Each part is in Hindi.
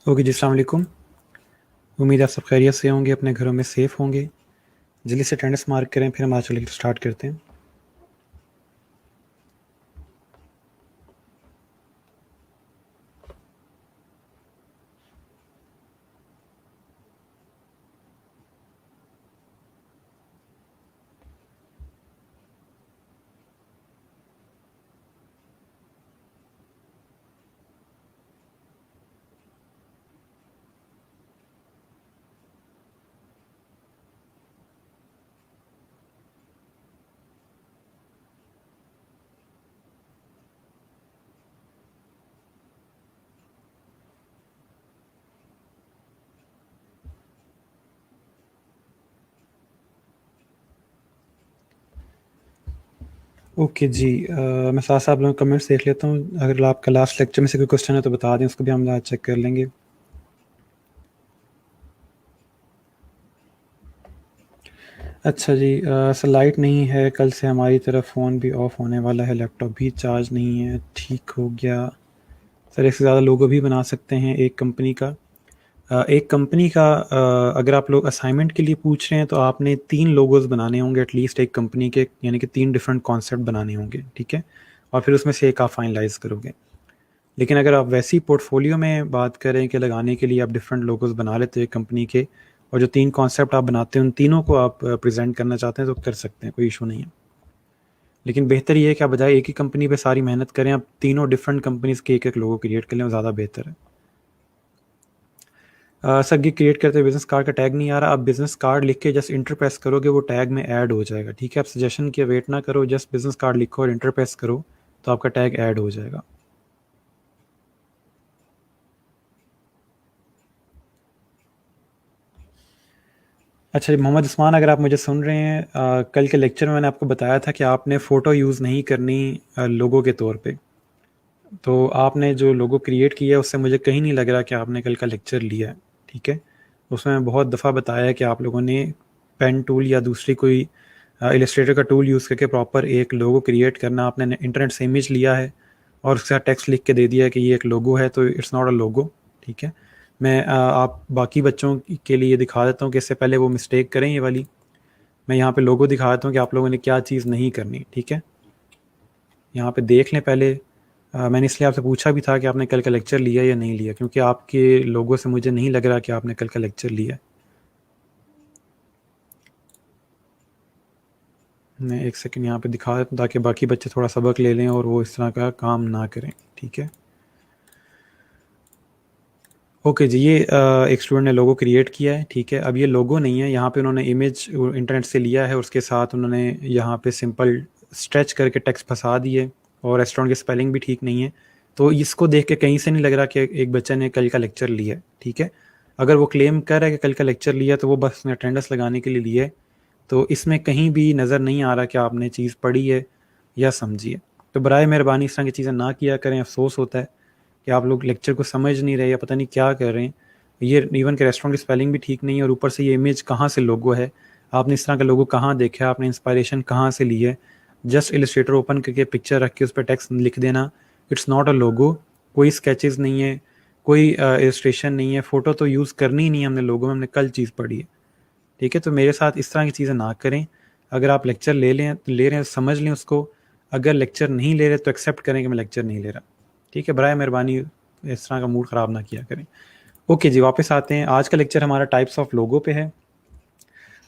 ओके जी, अस्सलाम वालेकुम। उम्मीद है आप सब खैरियत से होंगे, अपने घरों में सेफ़ होंगे। जल्दी से अटेंडेंस मार्क करें, फिर हम आज का लेक्चर स्टार्ट करते हैं। ओके जी, मैं साथ-साथ आप लोगों के कमेंट्स देख लेता हूँ। अगर आपका लास्ट लेक्चर में से कोई क्वेश्चन है तो बता दें, उसको भी हम आज चेक कर लेंगे। अच्छा जी, सर लाइट नहीं है, कल से हमारी तरफ फ़ोन भी ऑफ होने वाला है, लैपटॉप भी चार्ज नहीं है, ठीक हो गया। सर एक से ज़्यादा लोगो भी बना सकते हैं एक कंपनी का। एक कंपनी का अगर आप लोग असाइनमेंट के लिए पूछ रहे हैं तो आपने 3 लोगोज़ बनाने होंगे एटलीस्ट एक कंपनी के, यानी कि 3 डिफरेंट कॉन्सेप्ट बनाने होंगे, ठीक है? और फिर उसमें से एक आप फाइनलाइज़ करोगे। लेकिन अगर आप वैसी पोर्टफोलियो में बात करें कि लगाने के लिए आप डिफरेंट लोगोज़ बना लेते हैं कंपनी के, और जो 3 कॉन्सेप्ट आप बनाते हैं उन तीनों को आप प्रेज़ेंट करना चाहते हैं तो कर सकते हैं, कोई इश्यू नहीं है। लेकिन बेहतर ये है कि आप बजाय एक ही कंपनी पे सारी मेहनत करें, आप तीनों डिफरेंट कंपनीज़ के एक-एक लोगो क्रिएट कर लें, वो ज़्यादा बेहतर है। सर ये क्रिएट करते बिज़नेस कार्ड का टैग नहीं आ रहा, आप बिज़नेस कार्ड लिख के जस्ट इंटर प्रेस करोगे, वो टैग में ऐड हो जाएगा, ठीक है? आप सजेशन के वेट ना करो, जस्ट बिज़नेस कार्ड लिखो और इंटर प्रेस करो, तो आपका टैग ऐड हो जाएगा। अच्छा जी, मोहम्मद उस्मान, अगर आप मुझे सुन रहे हैं, कल के लेक्चर में मैंने आपको बताया था कि आपने फ़ोटो यूज़ नहीं करनी लोगो के तौर पे। तो आपने जो लोगो क्रिएट किया है उससे मुझे कहीं नहीं लग रहा कि आपने कल का लेक्चर लिया है, ठीक है? उसमें मैं बहुत दफ़ा बताया है कि आप लोगों ने पेन टूल या दूसरी कोई इलस्ट्रेटर का टूल यूज़ करके प्रॉपर एक लोगो क्रिएट करना, आपने इंटरनेट से इमेज लिया है और उसके साथ टेक्स्ट लिख के दे दिया है कि ये एक लोगो है, तो इट्स नॉट अ लोगो, ठीक है? मैं आप बाकी बच्चों के लिए दिखा देता हूँ कि इससे पहले वो मिस्टेक करें ये वाली। मैं यहाँ पे लोगो दिखा देता हूँ कि आप लोगों ने क्या चीज़ नहीं करनी, ठीक है? यहाँ पे देख लें पहले। मैंने इसलिए आपसे पूछा भी था कि आपने कल का लेक्चर लिया या नहीं लिया, क्योंकि आपके लोगों से मुझे नहीं लग रहा कि आपने कल का लेक्चर लिया है। मैं एक सेकंड यहाँ पे दिखा देता हूँ ताकि बाकी बच्चे थोड़ा सबक ले लें और वो इस तरह का काम ना करें, ठीक है? ओके जी, ये एक स्टूडेंट ने लोगो क्रिएट किया है, ठीक है? अब ये लोगो नहीं है, यहाँ पे उन्होंने इमेज इंटरनेट से लिया है, उसके साथ उन्होंने यहाँ पे सिंपल स्ट्रेच करके टेक्स्ट फंसा दिए और रेस्टोरेंट की स्पेलिंग भी ठीक नहीं है। तो इसको देख के कहीं से नहीं लग रहा कि एक बच्चे ने कल का लेक्चर लिया है, ठीक है? अगर वो क्लेम कर रहा है कि कल का लेक्चर लिया तो वो बस उसने अटेंडेंस लगाने के लिए लिया है। तो इसमें कहीं भी नज़र नहीं आ रहा कि आपने चीज़ पढ़ी है या समझी है। तो बराए मेहरबानी इस तरह की चीज़ें ना किया करें, अफ़सोस होता है कि आप लोग लेक्चर को समझ नहीं रहे या पता नहीं क्या कर रहे हैं। ये इवन के रेस्टोरेंट की स्पेलिंग भी ठीक नहीं है और ऊपर से ये इमेज कहाँ से लोगो है, आपने इस तरह का लोगो कहाँ देखा है, आपने इंस्पायरेशन कहाँ से ली है। जस्ट इलस्ट्रेटर ओपन करके पिक्चर रख के उस पे टेक्स्ट लिख देना, इट्स नॉट अ लोगो। कोई स्केचेस नहीं है, कोई इलस्ट्रेशन नहीं है, फ़ोटो तो यूज़ करनी ही नहीं है हमने लोगो में, हमने कल चीज़ पढ़ी है, ठीक है? तो मेरे साथ इस तरह की चीज़ें ना करें। अगर आप लेक्चर ले रहे हैं समझ लें उसको, अगर लेक्चर नहीं ले रहे तो एक्सेप्ट करें कि मैं लेक्चर नहीं ले रहा, ठीक है? बराए मेहरबानी इस तरह का मूड ख़राब ना किया करें। ओके जी, वापस आते हैं। आज का लेक्चर हमारा टाइप्स ऑफ लोगो पे है।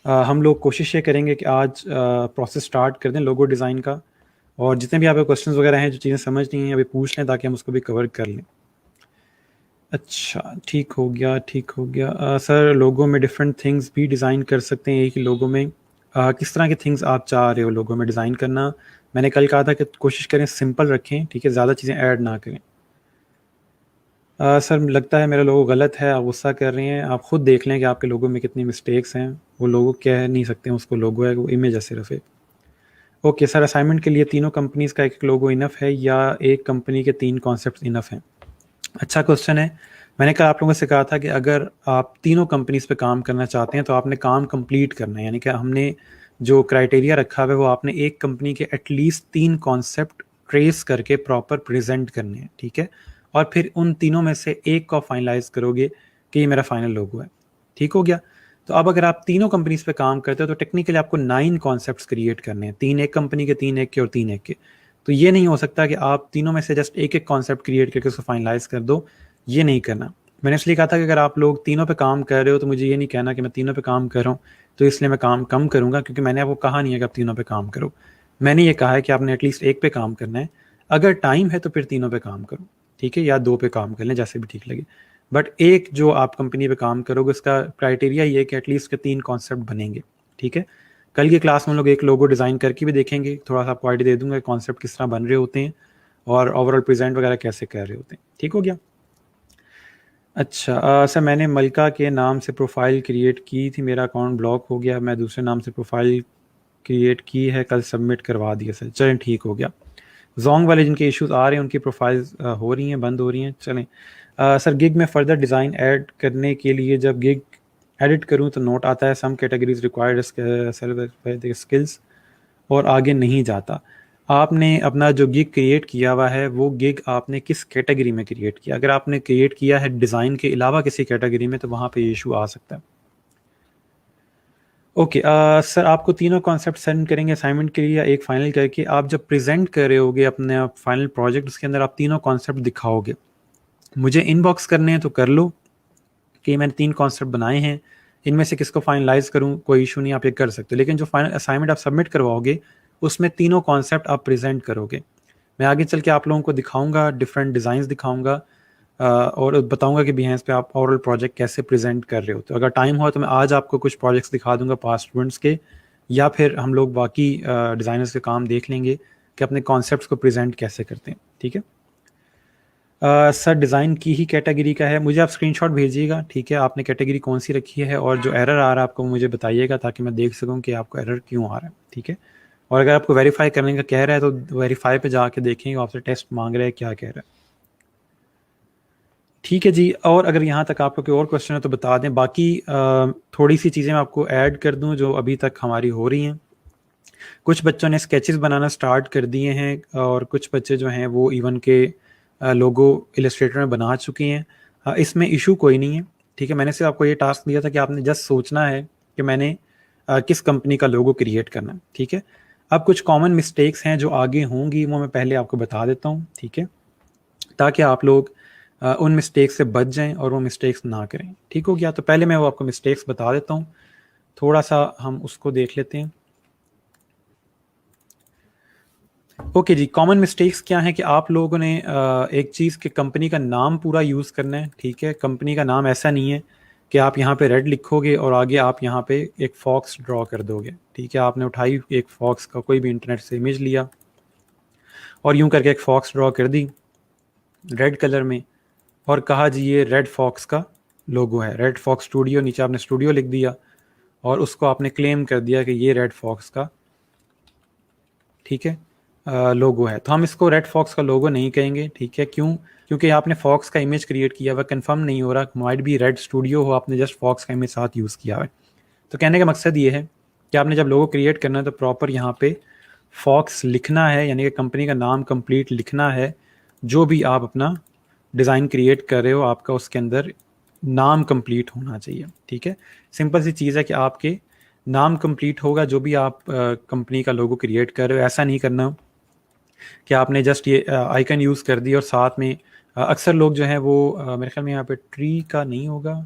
हम लोग कोशिश ये करेंगे कि आज प्रोसेस स्टार्ट कर दें लोगो डिज़ाइन का, और जितने भी आपके क्वेश्चंस वगैरह हैं, जो चीज़ें समझ नहीं हैं, अभी पूछ लें ताकि हम उसको भी कवर कर लें। अच्छा, ठीक हो गया, ठीक हो गया। सर लोगो में डिफरेंट थिंग्स भी डिज़ाइन कर सकते हैं एक ही लोगो में। किस तरह की थिंग्स आप चाह रहे हो लोगो में डिज़ाइन करना? मैंने कल कहा था कि कोशिश करें सिंपल रखें, ठीक है? ज़्यादा चीज़ें ऐड ना करें। सर लगता है मेरा लोगो गलत है, आप गुस्सा कर रहे हैं। आप खुद देख लें कि आपके लोगो में कितनी मिस्टेक्स हैं। वो लोगो कह नहीं सकते हैं उसको लोगो है, वो इमेज है सिर्फ एक। ओके सर, असाइनमेंट के लिए तीनों कंपनीज़ का एक लोगो इनफ है या एक कंपनी के 3 कॉन्सेप्ट्स इनफ हैं? अच्छा क्वेश्चन है। मैंने कल आप लोगों से कहा था कि अगर आप तीनों कंपनीज़ पे काम करना चाहते हैं तो आपने काम कंप्लीट करना है, यानी कि हमने जो क्राइटेरिया रखा हुआ है वो आपने एक कंपनी के एटलीस्ट 3 कॉन्सेप्ट ट्रेस करके प्रॉपर प्रेज़ेंट करने हैं, ठीक है? और फिर उन तीनों में से एक को फाइनलाइज करोगे कि ये मेरा फाइनल लोगो है। ठीक हो गया। तो अब अगर आप तीनों कंपनीज पे काम करते हो तो टेक्निकली आपको 9 कॉन्सेप्ट्स क्रिएट करने हैं, 3 एक कंपनी के, 3 एक के और 3 एक के। तो ये नहीं हो सकता कि आप तीनों में से जस्ट एक एक कॉन्सेप्ट क्रिएट करके उसको फाइनलाइज कर दो, ये नहीं करना। मैंने इसलिए कहा था कि अगर आप लोग तीनों पे काम कर रहे हो तो मुझे ये नहीं कहना कि मैं तीनों पे काम कर रहा हूँ तो इसलिए मैं काम कम करूँगा, क्योंकि मैंने आपको कहा नहीं है कि आप तीनों पे काम करो। मैंने ये कहा है कि आपने एटलीस्ट एक पे काम करना है, अगर टाइम है तो फिर तीनों पे काम करो, ठीक है, या 2 पे काम कर लें, जैसे भी ठीक लगे। बट एक जो आप कंपनी पे काम करोगे उसका क्राइटेरिया ये है कि एटलीस्ट के 3 कॉन्सेप्ट बनेंगे, ठीक है। कल की क्लास में हम लोग एक लोगो डिज़ाइन करके भी देखेंगे, थोड़ा सा आपको आइडिया दे दूंगा कॉन्सेप्ट किस तरह बन रहे होते हैं और ओवरऑल प्रेजेंट वगैरह कैसे कर रहे होते हैं। ठीक हो गया। अच्छा सर, मैंने मलका के नाम से प्रोफाइल क्रिएट की थी, मेरा अकाउंट ब्लॉक हो गया, मैं दूसरे नाम से प्रोफाइल क्रिएट की है, कल सबमिट करवा दिया सर। चलें ठीक हो गया। जोंग वाले जिनके इश्यूज आ रहे हैं उनकी प्रोफाइल्स हो रही हैं, बंद हो रही हैं। चलें सर, गिग में फर्दर डिज़ाइन ऐड करने के लिए जब गिग एडिट करूं तो नोट आता है सम कैटेगरीज रिक्वायर्ड स्किल्स और आगे नहीं जाता। आपने अपना जो गिग क्रिएट किया हुआ है वो गिग आपने किस कैटेगरी में क्रिएट किया? अगर आपने क्रिएट किया है डिज़ाइन के अलावा किसी कैटेगरी में तो वहाँ पे इशू आ सकता है। ओके सर, आपको तीनों कॉन्सेप्ट सेंड करेंगे असाइनमेंट के लिए, एक फाइनल करके आप जब प्रेजेंट कर रहे होगे अपने फाइनल प्रोजेक्ट, उसके अंदर आप तीनों कॉन्सेप्ट दिखाओगे। मुझे इनबॉक्स करने हैं तो कर लो कि मैंने 3 कॉन्सेप्ट बनाए हैं, इनमें से किसको फाइनलाइज करूं, कोई इशू नहीं, आप ये कर सकते हो। लेकिन जो फाइनल असाइनमेंट आप सबमिट करवाओगे उसमें तीनों कॉन्सेप्ट आप प्रेजेंट करोगे। मैं आगे चल के आप लोगों को दिखाऊंगा, डिफरेंट डिज़ाइंस दिखाऊंगा और बताऊंगा कि बिहेंस पे आप ओवरऑल प्रोजेक्ट कैसे प्रेजेंट कर रहे हो। तो अगर टाइम हो तो मैं आज आपको कुछ प्रोजेक्ट्स दिखा दूंगा पास्ट स्टूडेंट्स के, या फिर हम लोग बाकी डिज़ाइनर्स के काम देख लेंगे कि अपने कॉन्सेप्ट्स को प्रेजेंट कैसे करते हैं। ठीक है सर, डिज़ाइन की ही कैटेगरी का है, मुझे आप स्क्रीनशॉट भेजिएगा, ठीक है, आपने कैटेगरी कौन सी रखी है और जो एरर आ रहा है आपको मुझे बताइएगा ताकि मैं देख सकूं कि आपको एरर क्यों आ रहा है। ठीक है, और अगर आपको वेरीफाई करने का कह रहा है तो वेरीफाई पे जाके देखेंगे, आपसे टेस्ट मांग रहा है, क्या कह रहा है। ठीक है जी, और अगर यहाँ तक आपको कोई और क्वेश्चन है तो बता दें, बाकी थोड़ी सी चीज़ें मैं आपको ऐड कर दूँ जो अभी तक हमारी हो रही हैं। कुछ बच्चों ने स्केचेस बनाना स्टार्ट कर दिए हैं और कुछ बच्चे जो हैं वो इवन के लोगो इलस्ट्रेटर में बना चुके हैं। इसमें इशू कोई नहीं है, ठीक है। मैंने सिर्फ आपको ये टास्क दिया था कि आपने जस्ट सोचना है कि मैंने किस कंपनी का लोगो क्रिएट करना है, ठीक है। अब कुछ कॉमन मिस्टेक्स हैं जो आगे होंगी, वो मैं पहले आपको बता देता हूँ, ठीक है, ताकि आप लोग उन मिस्टेक्स से बच जाएं और वो मिस्टेक्स ना करें। ठीक हो गया। तो पहले मैं वो आपको मिस्टेक्स बता देता हूँ, थोड़ा सा हम उसको देख लेते हैं। ओके जी, कॉमन मिस्टेक्स क्या है कि आप लोगों ने एक चीज़ के कंपनी का नाम पूरा यूज़ करना है, ठीक है। कंपनी का नाम ऐसा नहीं है कि आप यहाँ पे रेड लिखोगे और आगे आप यहाँ पे एक फॉक्स ड्रॉ कर दोगे, ठीक है। आपने उठाई एक फॉक्स का कोई भी इंटरनेट से इमेज लिया और यूं करके एक फॉक्स ड्रॉ कर दी रेड कलर में और कहा जी ये रेड फॉक्स का लोगो है, रेड फॉक्स स्टूडियो, नीचे आपने स्टूडियो लिख दिया और उसको आपने क्लेम कर दिया कि ये रेड फॉक्स का, ठीक है, लोगो है। तो हम इसको रेड फॉक्स का लोगो नहीं कहेंगे, ठीक है। क्यों? क्योंकि आपने फॉक्स का इमेज क्रिएट किया हुआ, कंफर्म नहीं हो रहा, माइट भी रेड स्टूडियो हो, आपने जस्ट फॉक्स का इमेज साथ यूज़ किया है। तो कहने का मकसद ये है कि आपने जब लोगो क्रिएट करना है तो प्रॉपर यहाँ पे फॉक्स लिखना है, यानी कि कंपनी का नाम कंप्लीट लिखना है। जो भी आप अपना डिज़ाइन क्रिएट कर रहे हो आपका उसके अंदर नाम कंप्लीट होना चाहिए, ठीक है। सिंपल सी चीज़ है कि आपके नाम कंप्लीट होगा जो भी आप कंपनी का लोगो क्रिएट कर रहे हो। ऐसा नहीं करना कि आपने जस्ट ये आइकन यूज़ कर दी और साथ में अक्सर लोग जो हैं वो मेरे ख्याल में यहाँ पे ट्री का नहीं होगा,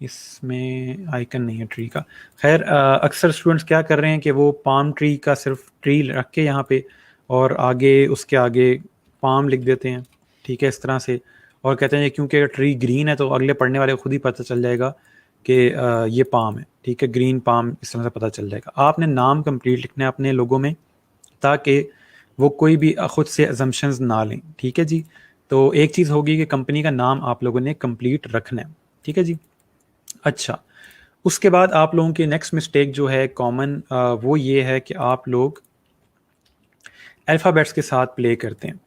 इसमें आइकन नहीं है ट्री का। खैर अक्सर स्टूडेंट्स क्या कर रहे हैं कि वो पाम ट्री का सिर्फ ट्री रख के यहाँ पे और आगे उसके आगे पाम लिख देते हैं, ठीक है, इस तरह से, और कहते हैं क्योंकि ट्री ग्रीन है तो अगले पढ़ने वाले को खुद ही पता चल जाएगा कि ये पाम है, ठीक है, ग्रीन पाम, इस तरह से पता चल जाएगा। आपने नाम कंप्लीट लिखना है अपने लोगों में ताकि वो कोई भी खुद से अजम्पशंस ना लें, ठीक है जी। तो एक चीज़ होगी कि कंपनी का नाम आप लोगों ने कंप्लीट रखना है, ठीक है जी। अच्छा, उसके बाद आप लोगों की नेक्स्ट मिस्टेक जो है कॉमन, वो ये है कि आप लोग अल्फ़ाबेट्स के साथ प्ले करते हैं।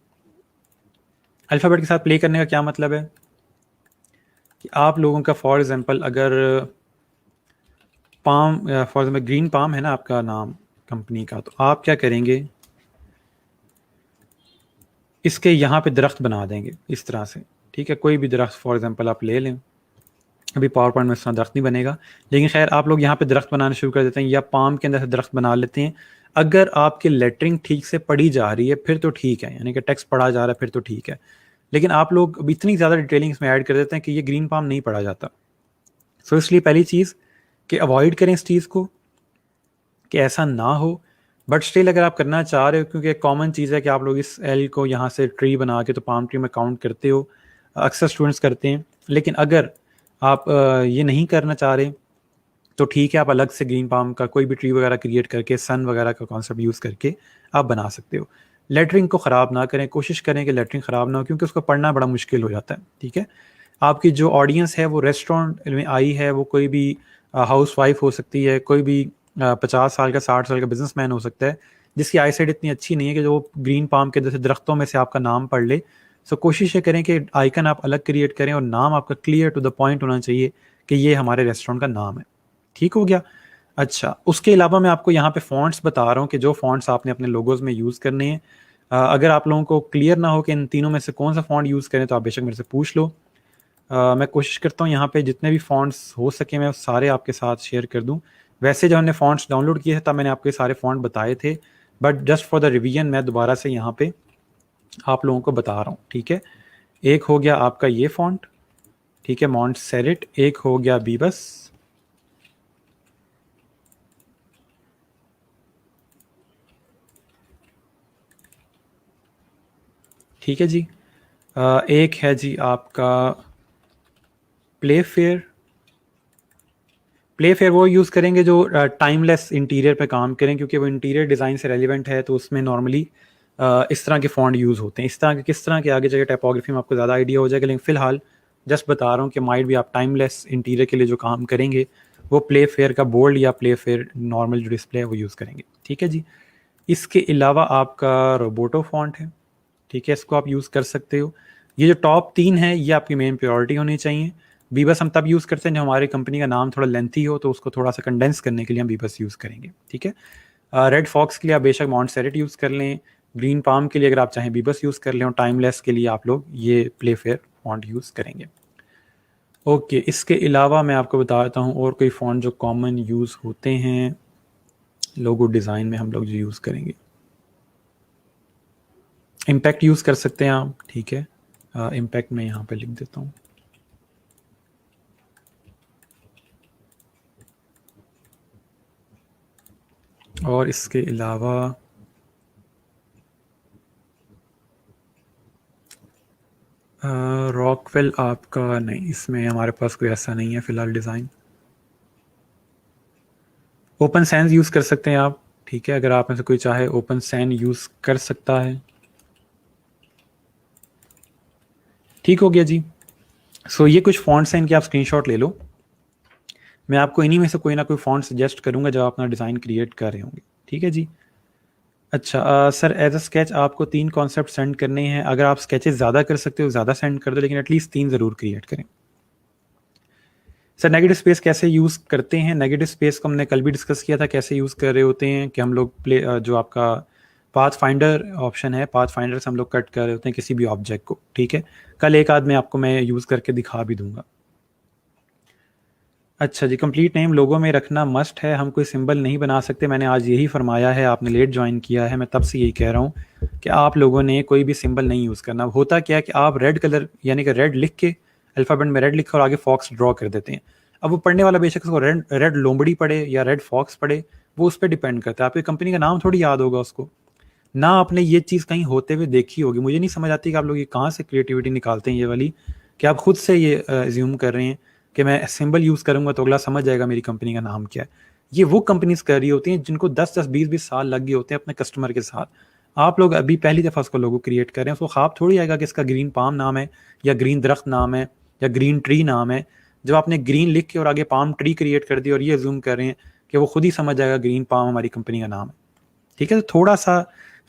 अल्फ़ाबेट के साथ प्ले करने का क्या मतलब है कि आप लोगों का फॉर एग्जांपल अगर palm, for example green palm है ना आपका नाम कंपनी का, तो आप क्या करेंगे, इसके यहाँ पे दरख्त बना देंगे इस तरह से, ठीक है। कोई भी दरख्त फॉर एग्जांपल आप ले लें, अभी पावर पॉइंट में इस तरह दरख्त नहीं बनेगा, लेकिन खैर आप लोग यहाँ पे दरख्त बनाना शुरू कर देते हैं या पाम के अंदर से दरख्त बना लेते हैं। अगर आपकी लेटरिंग ठीक से पढ़ी जा रही है फिर तो ठीक है, यानी कि टेक्स्ट पढ़ा जा रहा है फिर तो ठीक है। लेकिन आप लोग अब इतनी ज़्यादा डिटेलिंग इसमें ऐड कर देते हैं कि ये ग्रीन पाम नहीं पढ़ा जाता। सो इसलिए पहली चीज़ कि अवॉइड करें इस चीज़ को कि ऐसा ना हो। बट स्टिल अगर आप करना चाह रहे हो, क्योंकि एक कॉमन चीज़ है कि आप लोग इस एल को यहाँ से ट्री बना के तो पाम ट्री में काउंट करते हो, अक्सर स्टूडेंट्स करते हैं। लेकिन अगर आप ये नहीं करना चाह रहे तो ठीक है, आप अलग से ग्रीन पाम का कोई भी ट्री वगैरह क्रिएट करके सन वगैरह का कॉन्सेप्ट यूज़ करके आप बना सकते हो। लेटरिंग को ख़राब ना करें, कोशिश करें कि लेटरिंग ख़राब ना हो, क्योंकि उसको पढ़ना बड़ा मुश्किल हो जाता है, ठीक है। आपकी जो ऑडियंस है वो रेस्टोरेंट में आई है, वो कोई भी हाउस वाइफ हो सकती है, कोई भी 50 साल का 60 साल का बिजनेसमैन हो सकता है जिसकी आई साइड इतनी अच्छी नहीं है कि जो ग्रीन पाम के जैसे दरख्तों में से आपका नाम पढ़ ले। सो कोशिश ये करें कि आइकन आप अलग क्रिएट करें और नाम आपका क्लियर टू द पॉइंट होना चाहिए कि ये हमारे रेस्टोरेंट का नाम है। ठीक हो गया। अच्छा, उसके अलावा मैं आपको यहाँ पे फ़ॉन्ट्स बता रहा हूँ कि जो फ़ॉन्ट्स आपने अपने लोगोज़ में यूज़ करने हैं। अगर आप लोगों को क्लियर ना हो कि इन तीनों में से कौन सा फ़ॉन्ट यूज़ करें तो आप बेशक मेरे से पूछ लो। मैं कोशिश करता हूँ यहाँ पे जितने भी फ़ॉन्ट्स हो सके मैं सारे आपके साथ शेयर कर दूँ। वैसे जब हमने फ़ॉन्ट्स डाउनलोड किए थे तब मैंने आपको ये सारे फ़ॉन्ट बताए थे, but just for the revision मैं दोबारा से यहाँ पे आप लोगों को बता रहा हूँ, ठीक है। एक हो गया आपका ये फ़ॉन्ट, ठीक है, मॉन्टसेरेट। एक हो गया बीबस, ठीक है जी। एक है जी आपका प्लेफेयर। प्लेफेयर वो यूज़ करेंगे जो टाइमलेस इंटीरियर पे काम करें, क्योंकि वो इंटीरियर डिज़ाइन से रेलिवेंट है, तो उसमें नॉर्मली इस तरह के फ़ॉन्ट यूज़ होते हैं। इस तरह के किस तरह के आगे जाके टाइपोग्राफी में आपको ज़्यादा आइडिया हो जाएगा, लेकिन फ़िलहाल जस्ट बता रहा हूँ कि माइट भी आप टाइमलेस इंटीरियर के लिए जो काम करेंगे वो प्लेफेयर का बोल्ड या प्लेफेयर नॉर्मल जो डिस्प्ले है वो यूज़ करेंगे, ठीक है जी। इसके अलावा आपका रोबोटो फॉन्ट है, ठीक है, इसको आप यूज़ कर सकते हो। ये जो टॉप 3 है ये आपकी मेन प्रायोरिटी होनी चाहिए। बीबस हम तब यूज़ करते हैं जब हमारी कंपनी का नाम थोड़ा लेंथी हो, तो उसको थोड़ा सा कंडेंस करने के लिए हम बीबस यूज़ करेंगे, ठीक है। रेड फॉक्स के लिए आप बेशक मॉन्टसेरेट यूज़ कर लें। ग्रीन पाम के लिए अगर आप चाहें बीबस यूज़ कर लें, और टाइमलेस के लिए आप लोग ये प्लेफेयर फॉन्ट यूज़ करेंगे। ओके, इसके अलावा मैं आपको बताता हूँ और कोई फ़ॉन्ट जो कॉमन यूज़ होते हैं लोगो डिज़ाइन में हम लोग जो यूज़ करेंगे। इम्पैक्ट यूज़ कर सकते हैं आप, ठीक है। इम्पैक्ट मैं यहाँ पे लिख देता हूँ। और इसके अलावा रॉकवेल आपका नहीं, इसमें हमारे पास कोई ऐसा नहीं है फ़िलहाल डिज़ाइन। ओपन सैन यूज़ कर सकते हैं आप, ठीक है, अगर आप में से कोई चाहे ओपन सैन यूज़ कर सकता है। ठीक हो गया जी। सो ये कुछ फ़ॉन्ट्स हैं, इनके आप स्क्रीनशॉट ले लो। मैं आपको इन्हीं में से कोई ना कोई फ़ॉन्ट सजेस्ट करूँगा जब आप अपना डिज़ाइन क्रिएट कर रहे होंगे, ठीक है जी। अच्छा सर, एज अ स्केच आपको 3 कॉन्सेप्ट सेंड करने हैं। अगर आप स्केचेस ज़्यादा कर सकते हो ज़्यादा सेंड कर दो, लेकिन एटलीस्ट 3 ज़रूर क्रिएट करें। सर नेगेटिव स्पेस कैसे यूज़ करते हैं? नेगेटिव स्पेस को हमने कल भी डिस्कस किया था कैसे यूज़ कर रहे होते हैं, कि हम लोग जो आपका पाथ फाइंडर ऑप्शन है, पाथ फाइंडर से हम लोग कट कर रहे होते हैं किसी भी ऑब्जेक्ट को, ठीक है। कल एक आध में आपको मैं यूज़ करके दिखा भी दूंगा। अच्छा जी, कंप्लीट नेम लोगों में रखना मस्ट है, हम कोई सिंबल नहीं बना सकते। मैंने आज यही फरमाया है, आपने लेट ज्वाइन किया है, मैं तब से यही कह रहा हूँ कि आप लोगों ने कोई भी सिंबल नहीं यूज़ करना। होता क्या है कि आप रेड कलर यानी कि रेड लिख के अल्फ़ाबेट में रेड लिखा और आगे फॉक्स ड्रॉ कर देते हैं। अब वो पढ़ने वाला बेशक उसको रेड रेड लोमड़ी पढ़े या रेड फॉक्स पढ़े, वो उस पर डिपेंड करता है। आपकी कंपनी का नाम थोड़ी याद होगा उसको, ना आपने ये चीज़ कहीं होते हुए देखी होगी। मुझे नहीं समझ आती कि आप लोग ये कहाँ से क्रिएटिविटी निकालते हैं ये वाली, कि आप खुद से ये एज्यूम कर रहे हैं कि मैं सिंबल यूज़ करूँगा तो अगला समझ जाएगा मेरी कंपनी का नाम क्या है। ये वो कंपनीज कर रही होती हैं जिनको 10-10, 20-20 साल लग गए होते हैं अपने कस्टमर के साथ। आप लोग अभी पहली दफ़ा उसको लोगो क्रिएट कर रहे हैं, उसको ख्वाब थोड़ी आएगा कि इसका ग्रीन पाम नाम है या ग्रीन दरख्त नाम है या ग्रीन ट्री नाम है। जब आपने ग्रीन लिख के और आगे पाम ट्री क्रिएट कर दिया और ये एज्यूम कर रहे हैं कि वो खुद ही समझ जाएगा ग्रीन पाम हमारी कंपनी का नाम है, ठीक है। तो थोड़ा सा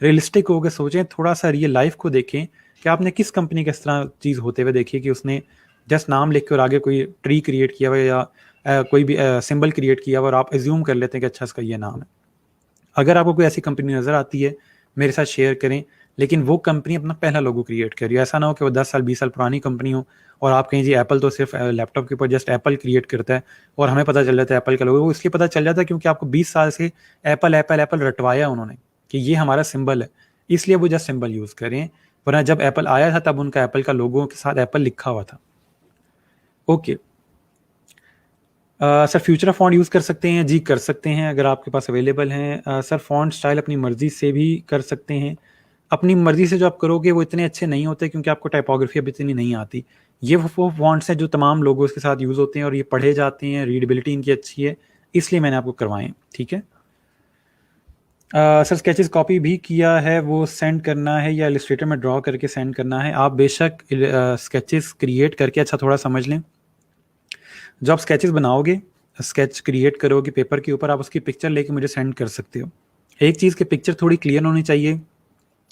रियलिस्टिक होकर सोचें, थोड़ा सा रियल लाइफ को देखें कि आपने किस कंपनी का इस तरह चीज़ होते हुए देखी है कि उसने जस्ट नाम लिख के और आगे कोई ट्री क्रिएट किया हुआ है या कोई भी सिंबल क्रिएट किया हुआ और आप एज्यूम कर लेते हैं कि अच्छा इसका ये नाम है। अगर आपको कोई ऐसी कंपनी नज़र आती है मेरे साथ शेयर करें, लेकिन वो कंपनी अपना पहला लोगो क्रिएट कर रही है। ऐसा ना हो कि वो 10 साल 20 साल पुरानी कंपनी हो और आप कहीं जी एप्पल तो सिर्फ लैपटॉप के ऊपर जस्ट एप्पल क्रिएट करता है और हमें पता चल जाता है एप्पल का लोगो। वो इसलिए पता चल जाता है क्योंकि आपको 20 साल से एप्पल एप्पल एप्पल रटवाया उन्होंने कि ये हमारा सिंबल है, इसलिए वो जस्ट सिंबल यूज़ करें। वरना जब एप्पल आया था तब उनका एप्पल का लोगो के साथ एप्पल लिखा हुआ था। Okay sir future font use कर सकते हैं? जी कर सकते हैं अगर आपके पास अवेलेबल हैं। सर फॉन्ट स्टाइल अपनी मर्ज़ी से भी कर सकते हैं। अपनी मर्ज़ी से जो आप करोगे वो इतने अच्छे नहीं होते क्योंकि आपको टाइपोग्राफी अब इतनी नहीं आती। ये वो फॉन्ट्स हैं जो तमाम लोगों के साथ यूज़ होते हैं और ये पढ़े जाते हैं, रीडेबिलिटी इनकी अच्छी है, इसलिए मैंने आपको करवाएं। ठीक है सर स्केचेस कॉपी भी किया है, वो सेंड करना है या इलस्ट्रेटर में ड्रॉ करके सेंड करना है? आप बेशक स्केचेस क्रिएट करके अच्छा थोड़ा समझ लें। जब आप स्केचेस बनाओगे, स्केच क्रिएट करोगे पेपर के ऊपर, आप उसकी पिक्चर लेके मुझे सेंड कर सकते हो। एक चीज़ की पिक्चर थोड़ी क्लियर होनी चाहिए,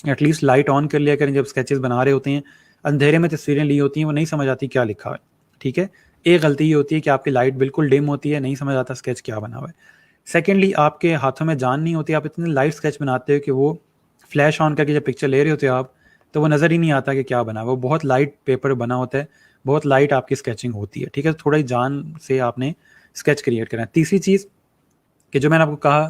एटलीस्ट लाइट ऑन कर लिया करें जब स्केचेस बना रहे होते हैं। अंधेरे में तस्वीरें ली होती हैं, वो नहीं समझ आती क्या लिखा है। ठीक है, एक गलती ये होती है कि आपकी लाइट बिल्कुल डिम होती है, नहीं समझ आता स्केच क्या बना हुआ है। सेकेंडली आपके हाथों में जान नहीं होती, आप इतने लाइट स्केच बनाते हो कि वो फ्लैश ऑन करके जब पिक्चर ले रहे होते हो आप, तो वो नज़र ही नहीं आता कि क्या बना हुआ। वो बहुत लाइट पेपर बना होता है, बहुत लाइट आपकी स्केचिंग होती है। ठीक है, थोड़ा ही जान से आपने स्केच क्रिएट करना है। तीसरी चीज़ कि जो मैंने आपको कहा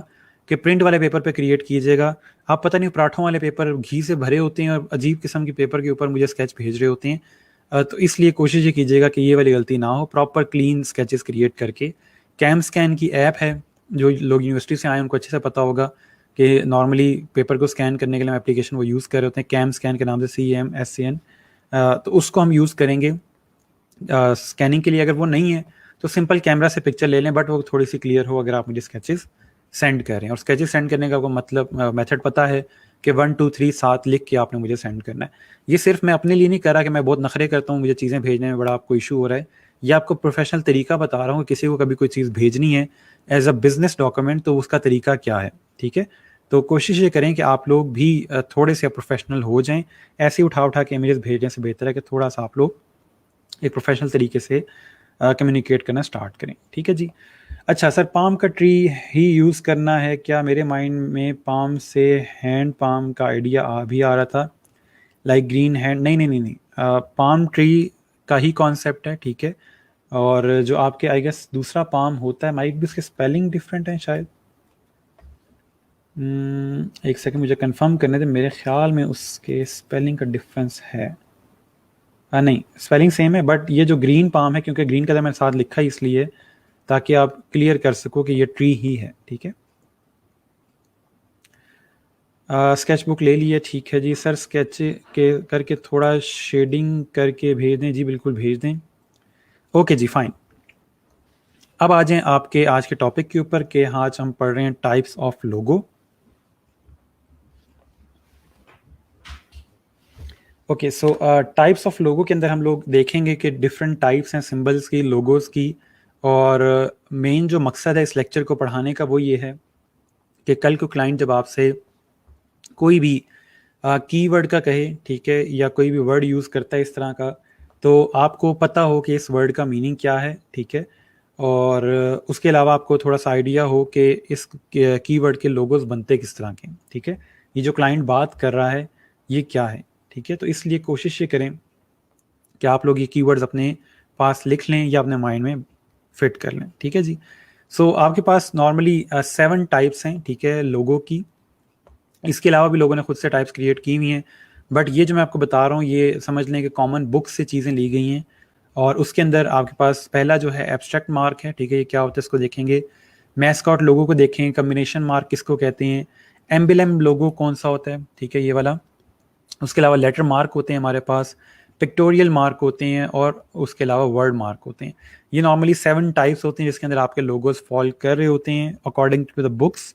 कि प्रिंट वाले पेपर पे क्रिएट कीजिएगा। आप पता नहीं पराठों वाले पेपर घी से भरे होते हैं और अजीब किस्म के पेपर के ऊपर मुझे स्केच भेज रहे होते हैं। तो इसलिए कोशिश ये कीजिएगा कि ये वाली गलती ना हो, प्रॉपर क्लीन स्केचेस क्रिएट करके। कैम स्कैन की ऐप है, जो लोग यूनिवर्सिटी से आए उनको अच्छे से पता होगा कि नॉर्मली पेपर को स्कैन करने के लिए हम एप्लीकेशन वो यूज़ कर रहे होते हैं, कैम स्कैन के नाम से, CAMSCN। तो उसको हम यूज़ करेंगे स्कैनिंग के लिए। अगर वो नहीं है तो सिंपल कैमरा से पिक्चर ले लें, बट वो थोड़ी सी क्लियर हो अगर आप मुझे स्केचेस सेंड कर रहे हैं। और स्केचेस सेंड करने का आपको मतलब मेथड पता है कि 1 2 3 7 लिख के आपने मुझे सेंड करना है। ये सिर्फ मैं अपने लिए नहीं कर रहा कि मैं बहुत नखरे करता हूँ, मुझे चीज़ें भेजने में बड़ा आपको इशू हो रहा है। ये आपको प्रोफेशनल तरीका बता रहा हूँ, किसी को कभी कोई चीज़ भेजनी है एज अ बिजनेस डॉक्यूमेंट तो उसका तरीका क्या है। ठीक है, तो कोशिश ये करें कि आप लोग भी थोड़े से प्रोफेशनल हो जाएं। ऐसे उठा उठा के इमेजेस भेजने से बेहतर है कि थोड़ा सा आप लोग एक प्रोफेशनल तरीके से कम्युनिकेट करना स्टार्ट करें। ठीक है जी। अच्छा सर पाम का ट्री ही यूज़ करना है क्या? मेरे माइंड में पाम से हैंड पाम का आइडिया भी आ रहा था, लाइक ग्रीन हैंड। नहीं नहीं नहीं नहीं, पाम ट्री का ही कॉन्सेप्ट है। ठीक है, और जो आपके आई गेस दूसरा पाम होता है, माइट भी उसके स्पेलिंग डिफरेंट है शायद। एक सेकंड मुझे कंफर्म करने थे, मेरे ख्याल में उसके स्पेलिंग का डिफरेंस है। नहीं स्पेलिंग सेम है, बट ये जो ग्रीन पाम है, क्योंकि ग्रीन कलर मैंने साथ लिखा ही इसलिए ताकि आप क्लियर कर सको कि ये ट्री ही है। ठीक है, स्केच बुक ले लिए। ठीक है जी सर, स्केच के करके थोड़ा शेडिंग करके भेज दें। जी बिल्कुल भेज दें। ओके जी फाइन। अब आ जाएं आपके आज के टॉपिक के ऊपर कि आज हम पढ़ रहे हैं types of logo. Okay so types of logo के अंदर हम लोग देखेंगे कि डिफरेंट टाइप्स हैं सिंबल्स की, लोगोस की। और मेन जो मकसद है इस लेक्चर को पढ़ाने का वो ये है कि कल को क्लाइंट जब आपसे कोई भी कीवर्ड का कहे, ठीक है, या कोई भी वर्ड यूज़ करता है इस तरह का, तो आपको पता हो कि इस वर्ड का मीनिंग क्या है। ठीक है, और उसके अलावा आपको थोड़ा सा आइडिया हो कि इस कीवर्ड के लोगोस बनते किस तरह के। ठीक है, ये जो क्लाइंट बात कर रहा है ये क्या है। ठीक है, तो इसलिए कोशिश ये करें कि आप लोग ये कीवर्ड्स अपने पास लिख लें या अपने माइंड में फिट कर लें। ठीक है जी। सो आपके पास नॉर्मली 7 टाइप्स हैं, ठीक है, लोगों की। इसके अलावा भी लोगों ने खुद से टाइप्स क्रिएट की हुई हैं, बट ये जो मैं आपको बता रहा हूँ ये समझ लें कि कॉमन बुक से चीज़ें ली गई हैं। और उसके अंदर आपके पास पहला जो है एब्स्ट्रैक्ट मार्क है। ठीक है, ये क्या होता है इसको देखेंगे। मैस्कॉट लोगों को देखें, कम्बिनेशन मार्क किसको कहते हैं, एम्बलम लोगो कौन सा होता है, ठीक है, ये वाला। उसके अलावा लेटर मार्क होते हैं हमारे पास, पिक्टोरियल मार्क होते हैं, और उसके अलावा वर्ड मार्क होते हैं। ये नॉर्मली 7 टाइप्स होते हैं जिसके अंदर आपके लोगोस फॉल कर रहे होते हैं अकॉर्डिंग टू द बुक्स।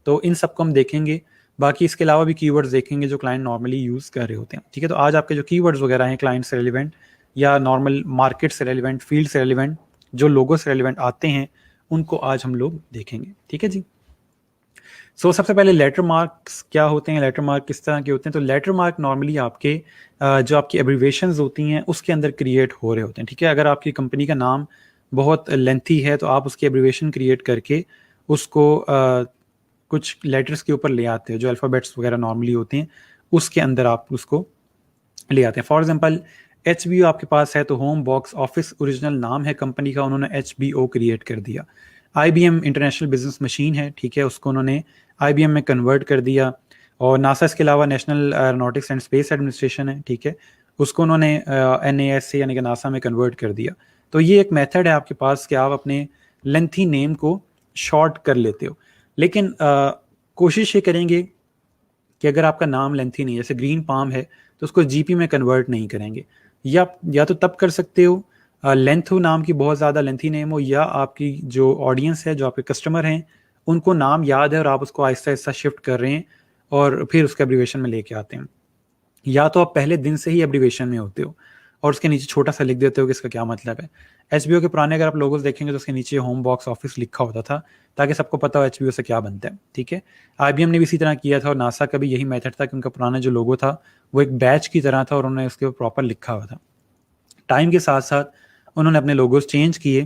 तो इन सबको हम देखेंगे। बाकी इसके अलावा भी कीवर्ड्स देखेंगे जो क्लाइंट नॉर्मली यूज़ कर रहे होते हैं। ठीक है, तो आज आपके जो कीवर्ड्स वगैरह हैं क्लाइंट से रेलिवेंट या नॉर्मल मार्केट से रेलिवेंट, फील्ड से रेलिवेंट, जो लोगो से रेलिवेंट आते हैं, उनको आज हम लोग देखेंगे। ठीक है जी। सबसे पहले लेटर मार्क्स क्या होते हैं, लेटर मार्क किस तरह के होते हैं। तो लेटर मार्क नॉर्मली आपके जो आपकी एब्रीवेशंस होती हैं उसके अंदर क्रिएट हो रहे होते हैं। ठीक है, अगर आपकी कंपनी का नाम बहुत लेंथी है तो आप उसकी एब्रीवेशन क्रिएट करके उसको कुछ लेटर्स के ऊपर ले आते हो, जो अल्फ़ाबेट्स वगैरह नॉर्मली होते हैं उसके अंदर आप उसको ले आते हैं। फॉर एग्जांपल HBO आपके पास है तो होम बॉक्स ऑफिस ओरिजिनल नाम है कंपनी का, उन्होंने HBO क्रिएट कर दिया। IBM इंटरनेशनल बिजनेस मशीन है, ठीक है, उसको उन्होंने IBM में कन्वर्ट कर दिया। और नासा इसके अलावा national aeronautics and space administration है, ठीक है, उसको उन्होंने NAS से यानी कि नासा में कन्वर्ट कर दिया। तो ये एक मेथड है आपके पास कि आप अपने लेंथी नेम को शॉर्ट कर लेते हो। लेकिन कोशिश ये करेंगे कि अगर आपका नाम लेंथी नहीं है, जैसे ग्रीन पाम है, तो उसको GP में कन्वर्ट नहीं करेंगे। या तो तब कर सकते हो लेंथ हो नाम की, बहुत ज़्यादा लेंथी नेम हो, या आपकी जो ऑडियंस है, जो आपके कस्टमर हैं, उनको नाम याद है और आप उसको आहिस्ता आहिस्ता शिफ्ट कर रहे हैं और फिर उसके एब्रीवेशन में लेके आते हैं। या तो आप पहले दिन से ही एब्रीवेशन में होते हो और उसके नीचे छोटा सा लिख देते हो कि इसका क्या मतलब है। HBO के पुराने अगर आप लोगोस देखेंगे तो उसके नीचे होम बॉक्स ऑफिस लिखा होता था ताकि सबको पता हो HBO से क्या बनता है, ठीक है। IBM ने भी इसी तरह किया था और नासा का भी यही मेथड था कि उनका पुराना जो लोगो था वो एक बैच की तरह था और उन्होंने उसके ऊपर प्रॉपर लिखा हुआ था। टाइम के साथ साथ उन्होंने अपने लोगोस चेंज किए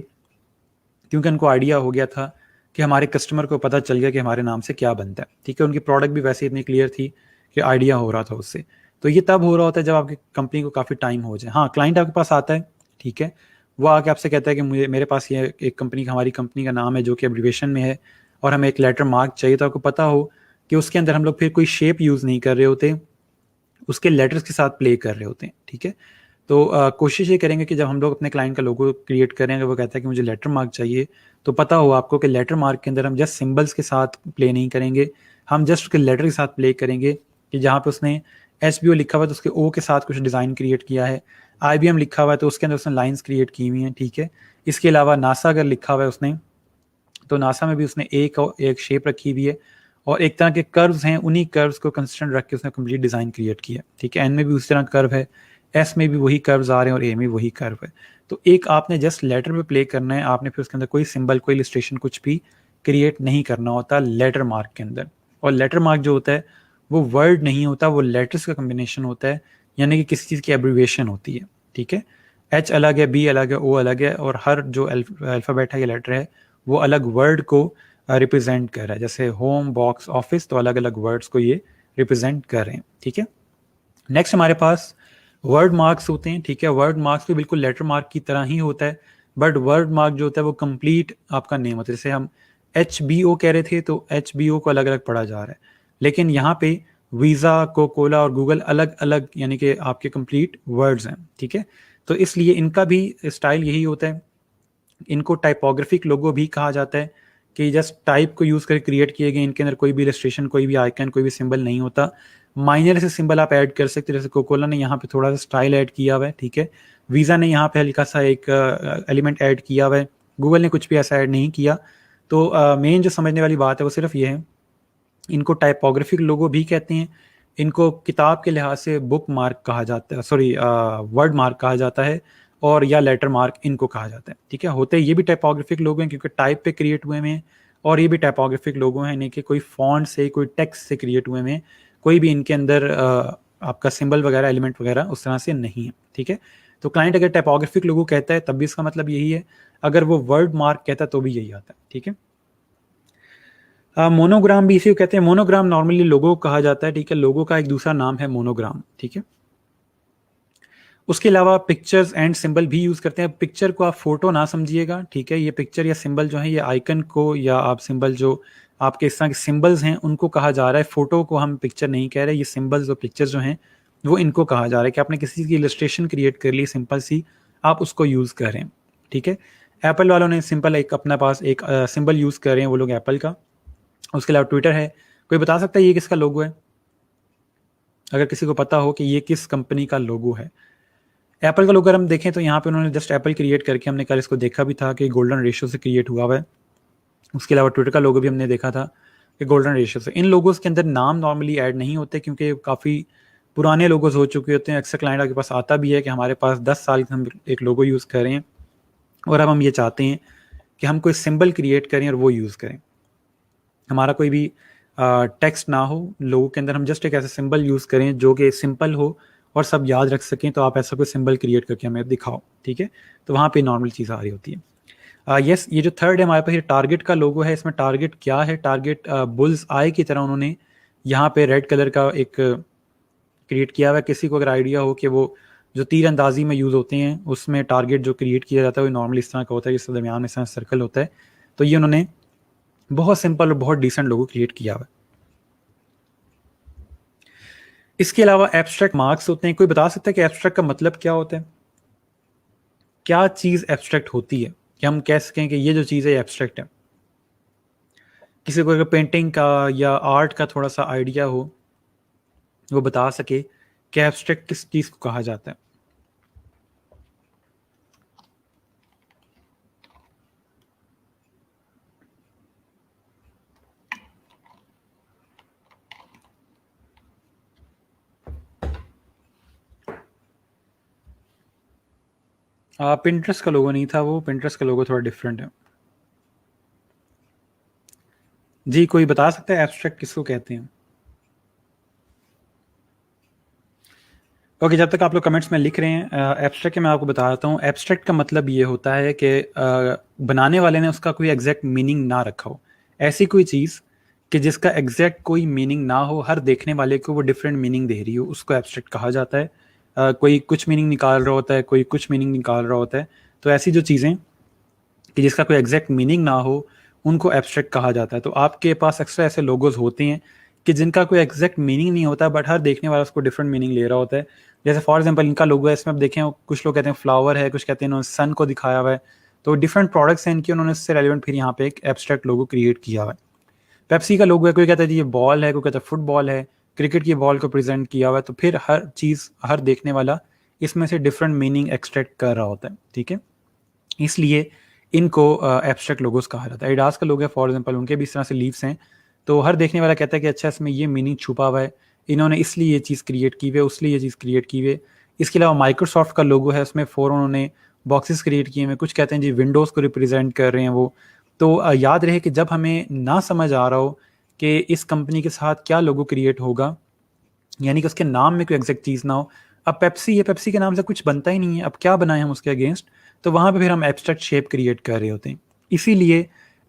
क्योंकि उनको आइडिया हो गया था कि हमारे कस्टमर को पता चल गया कि हमारे नाम से क्या बनता है, ठीक है। उनकी प्रोडक्ट भी वैसे इतनी क्लियर थी कि आइडिया हो रहा था उससे। तो ये तब हो रहा होता है जब आपकी कंपनी को काफ़ी टाइम हो जाए। हाँ, क्लाइंट आपके पास आता है, ठीक है, वो आके आपसे कहता है कि मेरे पास ये एक कंपनी का, हमारी कंपनी का नाम है जो कि एब्रीवेशन में है और हमें एक लेटर मार्क चाहिए। तो आपको पता हो कि उसके अंदर हम लोग फिर कोई शेप यूज़ नहीं कर रहे होते, उसके लेटर्स के साथ प्ले कर रहे होते हैं, ठीक है। तो कोशिश ये करेंगे कि जब हम लोग अपने क्लाइंट का लोगो क्रिएट करेंगे, वो कहता है कि मुझे लेटर मार्क चाहिए, तो पता हो आपको कि लेटर मार्क के अंदर हम जस्ट सिंबल्स के साथ प्ले नहीं करेंगे, हम जस्ट उसके लेटर के साथ प्ले करेंगे कि जहाँ पे उसने HBO लिखा हुआ है तो उसके O के साथ कुछ डिज़ाइन क्रिएट किया है, IBM लिखा हुआ है तो उसके अंदर उसने लाइन्स क्रिएट की हुई हैं, ठीक है। इसके अलावा नासा अगर लिखा हुआ है उसने, तो नासा में भी उसने एक शेप रखी हुई है और एक तरह के कर्व्स हैं, उन्हीं कर्व्स को कंसिस्टेंट रख के उसने कंप्लीट डिज़ाइन क्रिएट किया, ठीक है। N में भी उसी तरह कर्व है, S में भी वही कर्व्स आ रहे हैं और A में वही कर्व है। तो एक आपने जस्ट लेटर पे प्ले करना है, आपने फिर उसके अंदर कोई सिंबल, कोई इलस्ट्रेशन कुछ भी क्रिएट नहीं करना होता लेटर मार्क के अंदर। और लेटर मार्क जो होता है वो वर्ड नहीं होता, वो लेटर्स का कम्बिनेशन होता है, यानी कि किसी चीज़ की एब्रीविएशन होती है, ठीक है। H अलग है, B अलग है, O अलग है और हर जो अल्फ़ाबेट है या लेटर है वो अलग वर्ड को रिप्रेजेंट कर रहा है। जैसे होम बॉक्स ऑफिस, तो अलग अलग वर्ड्स को ये रिप्रेजेंट कर रहे हैं, ठीक है। नेक्स्ट हमारे पास वर्ड मार्क्स होते हैं, ठीक है। वर्ड मार्क्स भी बिल्कुल लेटर मार्क की तरह ही होता है, बट वर्ड मार्क जो होता है वो कंप्लीट आपका नेम होता है। जैसे हम HBO कह रहे थे तो HBO को अलग अलग पढ़ा जा रहा है, लेकिन यहाँ पे वीज़ा, कोकोला और गूगल अलग अलग यानी कि आपके कंप्लीट वर्ड्स हैं, ठीक है। तो इसलिए इनका भी स्टाइल यही होता है। इनको टाइपोग्राफिक लोगो भी कहा जाता है कि जस्ट टाइप को यूज़ करके क्रिएट किए गए, इनके अंदर कोई भी इलस्ट्रेशन, कोई भी आइकन, कोई भी सिंबल नहीं होता। माइनर से सिंबल आप ऐड कर सकते हैं, जैसे कोकोला ने यहाँ पे थोड़ा सा स्टाइल ऐड किया हुआ है, ठीक है। वीज़ा ने यहाँ पे हल्का सा एक एलिमेंट ऐड किया हुआ है, गूगल ने कुछ भी ऐसा ऐड नहीं किया। तो मेन जो समझने वाली बात है वो सिर्फ ये है, इनको टाइपोग्राफिक लोगो भी कहते हैं, इनको किताब के लिहाज से बुक मार्क कहा जाता है, सॉरी वर्ड मार्क कहा जाता है, और या लेटर मार्क इनको कहा जाता है, ठीक है। होते ये भी टाइपोग्राफिक लोगो हैं क्योंकि टाइप पे क्रिएट हुए हैं, और ये भी टाइपोग्राफिक लोगो हैं यानी कि कोई फॉन्ट से, कोई टेक्स्ट से क्रिएट हुए हैं, कोई भी इनके अंदर आपका सिंबल वगैरह, एलिमेंट वगैरह उस तरह से नहीं है, ठीक है। तो क्लाइंट अगर टाइपोग्राफिक लोगो कहता है तब भी इसका मतलब यही है, अगर वो वर्ड मार्क कहता है तो भी यही आता है, ठीक है। मोनोग्राम भी इसी को कहते हैं। मोनोग्राम नॉर्मली लोगो कहा जाता है, ठीक है। लोगो का एक दूसरा नाम है मोनोग्राम, ठीक है। उसके अलावा पिक्चर्स एंड सिंबल भी यूज़ करते हैं। पिक्चर को आप फोटो ना समझिएगा, ठीक है। ये पिक्चर या सिंबल जो है ये आइकन को या आप सिंबल जो आपके इस तरह के सिंबल्स हैं उनको कहा जा रहा है। फोटो को हम पिक्चर नहीं कह रहे, ये सिंबल्स और पिक्चर जो हैं वो इनको कहा जा रहा है कि आपने किसी चीज़ की इलस्ट्रेशन क्रिएट कर ली सिंपल सी, आप उसको यूज़ कर रहे हैं, ठीक है। एप्पल वालों ने सिंपल एक अपने पास एक सिंबल यूज़ कर रहे हैं वो लोग एप्पल का। उसके अलावा ट्विटर है। कोई बता सकता है ये किसका लोगो है? अगर किसी को पता हो कि ये किस कंपनी का लोगो है। एप्पल का लोगो अगर हम देखें तो यहाँ पे उन्होंने जस्ट एप्पल क्रिएट करके, हमने कल इसको देखा भी था कि गोल्डन रेशियो से क्रिएट हुआ हुआ है। उसके अलावा ट्विटर का लोगो भी हमने देखा था कि गोल्डन रेशियो से। इन लोगोस के अंदर नाम नॉर्मली ऐड नहीं होते क्योंकि काफ़ी पुराने लोगोस हो चुके होते हैं। अक्सर क्लाइंट के पास आता भी है कि हमारे पास 10 साल से हम एक लोगो यूज़ कर रहे हैं और अब हम ये चाहते हैं कि हम कोई सिंबल क्रिएट करें और वो यूज़ करें। हमारा कोई भी टेक्स्ट ना हो लोगों के अंदर, हम जस्ट एक ऐसा सिंबल यूज़ करें जो कि सिंपल हो और सब याद रख सकें। तो आप ऐसा कोई सिंबल क्रिएट करके हमें दिखाओ, ठीक है। तो वहाँ पे नॉर्मल चीज़ आ रही होती है। यस, ये जो थर्ड है हमारे पास, ये टारगेट का लोगो है। इसमें टारगेट क्या है? टारगेट बुल्स आई की तरह उन्होंने यहाँ पे रेड कलर का एक क्रिएट किया हुआ है। किसी को अगर आइडिया हो कि वो जो तीर अंदाजी में यूज़ होते हैं उसमें टारगेट जो क्रिएट किया जाता है वो नॉर्मली इस तरह का होता है, जिसके दरमियान में इस तरह सर्कल होता है। तो ये उन्होंने बहुत सिंपल और बहुत डिसेंट लोगो क्रिएट किया हुआ है। इसके अलावा एब्स्ट्रैक्ट मार्क्स होते हैं। कोई बता सकता है कि एब्स्ट्रैक्ट का मतलब क्या होता है? क्या चीज़ एब्स्ट्रैक्ट होती है कि हम कह सकें कि ये जो चीज़ है एब्स्ट्रैक्ट है? किसी को अगर पेंटिंग का या आर्ट का थोड़ा सा आइडिया हो, वो बता सके कि एब्स्ट्रैक्ट किस चीज़ को कहा जाता है। पिंटरेस्ट का लोगो नहीं था वो, पिंटरेस्ट का लोगो थोड़ा डिफरेंट है। जी, कोई बता सकता है एब्स्ट्रैक्ट किसको कहते हैं? ओके, जब तक आप लोग कमेंट्स में लिख रहे हैं, एब्स्ट्रैक्ट के मैं आपको बता देता हूँ। एब्स्ट्रैक्ट का मतलब ये होता है कि बनाने वाले ने उसका कोई एग्जैक्ट मीनिंग ना रखा हो। ऐसी कोई चीज़ कि जिसका एग्जैक्ट कोई मीनिंग ना हो, हर देखने वाले को वो डिफरेंट मीनिंग दे रही हो, उसको एब्स्ट्रैक्ट कहा जाता है। कोई कुछ मीनिंग निकाल रहा होता है, कोई कुछ मीनिंग निकाल रहा होता है। तो ऐसी जो चीज़ें कि जिसका कोई एग्जैक्ट मीनिंग ना हो, उनको एब्स्ट्रैक्ट कहा जाता है। तो आपके पास अक्सर ऐसे लोगोज होते हैं कि जिनका कोई एग्जैक्ट मीनिंग नहीं होता, बट हर देखने वाला उसको डिफरेंट मीनिंग ले रहा होता है। जैसे फॉर एग्जांपल इनका लोगो है, इसमें आप देखें कुछ लोग कहते हैं फ्लावर है, कुछ कहते हैं इन्होंने सन को दिखाया हुआ है। तो डिफरेंट प्रोडक्ट्स हैं इनके, उन्होंने उससे रेलिवेंट फिर यहाँ पे एक एब्स्ट्रैक्ट लोगो क्रिएट किया हुआ है। पेप्सी का लोगो है, कोई कहता है जी ये बॉल है, कोई कहता है फुटबॉल है, क्रिकेट की बॉल को प्रेजेंट किया हुआ है। तो फिर हर चीज़, हर देखने वाला इसमें से डिफरेंट मीनिंग एक्सट्रैक्ट कर रहा होता है, ठीक है। इसलिए इनको एब्स्ट्रैक्ट लोगोस कहा जाता है। एडिडास का लोगो है फॉर एग्जांपल, उनके भी इस तरह से लीव्स हैं। तो हर देखने वाला कहता है कि अच्छा इसमें ये मीनिंग छुपा हुआ है, इन्होंने इसलिए ये चीज़ क्रिएट की हुई है, उसलिए ये चीज़ क्रिएट की हुई है। इसके अलावा माइक्रोसॉफ्ट का लोगो है, उसमें 4 उन्होंने बॉक्सेस क्रिएट किए हैं। कुछ कहते हैं जी विंडोज़ को रिप्रेजेंट कर रहे हैं वो। तो याद रहे कि जब हमें ना समझ आ रहा हो कि इस कंपनी के साथ क्या लोगो क्रिएट होगा, यानी कि उसके नाम में कोई एग्जैक्ट चीज़ ना हो। अब पेप्सी है, पेप्सी के नाम से कुछ बनता ही नहीं है, अब क्या बनाएं हम उसके अगेंस्ट? तो वहाँ पे फिर हम एब्स्ट्रैक्ट शेप क्रिएट कर रहे होते हैं। इसीलिए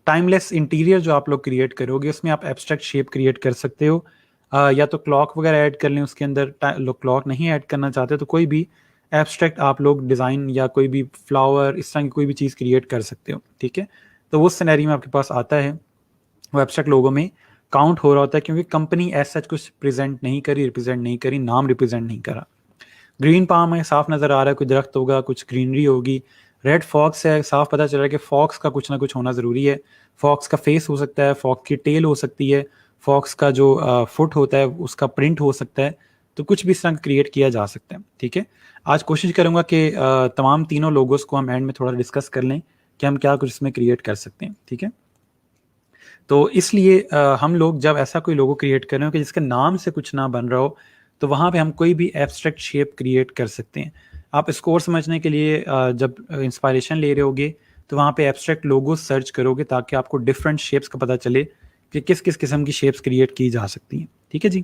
टाइमलेस इंटीरियर जो आप लोग क्रिएट करोगे उसमें आप एब्स्ट्रैक्ट शेप क्रिएट कर सकते हो। या तो क्लॉक वगैरह ऐड कर लें उसके अंदर, लोग क्लॉक नहीं ऐड करना चाहते तो कोई भी एब्स्ट्रैक्ट आप लोग डिज़ाइन या कोई भी फ्लावर इस तरह की कोई भी चीज़ क्रिएट कर सकते हो, ठीक है। तो उस सिनेरियो में आपके पास आता है, वो एब्स्ट्रैक्ट लोगों में काउंट हो रहा होता है, क्योंकि कंपनी एज सच कुछ प्रेजेंट नहीं करी, रिप्रेजेंट नहीं करी, नाम रिप्रेजेंट नहीं करा। ग्रीन पाम है, साफ नज़र आ रहा है, कोई दरख्त होगा, कुछ ग्रीनरी होगी। रेड फॉक्स है, साफ पता चल रहा है कि फॉक्स का कुछ ना कुछ होना ज़रूरी है। फॉक्स का फेस हो सकता है, फॉक्स की टेल हो सकती है, फॉक्स का जो फुट होता है उसका प्रिंट हो सकता है। तो कुछ भी इस तरह क्रिएट किया जा सकता है, ठीक है। आज कोशिश करूँगा कि तमाम तीनों लोगोस को हम एंड में थोड़ा डिस्कस कर लें कि हम क्या कुछ इसमें क्रिएट कर सकते हैं, ठीक है। तो इसलिए हम लोग जब ऐसा कोई लोगो क्रिएट कर रहे हो कि जिसके नाम से कुछ ना बन रहा हो, तो वहाँ पे हम कोई भी एब्स्ट्रैक्ट शेप क्रिएट कर सकते हैं। आप इसको और समझने के लिए जब इंस्पायरेशन ले रहे होगे तो वहाँ पे एब्स्ट्रैक्ट लोगो सर्च करोगे ताकि आपको डिफरेंट शेप्स का पता चले कि किस किस किस्म की शेप्स क्रिएट की जा सकती हैं, ठीक है जी।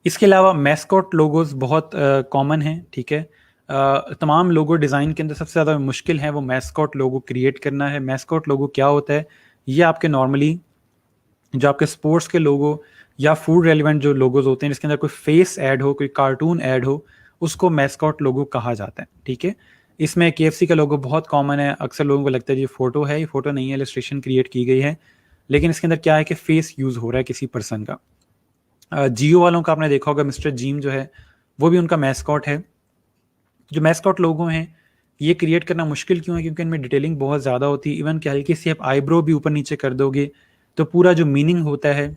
इसके अलावा मैस्कॉट लोगोस बहुत कॉमन हैं, ठीक है। तमाम लोगो डिज़ाइन के अंदर सबसे ज़्यादा मुश्किल है वो मैस्कॉट लोगो क्रिएट करना है। मैस्कॉट लोगो क्या होता है? ये आपके नॉर्मली जो आपके स्पोर्ट्स के लोगो या फूड रेलिवेंट जो लोगोज होते हैं जिसके अंदर कोई फेस ऐड हो, कोई कार्टून ऐड हो, उसको मैस्कॉट लोगो कहा जाता है, ठीक है। इसमें केएफसी का लोगो बहुत कॉमन है। अक्सर लोगों को लगता है ये फोटो है, ये फोटो नहीं है, इलस्ट्रेशन क्रिएट की गई है, लेकिन इसके अंदर क्या है कि फेस यूज़ हो रहा है किसी पर्सन का। जियो वालों का आपने देखा होगा, मिस्टर जीम जो है वो भी उनका मैस्कॉट है। जो मैस्कॉट लोगो हैं ये क्रिएट करना मुश्किल क्यों है? क्योंकि इनमें डिटेलिंग बहुत ज़्यादा होती है। इवन कि हल्की सी आप आईब्रो भी ऊपर नीचे कर दोगे तो पूरा जो मीनिंग होता है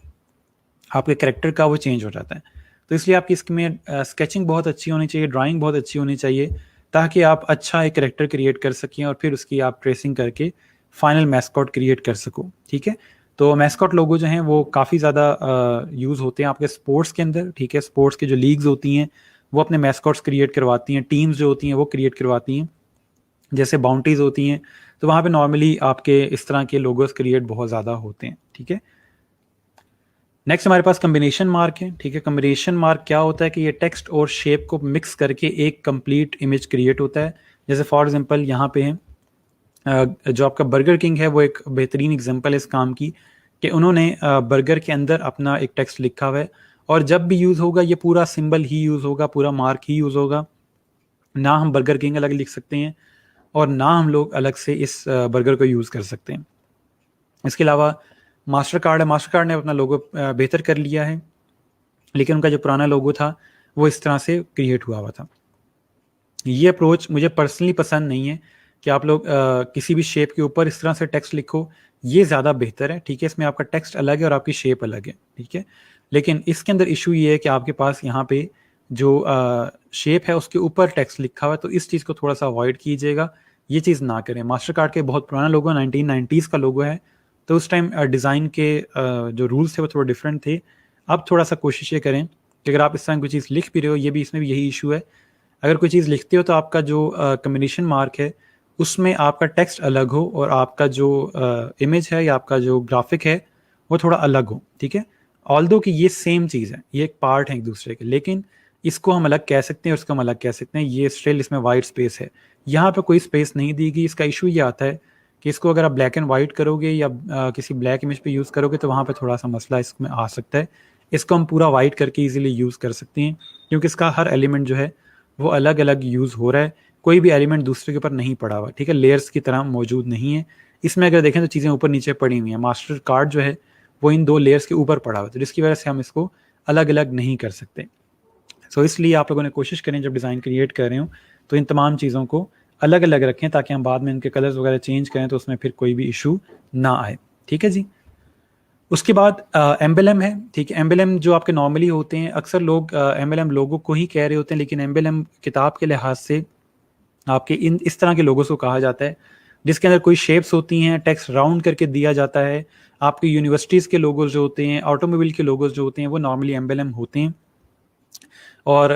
आपके कैरेक्टर का वो चेंज हो जाता है। तो इसलिए आपकी इसमें स्केचिंग बहुत अच्छी होनी चाहिए, ड्राइंग बहुत अच्छी होनी चाहिए, ताकि आप अच्छा एक कैरेक्टर क्रिएट कर सकें और फिर उसकी आप ट्रेसिंग करके फाइनल मैस्कॉट क्रिएट कर सको, ठीक है। तो मैस्कॉट लोगो जो हैं वो काफ़ी ज़्यादा यूज़ होते हैं आपके स्पोर्ट्स के अंदर, ठीक है। स्पोर्ट्स की जो लीग्स होती हैं वो अपने मैस्कॉट्स क्रिएट करवाती हैं, टीम्स जो होती हैं वो क्रिएट करवाती हैं, जैसे बाउंड्रीज होती हैं। तो वहाँ पे नॉर्मली आपके इस तरह के लोगोस क्रिएट बहुत ज़्यादा होते हैं, ठीक है। नेक्स्ट हमारे पास कम्बिनेशन मार्क है, ठीक है। कम्बिनेशन मार्क क्या होता है कि ये टेक्स्ट और शेप को मिक्स करके एक कंप्लीट इमेज क्रिएट होता है। जैसे फॉर एग्जांपल यहाँ पे है जो आपका बर्गर किंग है वो एक बेहतरीन एग्जांपल है इस काम की, कि उन्होंने बर्गर के अंदर अपना एक टेक्स्ट लिखा हुआ है और जब भी यूज़ होगा ये पूरा सिंबल ही यूज़ होगा, पूरा मार्क ही यूज़ होगा। ना हम बर्गर किंग अलग लिख सकते हैं और ना हम लोग अलग से इस बर्गर को यूज़ कर सकते हैं। इसके अलावा मास्टर कार्ड है, मास्टर कार्ड ने अपना लोगो बेहतर कर लिया है, लेकिन उनका जो पुराना लोगो था वो इस तरह से क्रिएट हुआ था। ये अप्रोच मुझे पर्सनली पसंद नहीं है कि आप लोग किसी भी शेप के ऊपर इस तरह से टेक्स्ट लिखो, ये ज़्यादा बेहतर है। ठीक है, इसमें आपका टेक्स्ट अलग है और आपकी शेप अलग है। ठीक है, लेकिन इसके अंदर इशू ये है कि आपके पास यहाँ पे जो शेप है उसके ऊपर टेक्स्ट लिखा हुआ है, तो इस चीज़ को थोड़ा सा अवॉइड कीजिएगा, ये चीज़ ना करें। मास्टर कार्ड के बहुत पुराना लोगो 1990s का लोगो है, तो उस टाइम डिज़ाइन के जो रूल्स थे वो थोड़ा डिफरेंट थे। अब थोड़ा सा कोशिश ये करें कि अगर आप इस तरह कोई चीज़ लिख भी रहे हो, ये भी इसमें भी यही इशू है, अगर कोई चीज़ लिखते हो तो आपका जो कम्बिनेशन मार्क है उसमें आपका टेक्स्ट अलग हो और आपका जो इमेज है या आपका जो ग्राफिक है वो थोड़ा अलग हो। ठीक है, ऑल्दो कि ये सेम चीज़ है, ये एक पार्ट है एक दूसरे के, लेकिन इसको हम अलग कह सकते हैं और इसको हम अलग कह सकते हैं। ये स्टिल इसमें वाइट स्पेस है, यहाँ पे कोई स्पेस नहीं दी गई। इसका इशू ये आता है कि इसको अगर आप ब्लैक एंड वाइट करोगे या किसी ब्लैक इमेज पे यूज़ करोगे तो वहाँ पे थोड़ा सा मसला इसमें आ सकता है। इसको हम पूरा वाइट करके इजीली यूज़ कर सकते हैं, क्योंकि इसका हर एलिमेंट जो है वो अलग अलग यूज़ हो रहा है, कोई भी एलिमेंट दूसरे के ऊपर नहीं पड़ा हुआ। ठीक है, लेयर्स की तरह मौजूद नहीं है इसमें। अगर देखें तो चीज़ें ऊपर नीचे पड़ी हुई हैं, मास्टर कार्ड जो है वो इन दो लेयर्स के ऊपर पड़ा हुआ है, तो जिसकी वजह से हम इसको अलग अलग नहीं कर सकते। सो इसलिए आप लोगों ने कोशिश करें जब डिज़ाइन क्रिएट कर रहे हो तो इन तमाम चीज़ों को अलग अलग रखें, ताकि हम बाद में इनके कलर्स वगैरह चेंज करें तो उसमें फिर कोई भी इशू ना आए। ठीक है जी। उसके बाद एम्बलम है। ठीक है, एम्बलम जो आपके नॉर्मली होते हैं, अक्सर लोग एम्बलम लोगों को ही कह रहे होते हैं, लेकिन एम्बलम किताब के लिहाज से आपके इन इस तरह के लोगों को कहा जाता है जिसके अंदर कोई शेप्स होती हैं, टेक्स्ट राउंड करके दिया जाता है। आपके यूनिवर्सिटीज़ के लोगोज जो होते हैं, ऑटोमोबाइल के लोगोज जो होते हैं, वो नॉर्मली एम्बलम होते हैं। और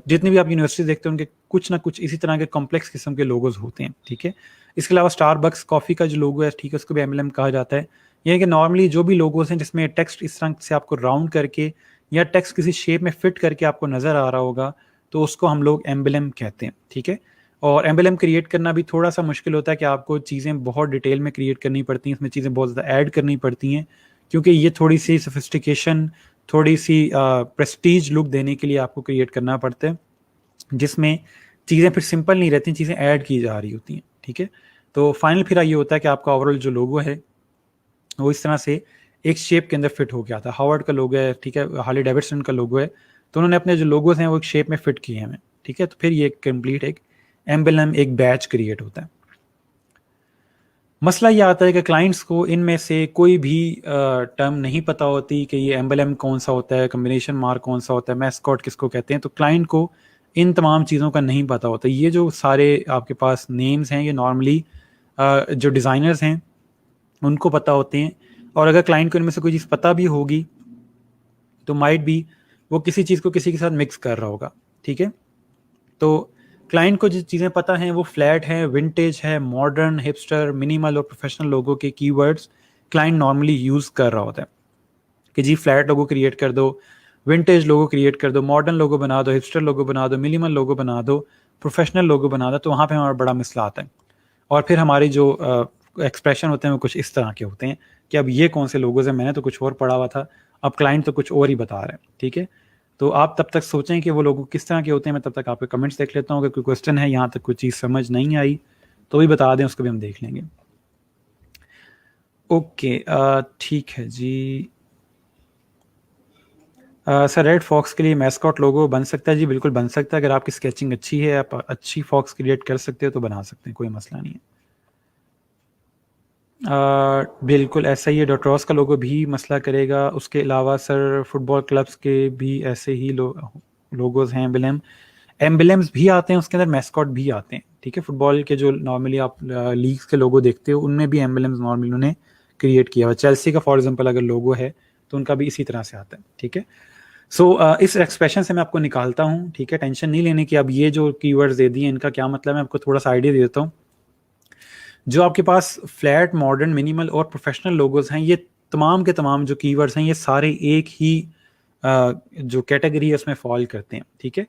जितने भी आप यूनिवर्सिटी देखते हैं उनके कुछ ना कुछ इसी तरह के कॉम्प्लेक्स किस्म के लोगोज होते हैं। ठीक है, इसके अलावा स्टारबक्स कॉफ़ी का जो लोगो है, ठीक है, उसको भी एम्बलम कहा जाता है। यानी कि नॉर्मली जो भी लोगोज हैं जिसमें टेक्स्ट इस तरह से आपको राउंड करके या टेक्स्ट किसी शेप में फिट करके आपको नज़र आ रहा होगा, तो उसको हम लोग एम्बलम कहते हैं। ठीक है, और एम्बलम क्रिएट करना भी थोड़ा सा मुश्किल होता है कि आपको चीज़ें बहुत डिटेल में क्रिएट करनी पड़ती हैं, इसमें चीज़ें बहुत ज़्यादा ऐड करनी पड़ती हैं, क्योंकि ये थोड़ी सी सोफिस्टिकेशन, थोड़ी सी प्रेस्टीज लुक देने के लिए आपको क्रिएट करना पड़ता है, जिसमें चीज़ें फिर सिंपल नहीं रहती, चीज़ें ऐड की जा रही होती हैं। ठीक है, तो फाइनल फिर ये होता है कि आपका ओवरऑल जो लोगो है वो इस तरह से एक शेप के अंदर फिट हो गया था। हावर्ड का लोगो है, ठीक है, हार्ले डेविडसन का लोगो है, तो उन्होंने अपने जो लोगोज हैं वो एक शेप में फिट किए हैं। ठीक है, तो फिर ये कंप्लीट एक एम्बलम, एक बैच क्रिएट होता है। मसला ये आता है कि क्लाइंट्स को इनमें से कोई भी टर्म नहीं पता होती कि ये एम्बलम कौन सा होता है, कम्बिनेशन मार्क कौन सा होता है, मैस्कॉट किसको कहते हैं। तो क्लाइंट को इन तमाम चीज़ों का नहीं पता होता। ये जो सारे आपके पास नेम्स हैं ये नॉर्मली जो डिज़ाइनर्स हैं उनको पता होते हैं, और अगर क्लाइंट को इनमें से कोई चीज़ पता भी होगी तो माइट भी वो किसी चीज़ को किसी के साथ मिक्स कर रहा होगा। ठीक है, तो क्लाइंट को जो चीज़ें पता हैं वो फ्लैट है, विंटेज है, मॉडर्न, हिपस्टर, मिनिमल और प्रोफेशनल लोगों के कीवर्ड्स क्लाइंट नॉर्मली यूज़ कर रहा होता है कि जी फ्लैट लोगो क्रिएट कर दो, विंटेज लोगो क्रिएट कर दो, मॉडर्न लोगो बना दो, हिपस्टर लोगो बना दो, मिनिमल लोगो बना दो, प्रोफेशनल लोगो बना दो। तो वहाँ पे हमारा बड़ा मसला आता है, और फिर हमारी जो एक्सप्रेशन होते हैं वो कुछ इस तरह के होते हैं कि अब ये कौन से लोगोज हैं, मैंने तो कुछ और पढ़ा हुआ था, अब क्लाइंट तो कुछ और ही बता रहे हैं। ठीक है, तो आप तब तक सोचें कि वो लोग किस तरह के होते हैं। मैं तब तक आपके कमेंट्स देख लेता हूँ, अगर कोई क्वेश्चन है, यहाँ तक कोई चीज़ समझ नहीं आई तो भी बता दें, उसको भी हम देख लेंगे। ओके, ठीक है जी। सर रेड फॉक्स के लिए मैस्कॉट लोगो बन सकता है? जी बिल्कुल बन सकता है, अगर आपकी स्केचिंग अच्छी है, आप अच्छी फॉक्स क्रिएट कर सकते हो तो बना सकते हैं, कोई मसला नहीं है। बिल्कुल ऐसा ही है, डॉट्रॉस का लोगो भी मसला करेगा। उसके अलावा सर फुटबॉल क्लब्स के भी ऐसे ही लोगोज हैं, एम्बलम्स भी आते हैं, उसके अंदर मैस्कॉट भी आते हैं। ठीक है, फुटबॉल के जो नॉर्मली आप लीग्स के लोगो देखते हो उनमें भी एम्बलम्स नॉर्मली उन्होंने क्रिएट किया हुआ। चेल्सी का फॉर एग्जांपल अगर लोगो है तो उनका भी इसी तरह से आता है। ठीक है, सो इस एक्सप्रेशन से मैं आपको निकालता हूँ। ठीक है, टेंशन नहीं लेने की। अब ये जो कीवर्ड्स दे दिए इनका क्या मतलब है, आपको थोड़ा सा आइडिया दे देता हूँ। जो आपके पास फ्लैट, मॉडर्न, मिनिमल और प्रोफेशनल लोगोज हैं, ये तमाम के तमाम जो कीवर्ड्स हैं ये सारे एक ही जो कैटेगरी है उसमें फॉल करते हैं। ठीक है,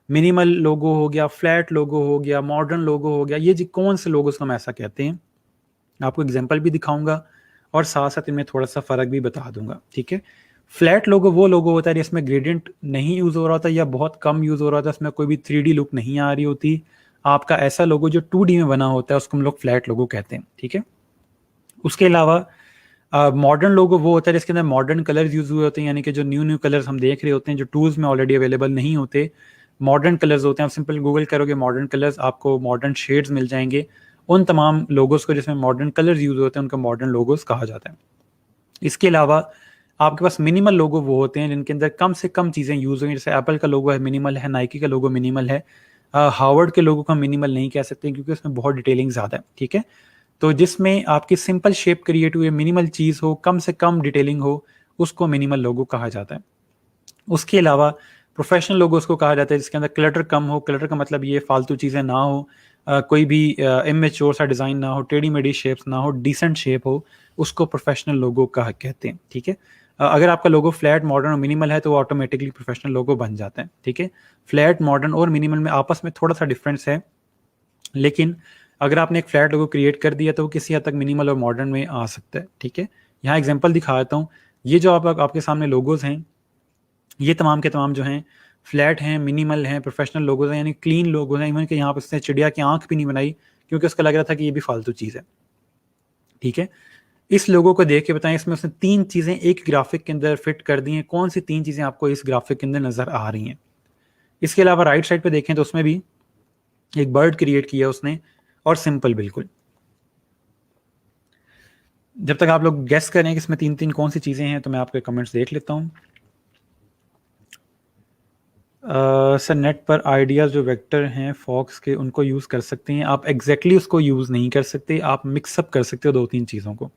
मिनिमल लोगो हो गया, फ्लैट लोगो हो गया, मॉडर्न लोगो हो गया, ये जी कौन से लोगोस को हम ऐसा कहते हैं, आपको एग्जांपल भी दिखाऊंगा और साथ साथ इनमें थोड़ा सा फ़र्क भी बता दूंगा। ठीक है, फ्लैट लोगो वो लोगो होता है जिसमें ग्रेडियंट नहीं यूज़ हो रहा होता या बहुत कम यूज़ हो रहा होता, उसमें कोई भी 3D लुक नहीं आ रही होती। आपका ऐसा लोगो जो 2D में बना होता है उसको हम लोग फ्लैट लोगो कहते हैं, ठीक है। उसके अलावा मॉडर्न लोगो वो होता है जिसके अंदर मॉडर्न कलर्स यूज़ हुए होते हैं, यानी कि जो न्यू न्यू कलर्स हम देख रहे होते हैं जो टूल्स में ऑलरेडी अवेलेबल नहीं होते, मॉडर्न कलर्स होते हैं। आप सिंपल गूगल करोगे मॉडर्न कलर्स, आपको मॉडर्न शेड्स मिल जाएंगे। उन तमाम लोगोस को जिसमें मॉडर्न कलर्स यूज़ होते हैं उनको मॉडर्न लोगोस कहा जाता है। इसके अलावा आपके पास मिनिमल लोगो वो होते हैं जिनके अंदर कम से कम चीज़ें यूज़ हुई, जैसे एप्पल का लोगो है मिनिमल है, नाइकी का लोगो मिनिमल है। हार्वर्ड के लोगो को हम मिनिमल नहीं कह सकते क्योंकि उसमें बहुत डिटेलिंग ज़्यादा है, ठीक है। तो जिसमें आपकी सिंपल शेप क्रिएट हुई, मिनिमल चीज़ हो, कम से कम डिटेलिंग हो, उसको मिनिमल लोगो कहा जाता है। उसके अलावा प्रोफेशनल लोगो उसको कहा जाता है जिसके अंदर क्लटर कम हो। क्लटर का मतलब ये फालतू चीज़ें ना हो, कोई भी इमेच्योर सा डिज़ाइन ना हो, टेढ़ी मेढ़ी शेप्स ना हो, डिसेंट शेप हो, उसको प्रोफेशनल लोगो कहा कहते हैं, ठीक है। अगर आपका लोगो फ्लैट, मॉडर्न और मिनिमल है तो वो ऑटोमेटिकली प्रोफेशनल लोगो बन जाता है, ठीक है। फ्लैट, मॉडर्न और मिनिमल में आपस में थोड़ा सा डिफरेंस है, लेकिन अगर आपने एक फ्लैट लोगो क्रिएट कर दिया तो वो किसी हद तक मिनिमल और मॉडर्न में आ सकता है, ठीक है। यहाँ एग्जांपल दिखा देता हूँ। ये जो आपके सामने लोगोज हैं, ये तमाम के तमाम जो हैं फ्लैट हैं, मिनिमल हैं, प्रोफेशनल लोगोज हैं, यानी क्लीन लोगोज हैं। इवन कि यहाँ पर उसने चिड़िया की आंख भी नहीं बनाई क्योंकि उसका लग रहा था कि ये भी फालतू चीज़ है, ठीक है। इस लोगो को देख के बताएं, इसमें उसने 3 चीज़ें एक ग्राफिक के अंदर फिट कर दी हैं। कौन सी 3 चीज़ें आपको इस ग्राफिक के अंदर नज़र आ रही हैं? इसके अलावा राइट साइड पे देखें तो उसमें भी एक बर्ड क्रिएट किया उसने, और सिंपल बिल्कुल। जब तक आप लोग गेस करें कि इसमें 3 कौन सी चीज़ें हैं तो मैं आपके कमेंट्स देख लेता हूँ। सर नेट पर आइडियाज़ जो वेक्टर हैं फॉक्स के उनको यूज़ कर सकते हैं आप। एग्जैक्टली उसको यूज़ नहीं कर सकते, आप मिक्सअप कर सकते हो 2-3 चीज़ों को।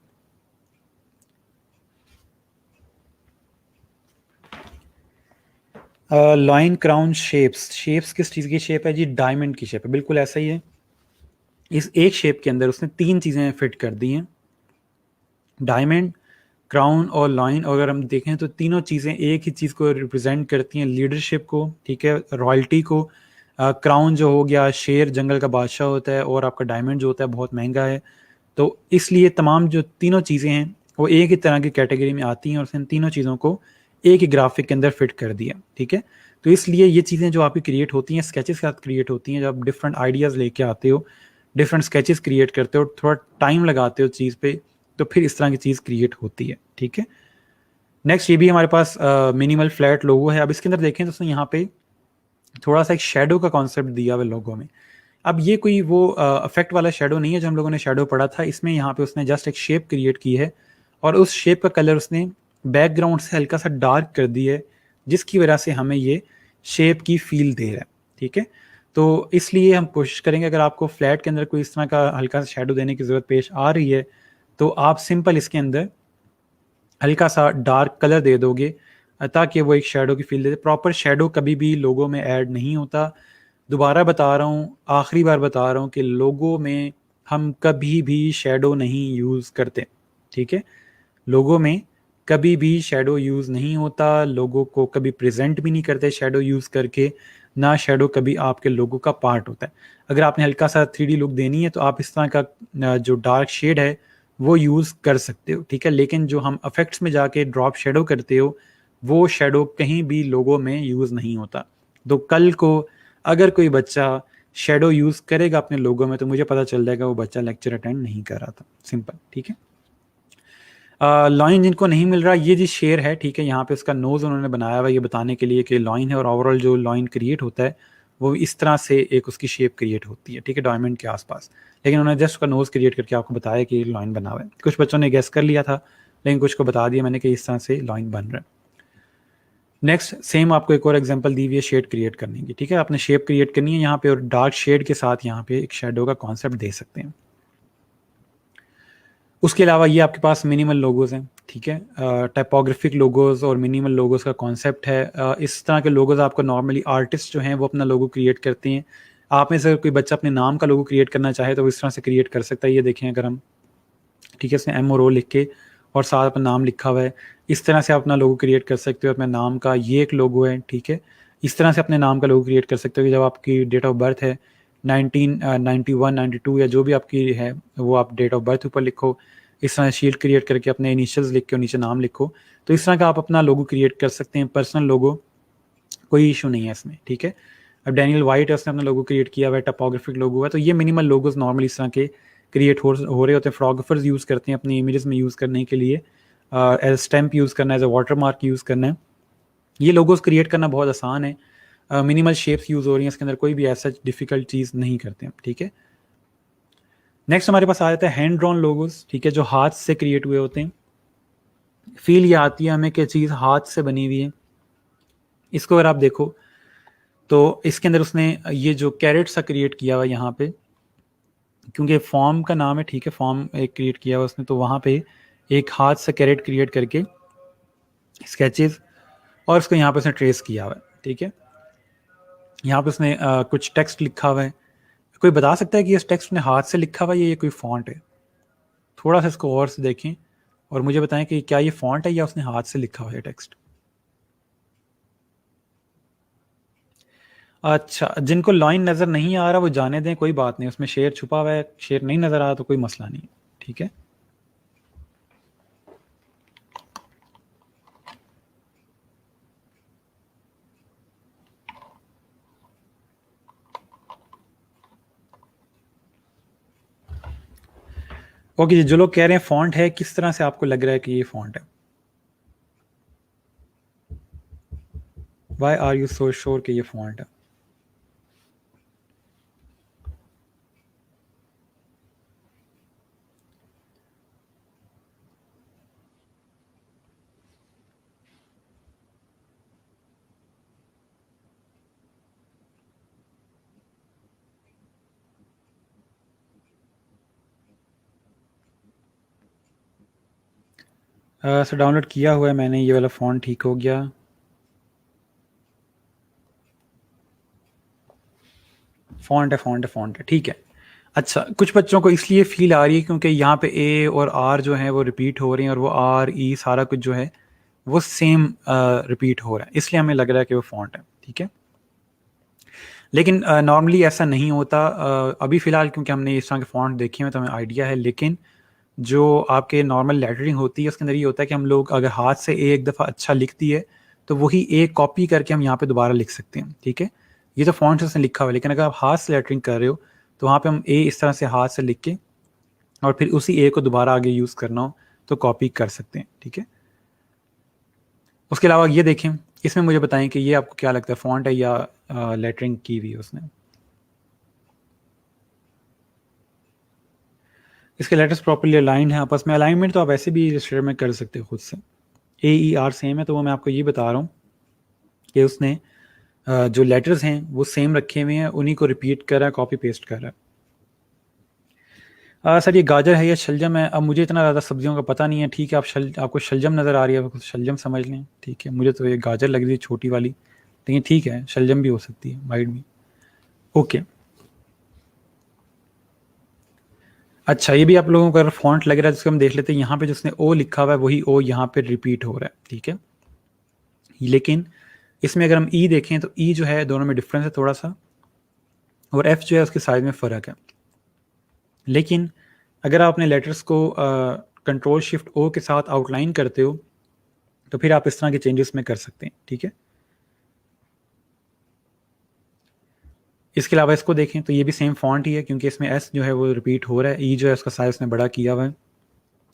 लाइन क्राउन शेप्स, शेप्स किस चीज़ की शेप है जी? डायमंड की शेप है, बिल्कुल ऐसा ही है। इस एक शेप के अंदर उसने 3 चीज़ें फिट कर दी हैं, डायमंड, क्राउन और लाइन। अगर हम देखें तो तीनों चीज़ें एक ही चीज़ को रिप्रेजेंट करती हैं, लीडरशिप को, ठीक है, रॉयल्टी को। क्राउन जो हो गया शेर, जंगल का बादशाह होता है, और आपका डायमंड जो होता है बहुत महंगा है। तो इसलिए तमाम जो तीनों चीज़ें हैं वो एक ही तरह की कैटेगरी में आती हैं, और उसने तीनों चीज़ों को एक ही ग्राफिक के अंदर फिट कर दिया, ठीक है। तो इसलिए ये चीज़ें जो आपकी क्रिएट होती हैं स्केचेस के साथ क्रिएट होती हैं। जब आप डिफरेंट आइडियाज़ लेके आते हो, डिफरेंट स्केचेस क्रिएट करते हो, थोड़ा टाइम लगाते हो चीज़ पे, तो फिर इस तरह की चीज़ क्रिएट होती है, ठीक है। नेक्स्ट ये भी हमारे पास मिनिमल फ्लैट लोगो है। अब इसके अंदर देखें तो उसने यहाँ पे थोड़ा सा एक शेडो का कॉन्सेप्ट दिया हुआ लोगो में। अब ये कोई वो इफेक्ट वाला शेडो नहीं है जो हम लोगों ने शेडो पढ़ा था। इसमें यहाँ पे उसने जस्ट एक शेप क्रिएट की है, और उस शेप का कलर उसने बैकग्राउंड से हल्का सा डार्क कर दी है, जिसकी वजह से हमें ये शेप की फील दे रहा है, ठीक है। तो इसलिए हम कोशिश करेंगे, अगर आपको फ्लैट के अंदर कोई इस तरह का हल्का सा शेडो देने की ज़रूरत पेश आ रही है तो आप सिंपल इसके अंदर हल्का सा डार्क कलर दे दोगे, ताकि वो एक शेडो की फील दे। प्रॉपर शेडो कभी भी लोगो में ऐड नहीं होता। दोबारा बता रहा हूँ, आखिरी बार बता रहा हूँ कि लोगो में हम कभी भी शेडो नहीं यूज़ करते, ठीक है। लोगो में कभी भी शेडो यूज़ नहीं होता, लोगो को कभी प्रेजेंट भी नहीं करते शेडो यूज़ करके, ना शेडो कभी आपके लोगो का पार्ट होता है। अगर आपने हल्का सा 3D लुक देनी है तो आप इस तरह का जो डार्क शेड है वो यूज़ कर सकते हो, ठीक है। लेकिन जो हम इफेक्ट्स में जाके ड्रॉप शेडो करते हो, वो शेडो कहीं भी लोगो में यूज़ नहीं होता। तो कल को अगर कोई बच्चा शेडो यूज़ करेगा अपने लोगो में तो मुझे पता चल जाएगा वो बच्चा लेक्चर अटेंड नहीं कर रहा था, सिंपल, ठीक है। लॉइन जिनको नहीं मिल रहा, ये जी शेर है, ठीक है। यहाँ पे उसका नोज़ उन्होंने बनाया हुआ ये बताने के लिए कि लॉइन है, और ओवरऑल जो लॉइन क्रिएट होता है वो इस तरह से एक उसकी शेप क्रिएट होती है, ठीक है, डायमंड के आसपास। लेकिन उन्होंने जस्ट उसका नोज़ क्रिएट करके आपको बताया कि लॉइन बना हुआ है। कुछ बच्चों ने गेस कर लिया था, लेकिन कुछ को बता दिया मैंने कि इस तरह से लॉइन बन रहा है। नेक्स्ट सेम आपको एक और एग्जांपल दी हुई है शेड क्रिएट करने की, ठीक है। आपने शेप क्रिएट करनी है यहाँ पे, और डार्क शेड के साथ यहाँ पे एक शेडो का कॉन्सेप्ट दे सकते हैं। उसके अलावा ये आपके पास मिनिमल लोगोज हैं, ठीक है। टाइपोग्राफिक लोगोज और मिनिमल लोगोज का कॉन्सेप्ट है। इस तरह के लोगोज आपको नॉर्मली आर्टिस्ट जो हैं वो अपना लोगो क्रिएट करते हैं। आप में से कोई बच्चा अपने नाम का लोगो क्रिएट करना चाहे तो वो इस तरह से क्रिएट कर सकता है। ये देखें अगर हम, ठीक है, इसमें एम और ओ लिख के और साथ अपना नाम लिखा हुआ है। इस तरह से आप अपना लोगो क्रिएट कर सकते हो अपने नाम का। ये एक लोगो है, ठीक है। इस तरह से अपने नाम का लोगो क्रिएट कर सकते हो कि जब आपकी डेट ऑफ बर्थ है 1991 92 या जो भी आपकी है वो आप डेट ऑफ बर्थ ऊपर लिखो। इस तरह शील्ड क्रिएट करके अपने इनिशियल्स लिख के और नीचे नाम लिखो, तो इस तरह का आप अपना लोगो क्रिएट कर सकते हैं, पर्सनल लोगो, कोई इशू नहीं है इसमें, ठीक है। अब डैनियल वाइट है, उसने अपना लोगो क्रिएट किया हुआ है, टपोग्राफिक लोगो है, तो ये मिनिमल लोगोज नॉर्मली इस तरह के क्रिएट हो रहे होते हैं। फोटोग्राफर्स यूज़ करते हैं अपनी इमेजेस में यूज़ करने के लिए, एज स्टैम्प यूज़ करना, as a watermark use करना है। ये लोगोज क्रिएट करना बहुत आसान है, मिनिमल शेप्स यूज़ हो रही हैं इसके अंदर, कोई भी ऐसा डिफिकल्ट चीज़ नहीं करते हैं, ठीक है। नेक्स्ट हमारे पास आ जाता है हैंड ड्रॉन लोगोस, ठीक है, जो हाथ से क्रिएट हुए होते हैं। फील ये आती है हमें कि चीज़ हाथ से बनी हुई है। इसको अगर आप देखो तो इसके अंदर उसने ये जो कैरेट सा क्रिएट किया हुआ यहाँ पे, क्योंकि फॉर्म का नाम है, ठीक है, फॉर्म एक क्रिएट किया हुआ उसने, तो वहाँ पे एक हाथ से कैरेट क्रिएट करके स्केचेस, और उसको यहाँ पे उसने ट्रेस किया हुआ है, ठीक है। यहाँ पे उसने कुछ टेक्स्ट लिखा हुआ है। कोई बता सकता है कि इस टेक्स्ट ने हाथ से लिखा हुआ है या ये कोई फॉन्ट है? थोड़ा सा इसको और से देखें और मुझे बताएं कि क्या ये फॉन्ट है या उसने हाथ से लिखा हुआ है टेक्स्ट। अच्छा, जिनको लाइन नज़र नहीं आ रहा वो जाने दें, कोई बात नहीं, उसमें शेर छुपा हुआ है, शेर नहीं नज़र आ रहा तो कोई मसला नहीं, ठीक है। ओके जी, जो लोग कह रहे हैं फॉन्ट है, किस तरह से आपको लग रहा है कि ये फॉन्ट है? Why are you so sure कि ये फॉन्ट है? सर डाउनलोड किया हुआ है मैंने, ये वाला फॉन्ट ठीक हो गया। फॉन्ट है, ठीक है। अच्छा, कुछ बच्चों को इसलिए फील आ रही है क्योंकि यहाँ पे ए और आर जो है वो रिपीट हो रही हैं, और वो आर ई सारा कुछ जो है वो सेम रिपीट हो रहा है, इसलिए हमें लग रहा है कि वो फॉन्ट है, ठीक है। लेकिन नॉर्मली ऐसा नहीं होता। अभी फ़िलहाल क्योंकि हमने इस तरह के फॉन्ट देखे हुए तो हमें आइडिया है, लेकिन जो आपके नॉर्मल लेटरिंग होती है उसके अंदर ये होता है कि हम लोग अगर हाथ से ए एक दफ़ा अच्छा लिखती है तो वही ए कॉपी करके हम यहाँ पे दोबारा लिख सकते हैं, ठीक है। ये तो फॉन्ट से लिखा हुआ है, लेकिन अगर आप हाथ से लेटरिंग कर रहे हो तो वहाँ पे हम ए इस तरह से हाथ से लिख के और फिर उसी ए को दोबारा आगे यूज़ करना हो तो कॉपी कर सकते हैं, ठीक है। उसके अलावा ये देखें, इसमें मुझे बताएं कि ये आपको क्या लगता है, फॉन्ट है या लेटरिंग की हुई है उसने? इसके लेटर्स प्रॉपर्ली अलाइंड हैं आपस में। अलाइनमेंट तो आप ऐसे भी रजिस्टर में कर सकते हो खुद से, ए ई आर सेम है, तो वो मैं आपको ये बता रहा हूँ कि उसने जो लेटर्स हैं वो सेम रखे हुए हैं, उन्हीं को रिपीट कर रहा है, कॉपी पेस्ट कर रहा है। सर ये गाजर है या शलजम है? अब मुझे इतना ज़्यादा सब्जियों का पता नहीं है, ठीक है। आपको शलजम नज़र आ रही है, शलजम समझ लें, ठीक है। मुझे तो ये गाजर लग रही है छोटी वाली, लेकिन ठीक है, शलजम भी हो सकती है, वाइट भी। ओके, अच्छा, ये भी आप लोगों को अगर फॉन्ट लग रहा है जिसको हम देख लेते हैं, यहाँ पे जिसने ओ लिखा हुआ है वही ओ यहाँ पे रिपीट हो रहा है, ठीक है। लेकिन इसमें अगर हम ई देखें तो ई जो है दोनों में डिफरेंस है थोड़ा सा, और एफ जो है उसके साइज में फ़र्क है। लेकिन अगर आप अपने लेटर्स को कंट्रोल शिफ्ट ओ के साथ आउटलाइन करते हो तो फिर आप इस तरह के चेंजेस में कर सकते हैं, ठीक है। इसके अलावा इसको देखें तो ये भी सेम फॉन्ट ही है, क्योंकि इसमें एस जो है वो रिपीट हो रहा है, ई जो है उसका साइज उसने बड़ा किया हुआ है।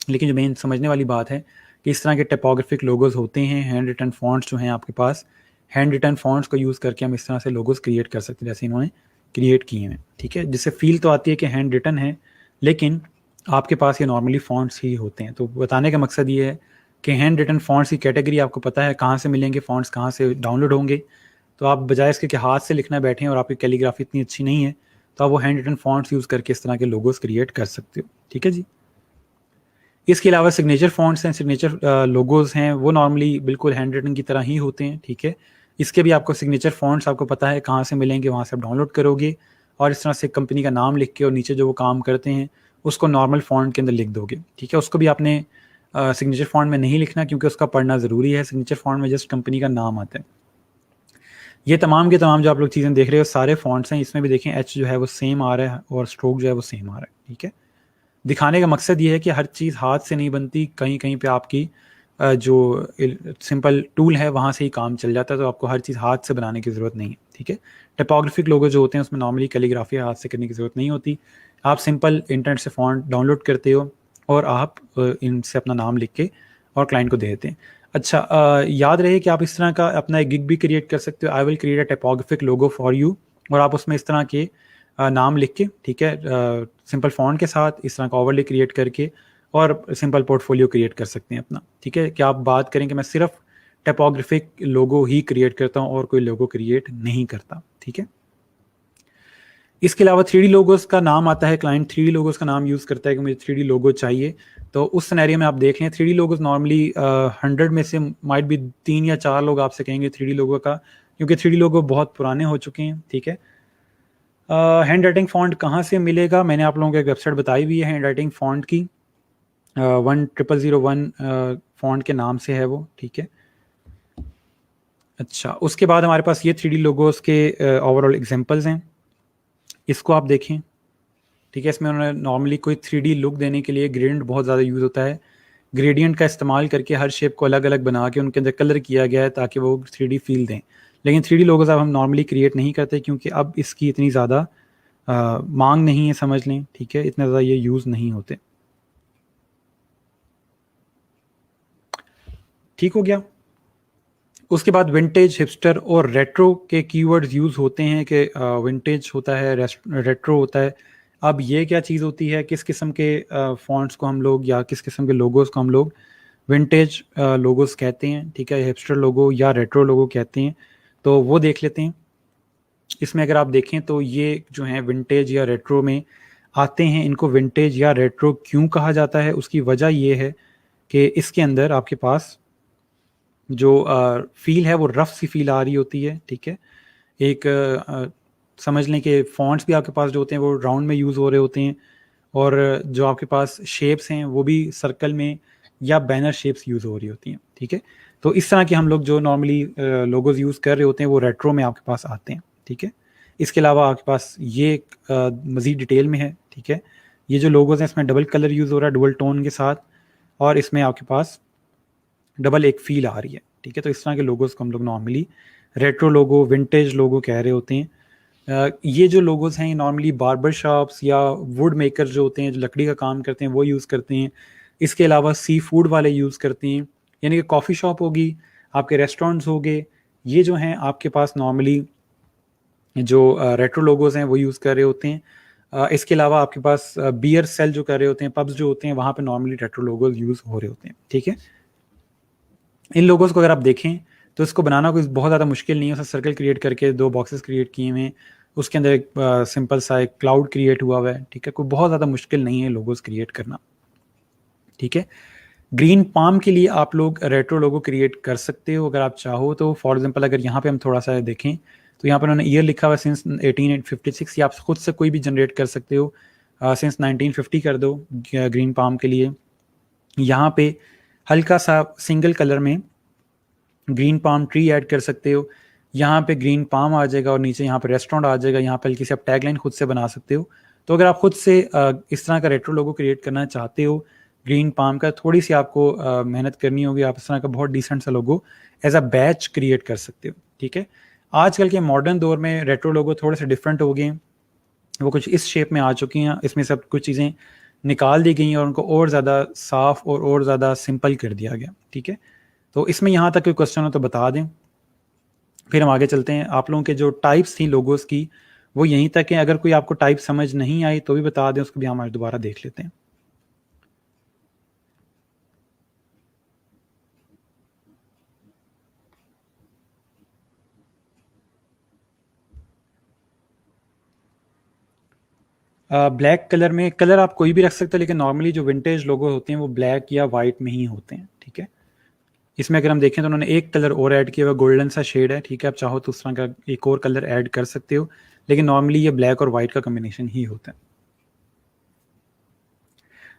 लेकिन जो मेन समझने वाली बात है कि इस तरह के टाइपोग्राफिक लोगोज होते हैं, हैंड रिटन फॉन्ट्स जो हैं आपके पास, हैंड रिटन फॉन्ट्स को यूज़ करके हम इस तरह से लोगोज क्रिएट कर सकते हैं जैसे इन्होंने क्रिएट किए हैं, ठीक है। जिससे फील तो आती है कि हैंड रिटन है, लेकिन आपके पास ये नॉर्मली फॉन्ट्स ही होते हैं। तो बताने का मकसद ये है कि हैंड रिटन फॉन्ट्स की कैटेगरी आपको पता है कहाँ से मिलेंगे, फॉन्ट्स कहाँ से डाउनलोड होंगे। तो आप बजाय इसके कि हाथ से लिखना बैठे हैं और आपकी कैलीग्राफी इतनी अच्छी नहीं है, तो आप वो हैंड रिटन फॉन्ट्स यूज़ करके इस तरह के लोगोस क्रिएट कर सकते हो, ठीक है जी। इसके अलावा सिग्नेचर फॉन्ट्स हैं, सिग्नेचर लोगोज हैं, वो नॉर्मली बिल्कुल हैंड रिटन की तरह ही होते हैं, ठीक है। इसके भी आपको सिग्नेचर फॉन्ट्स आपको पता है कहाँ से मिलेंगे, वहाँ से आप डाउनलोड करोगे और इस तरह से कंपनी का नाम लिख के और नीचे जो वो काम करते हैं उसको नॉर्मल फॉन्ट के अंदर लिख दोगे, ठीक है। उसको भी आपने सिग्नेचर फॉन्ट में नहीं लिखना, क्योंकि उसका पढ़ना ज़रूरी है। सिग्नेचर फॉन्ट में जस्ट कंपनी का नाम आता है। ये तमाम के तमाम जो आप लोग चीज़ें देख रहे हो सारे फॉन्ट्स हैं, इसमें भी देखें एच जो है वो सेम आ रहा है और स्ट्रोक जो है वो सेम आ रहा है, ठीक है। दिखाने का मकसद ये है कि हर चीज़ हाथ से नहीं बनती, कहीं कहीं पे आपकी जो सिंपल टूल है वहाँ से ही काम चल जाता है, तो आपको हर चीज़ हाथ से बनाने की ज़रूरत नहीं है, ठीक है। टाइपोग्राफिक लोगो जो होते हैं उसमें नॉर्मली कैलीग्राफी हाथ से करने की ज़रूरत नहीं होती। आप सिंपल इंटरनेट से फ़ॉन्ट डाउनलोड करते हो और आप इनसे अपना नाम लिख के और क्लाइंट को दे देते हैं। अच्छा, याद रहे कि आप इस तरह का अपना एक गिग भी क्रिएट कर सकते हो। I will create a typographic logo for you, और आप उसमें इस तरह के नाम लिख के, ठीक है, सिंपल फ़ॉन्ट के साथ इस तरह का ओवरले क्रिएट करके और सिंपल पोर्टफोलियो क्रिएट कर सकते हैं अपना, ठीक है। क्या आप बात करें कि मैं सिर्फ टाइपोग्राफिक लोगो ही क्रिएट करता हूँ और कोई लोगो क्रिएट नहीं करता, ठीक है। इसके अलावा 3D लोगोस का नाम आता है, क्लाइंट 3D लोगोस का नाम यूज़ करता है कि मुझे 3D लोगो चाहिए। तो उस सिनेरियो में आप देख लें 3D लोगोस नॉर्मली 100 में से माइट भी 3 या 4 लोग आपसे कहेंगे 3D लोगो का, क्योंकि 3D लोगो बहुत पुराने हो चुके हैं, ठीक है। हैंड राइटिंग फ़ॉन्ट कहाँ से मिलेगा? मैंने आप लोगों को एक वेबसाइट बताई हुई है हैंड राइटिंग फ़ॉन्ट की, 1001 फ़ॉन्ट के नाम से है वो, ठीक है। अच्छा, उसके बाद हमारे पास ये 3D लोगोस के ओवरऑल एग्जांपल्स हैं। इसको आप देखें, ठीक है। इसमें उन्होंने नॉर्मली कोई 3D लुक देने के लिए ग्रेडियंट बहुत ज़्यादा यूज़ होता है। ग्रेडियंट का इस्तेमाल करके हर शेप को अलग अलग बना के उनके अंदर कलर किया गया है ताकि वो 3D फील दें। लेकिन 3D लोगोस अब हम नॉर्मली क्रिएट नहीं करते क्योंकि अब इसकी इतनी ज़्यादा मांग नहीं है, समझ लें, ठीक है। इतने ज़्यादा ये यूज़ नहीं होते। ठीक हो गया। उसके बाद विंटेज, हिपस्टर और रेट्रो के कीवर्ड्स यूज़ होते हैं कि विंटेज होता है, रेट्रो होता है। अब ये क्या चीज़ होती है, किस किस्म के फ़ॉन्ट्स को हम लोग या किस किस्म के लोगोस को हम लोग विंटेज लोगोस कहते हैं, ठीक है, हिपस्टर लोगो या रेट्रो लोगो कहते हैं। तो वो देख लेते हैं। इसमें अगर आप देखें तो ये जो हैं विंटेज या रेट्रो में आते हैं। इनको विंटेज या रेट्रो क्यों कहा जाता है? उसकी वजह ये है कि इसके अंदर आपके पास जो फ़ील है वो रफ़ सी फ़ील आ रही होती है, ठीक है। एक समझ लें कि फ़ॉन्ट्स भी आपके पास जो होते हैं वो राउंड में यूज़ हो रहे होते हैं, और जो आपके पास शेप्स हैं वो भी सर्कल में या बैनर शेप्स यूज़ हो रही होती हैं, ठीक है। तो इस तरह के हम लोग जो नॉर्मली लोगोज़ यूज़ कर रहे होते हैं वो रेट्रो में आपके पास आते हैं, ठीक है। इसके अलावा आपके पास ये मज़ीद डिटेल में है, ठीक है। ये जो लोगोज़ हैं इसमें डबल कलर यूज़ हो रहा है डुअल टोन के साथ, और इसमें आपके पास डबल एक फ़ील आ रही है, ठीक है। तो इस तरह के लोगोज़ को हम लोग नॉर्मली रेट्रो लोगो, विंटेज लोगो कह रहे होते हैं। ये जो लोगोज़ हैं ये नॉर्मली बार्बर शॉप्स या वुड मेकर जो होते हैं, जो लकड़ी का काम करते हैं, वो यूज़ करते हैं। इसके अलावा सी फूड वाले यूज़ करते हैं, यानी कि कॉफ़ी शॉप होगी, आपके रेस्टोरेंट्स हो गए, ये जो हैं आपके पास नॉर्मली जो रेट्रो लोगोज़ हैं वो यूज़ कर रहे होते हैं। इसके अलावा आपके पास बियर सेल जो कर रहे होते हैं, पब्स जो होते हैं, वहाँ पे नॉर्मली रेट्रो लोगोज़ यूज़ हो रहे होते हैं, ठीक है। इन लोगों को अगर आप देखें तो इसको बनाना कोई बहुत ज़्यादा मुश्किल नहीं है। उसने सर्कल क्रिएट करके 2 बॉक्सेस क्रिएट किए हुए हैं, उसके अंदर एक सिंपल सा एक क्लाउड क्रिएट हुआ हुआ है, ठीक है। कोई बहुत ज़्यादा मुश्किल नहीं है लोगोस क्रिएट करना, ठीक है। ग्रीन पाम के लिए आप लोग रेट्रो लोगो क्रिएट कर सकते हो अगर आप चाहो तो। फॉर एग्जांपल अगर यहाँ पे हम थोड़ा सा देखें तो यहाँ पर उन्होंने ईयर लिखा हुआ है सिंस 1856, या आप खुद से कोई भी जनरेट कर सकते हो। सिंस 1950 कर दो ग्रीन पाम के लिए। यहाँ पे हल्का सा सिंगल कलर में ग्रीन पाम ट्री ऐड कर सकते हो। यहाँ पे ग्रीन पाम आ जाएगा और नीचे यहाँ पे रेस्टोरेंट आ जाएगा। यहाँ पे हल्की सी आप टैगलाइन खुद से बना सकते हो। तो अगर आप खुद से इस तरह का रेट्रो लोगो क्रिएट करना चाहते हो ग्रीन पाम का, थोड़ी सी आपको मेहनत करनी होगी। आप इस तरह का बहुत डिसेंट सा लोगो एज अ बैच क्रिएट कर सकते हो, ठीक है। आजकल के मॉडर्न दौर में रेट्रो लोगो थोड़े से डिफरेंट हो गए हैं, वो कुछ इस शेप में आ चुकी हैं। इसमें सब कुछ चीज़ें निकाल दी गई हैं और उनको और ज़्यादा साफ और ज़्यादा सिंपल कर दिया गया, ठीक है। तो इसमें यहाँ तक कोई क्वेश्चन हो तो बता दें, फिर हम आगे चलते हैं। आप लोगों के जो टाइप्स थी लोगोस की वो यहीं तक है। अगर कोई आपको टाइप समझ नहीं आई तो भी बता दें, उसको भी हम आज दोबारा देख लेते हैं। ब्लैक कलर में कलर आप कोई भी रख सकते हैं, लेकिन नॉर्मली जो विंटेज लोगो होते हैं वो ब्लैक या वाइट में ही होते हैं, ठीक है। इसमें अगर हम देखें तो उन्होंने एक कलर और ऐड किया हुआ, गोल्डन सा शेड है, ठीक है। आप चाहो तो उस तरह का एक और कलर ऐड कर सकते हो, लेकिन नॉर्मली ये ब्लैक और वाइट का कम्बिनेशन ही होता है।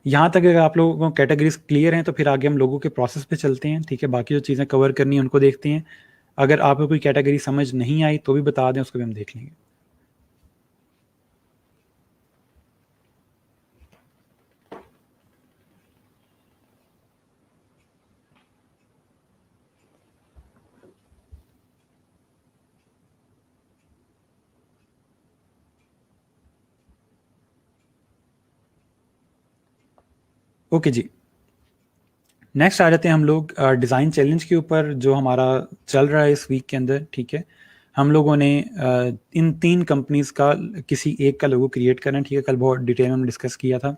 यहाँ तक अगर आप लोगों को कैटेगरीज क्लियर हैं तो फिर आगे हम लोगों के प्रोसेस पे चलते हैं, ठीक है। बाकी जो चीज़ें कवर करनी है उनको देखते हैं। अगर आपको कोई कैटेगरी समझ नहीं आई तो भी बता दें, उसको भी हम देख लेंगे। ओके जी, नेक्स्ट आ जाते हैं हम लोग डिज़ाइन चैलेंज के ऊपर जो हमारा चल रहा है इस वीक के अंदर। ठीक है, हम लोगों ने इन 3 कंपनीज़ का किसी एक का लोगो क्रिएट करना है। ठीक है, कल बहुत डिटेल में हमने डिस्कस किया था।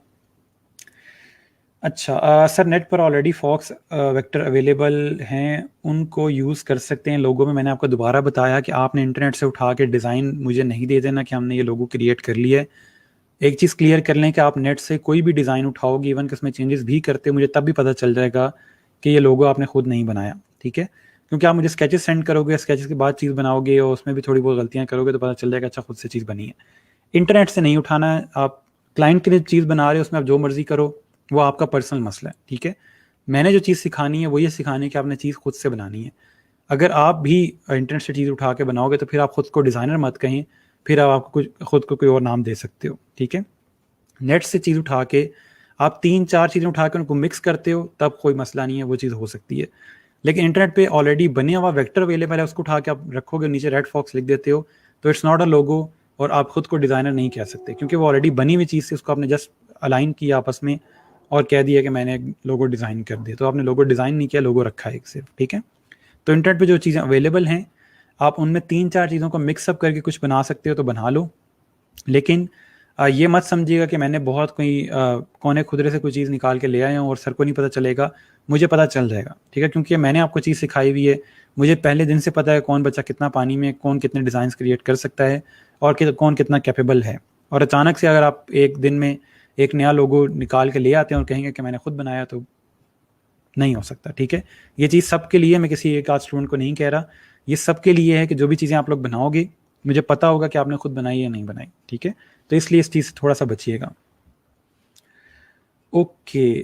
अच्छा सर, नेट पर ऑलरेडी फॉक्स वेक्टर अवेलेबल हैं, उनको यूज़ कर सकते हैं लोगो में। मैंने आपको दोबारा बताया कि आपने इंटरनेट से उठा के डिज़ाइन मुझे नहीं दे देना कि हमने ये लोगो क्रिएट कर लिया है। एक चीज़ क्लियर कर लें कि आप नेट से कोई भी डिज़ाइन उठाओगे, इवन कि उसमें चेंजेस भी करते हो, मुझे तब भी पता चल जाएगा कि ये लोगो आपने खुद नहीं बनाया। ठीक है, क्योंकि आप मुझे स्केचेस सेंड करोगे, स्केचेस के बाद चीज़ बनाओगे और उसमें भी थोड़ी बहुत गलतियाँ करोगे तो पता चल जाएगा अच्छा खुद से चीज़ बनी है। इंटरनेट से नहीं उठाना है। आप क्लाइंट के लिए चीज़ बना रहे हो, उसमें आप जो मर्जी करो, वो आपका पर्सनल मसला है। ठीक है, मैंने जो चीज़ सिखानी है वो ये सिखानी है कि आपने चीज़ खुद से बनानी है। अगर आप भी इंटरनेट से चीज़ उठा के बनाओगे तो फिर आप खुद को डिज़ाइनर मत कहें, फिर आप आपको कुछ खुद को कोई और नाम दे सकते हो। ठीक है, नेट से चीज़ उठा के आप 3-4 चीज़ें उठा के उनको मिक्स करते हो तब कोई मसला नहीं है, वो चीज़ हो सकती है। लेकिन इंटरनेट पे ऑलरेडी बने हुआ वेक्टर अवेलेबल है, उसको उठा के आप रखोगे, नीचे रेड फॉक्स लिख देते हो, तो इट्स नॉट अ लोगो और आप खुद को डिज़ाइनर नहीं कह सकते, क्योंकि वो ऑलरेडी बनी हुई चीज़ से उसको आपने जस्ट अलाइन किया आपस में और कह दिया कि मैंने लोगो डिज़ाइन कर दिया। तो आपने लोगो डिज़ाइन नहीं किया, लोगो रखा है एक सिर्फ। ठीक है, तो इंटरनेट पे जो चीज़ें अवेलेबल हैं, आप उनमें 3-4 चीज़ों को मिक्सअप करके कुछ बना सकते हो तो बना लो। लेकिन ये मत समझिएगा कि मैंने बहुत कोई कोने खुदरे से कोई चीज़ निकाल के ले आया हूँ और सर को नहीं पता चलेगा, मुझे पता चल जाएगा। ठीक है, क्योंकि मैंने आपको चीज़ सिखाई हुई है, मुझे पहले दिन से पता है कौन बच्चा कितना पानी में, कौन कितने डिज़ाइंस क्रिएट कर सकता है और कौन कितना कैपेबल है। और अचानक से अगर आप एक दिन में एक नया लोगो निकाल के ले आते हैं और कहेंगे कि मैंने खुद बनाया, तो नहीं हो सकता। ठीक है, ये चीज़ सबके लिए, मैं किसी एक आध स्टूडेंट को नहीं कह रहा, ये सबके लिए है कि जो भी चीज़ें आप लोग बनाओगे, मुझे पता होगा कि आपने खुद बनाई या नहीं बनाई। ठीक है, तो इसलिए इस चीज़ से थोड़ा सा बचिएगा। ओके,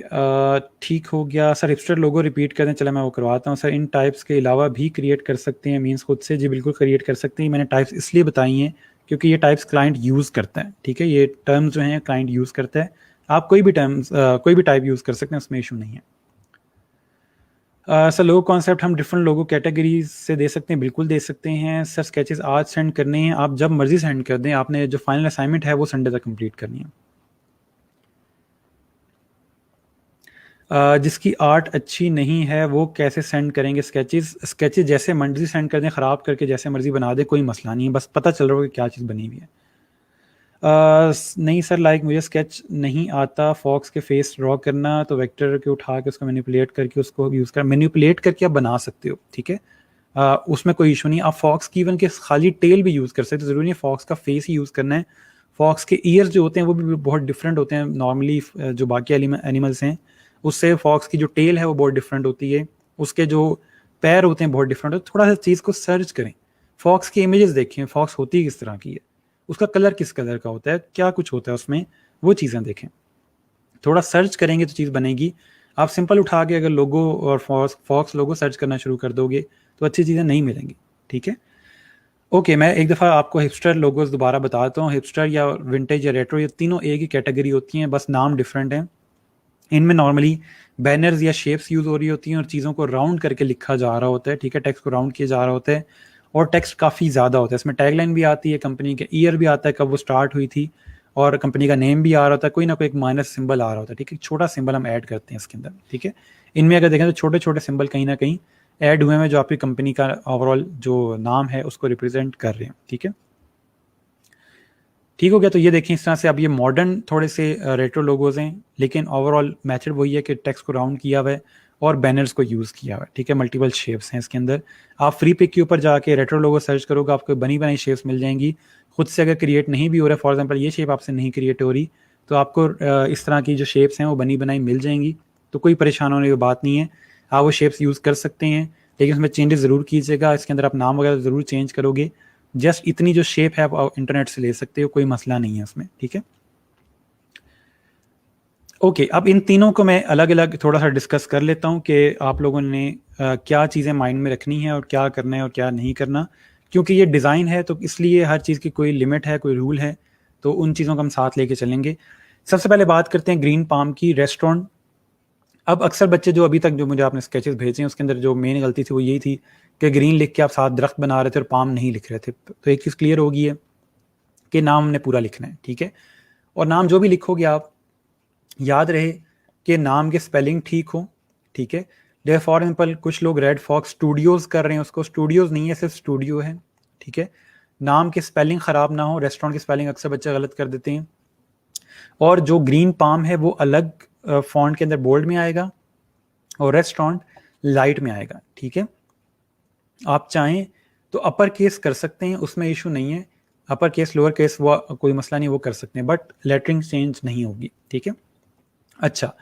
ठीक हो गया सर। हिपस्टर लोगो रिपीट कर दें, चला मैं वो करवाता हूँ। सर, इन टाइप्स के अलावा भी क्रिएट कर सकते हैं मीन्स खुद से? जी बिल्कुल क्रिएट कर सकते हैं। मैंने टाइप्स इसलिए बताई हैं क्योंकि ये टाइप्स क्लाइंट यूज़ करता है। ठीक है, ये टर्म्स जो हैं क्लाइंट यूज़ करता है। आप कोई भी टर्म्स कोई भी टाइप यूज़ कर सकते हैं, उसमें इशू नहीं है। सर, लोगो कॉन्सेप्ट हम डिफरेंट लोगो कैटेगरीज से दे सकते हैं? बिल्कुल दे सकते हैं सर। स्केचेस आज सेंड करने हैं, आप जब मर्जी सेंड कर दें। आपने जो फाइनल असाइनमेंट है वो संडे तक कंप्लीट करनी है। जिसकी आर्ट अच्छी नहीं है वो कैसे सेंड करेंगे स्केचेस? स्केचेस जैसे मर्जी सेंड कर दें, ख़राब करके जैसे मर्जी बना दे, कोई मसला नहीं है, बस पता चल रहा हो कि क्या चीज़ बनी हुई है। नहीं सर, लाइक मुझे स्केच नहीं आता फॉक्स के फेस ड्रॉ करना, तो वेक्टर के उठा के उसको मैनिपुलेट करके उसको यूज़ कर मैनिपुलेट करके आप बना सकते हो। ठीक है, उसमें कोई इशू नहीं। आप फॉक्स की इवन के खाली टेल भी यूज़ कर सकते हो, ज़रूरी नहीं फॉक्स का फेस ही यूज़ करना है। फॉक्स के ईयर्स जो होते हैं वो भी बहुत डिफरेंट होते हैं नॉर्मली जो बाकी एनिमल्स हैं उससे। फॉक्स की जो टेल है वो बहुत डिफरेंट होती है, उसके जो पैर होते हैं बहुत डिफरेंट होते हैं। थोड़ा सा चीज़ को सर्च करें, फॉक्स की इमेजेस देखें, फॉक्स होती है किस तरह की है, उसका कलर किस कलर का होता है, क्या कुछ होता है उसमें, वो चीज़ें देखें। थोड़ा सर्च करेंगे तो चीज़ बनेगी। आप सिंपल उठा के अगर लोगो और फॉक्स लोगो सर्च करना शुरू कर दोगे तो अच्छी चीज़ें नहीं मिलेंगी। ठीक है, ओके, मैं एक दफ़ा आपको हिपस्टर लोगोस दोबारा बताता हूँ। हिपस्टर या विंटेज या रेट्रो, ये तीनों एक ही कैटेगरी होती हैं, बस नाम डिफरेंट हैं। इनमें नॉर्मली बैनर्स या शेप्स यूज़ हो रही होती हैं और चीज़ों को राउंड करके लिखा जा रहा होता है। ठीक है, टेक्स्ट को राउंड किया जा रहा होता है और टेक्स्ट काफ़ी ज़्यादा होता है। इसमें टैगलाइन भी आती है, कंपनी का ईयर भी आता है कब वो स्टार्ट हुई थी, और कंपनी का नेम भी आ रहा होता है, कोई ना कोई एक माइनस सिंबल आ रहा होता है। ठीक है, छोटा सिंबल हम ऐड करते हैं इसके अंदर। ठीक है, इनमें अगर देखें तो छोटे छोटे सिंबल कहीं ना कहीं ऐड हुए हैं जो आपकी कंपनी का ओवरऑल जो नाम है उसको रिप्रेजेंट कर रहे हैं। ठीक है, ठीक हो गया। तो ये देखें इस तरह से अब ये मॉडर्न थोड़े से रेट्रो लोगोज हैं, लेकिन ओवरऑल मैथड वही है कि टेक्स्ट को राउंड किया हुआ है और बैनर्स को यूज़ किया हुआ है। ठीक है, मल्टीपल शेप्स हैं इसके अंदर। आप फ्री पिक के ऊपर जाके रेट्रो लोगो सर्च करोगे, आपको बनी बनाई शेप्स मिल जाएंगी। खुद से अगर क्रिएट नहीं भी हो रहा है, फॉर एग्जांपल ये शेप आपसे नहीं क्रिएट हो रही, तो आपको इस तरह की जो शेप्स हैं वो बनी बनाई मिल जाएंगी। तो कोई परेशान होने की बात नहीं है, आप वो शेप्स यूज़ कर सकते हैं, लेकिन उसमें चेंजेस ज़रूर कीजिएगा। इसके अंदर आप नाम वगैरह ज़रूर चेंज करोगे। जस्ट इतनी जो शेप है आप इंटरनेट से ले सकते हो, कोई मसला नहीं है उसमें। ठीक है, ओके, अब इन तीनों को मैं अलग अलग थोड़ा सा डिस्कस कर लेता हूँ कि आप लोगों ने क्या चीज़ें माइंड में रखनी है और क्या करना है और क्या नहीं करना। क्योंकि ये डिज़ाइन है तो इसलिए हर चीज़ की कोई लिमिट है, कोई रूल है, तो उन चीज़ों को हम साथ लेके चलेंगे। सबसे पहले बात करते हैं ग्रीन पाम की, रेस्टोरेंट। अब अक्सर बच्चे जो अभी तक जो मुझे आपने स्केचेस भेजे हैं उसके अंदर जो मेन गलती थी वो यही थी कि ग्रीन लिख के आप साथ दरख्त बना रहे थे और पाम नहीं लिख रहे थे। तो एक चीज़ क्लियर हो गई है कि नाम हमने पूरा लिखना है। ठीक है, और नाम जो भी लिखोगे आप, याद रहे कि नाम के स्पेलिंग ठीक हो, ठीक है। जैसे फॉर एग्जाम्पल कुछ लोग रेड फॉक्स स्टूडियोज़ कर रहे हैं, उसको स्टूडियोज़ नहीं है, सिर्फ स्टूडियो है, ठीक है। नाम की स्पेलिंग ख़राब ना हो, रेस्टोरेंट की स्पेलिंग अक्सर बच्चे गलत कर देते हैं। और जो ग्रीन पाम है वो अलग फॉन्ट के अंदर बोल्ड में आएगा और रेस्टोरेंट लाइट में आएगा, ठीक है। आप चाहें तो अपर केस कर सकते हैं, उसमें इशू नहीं है। अपर केस लोअर केस वो कोई मसला नहीं, वो कर सकते हैं, बट लेटरिंग चेंज नहीं होगी, ठीक है। अच्छा,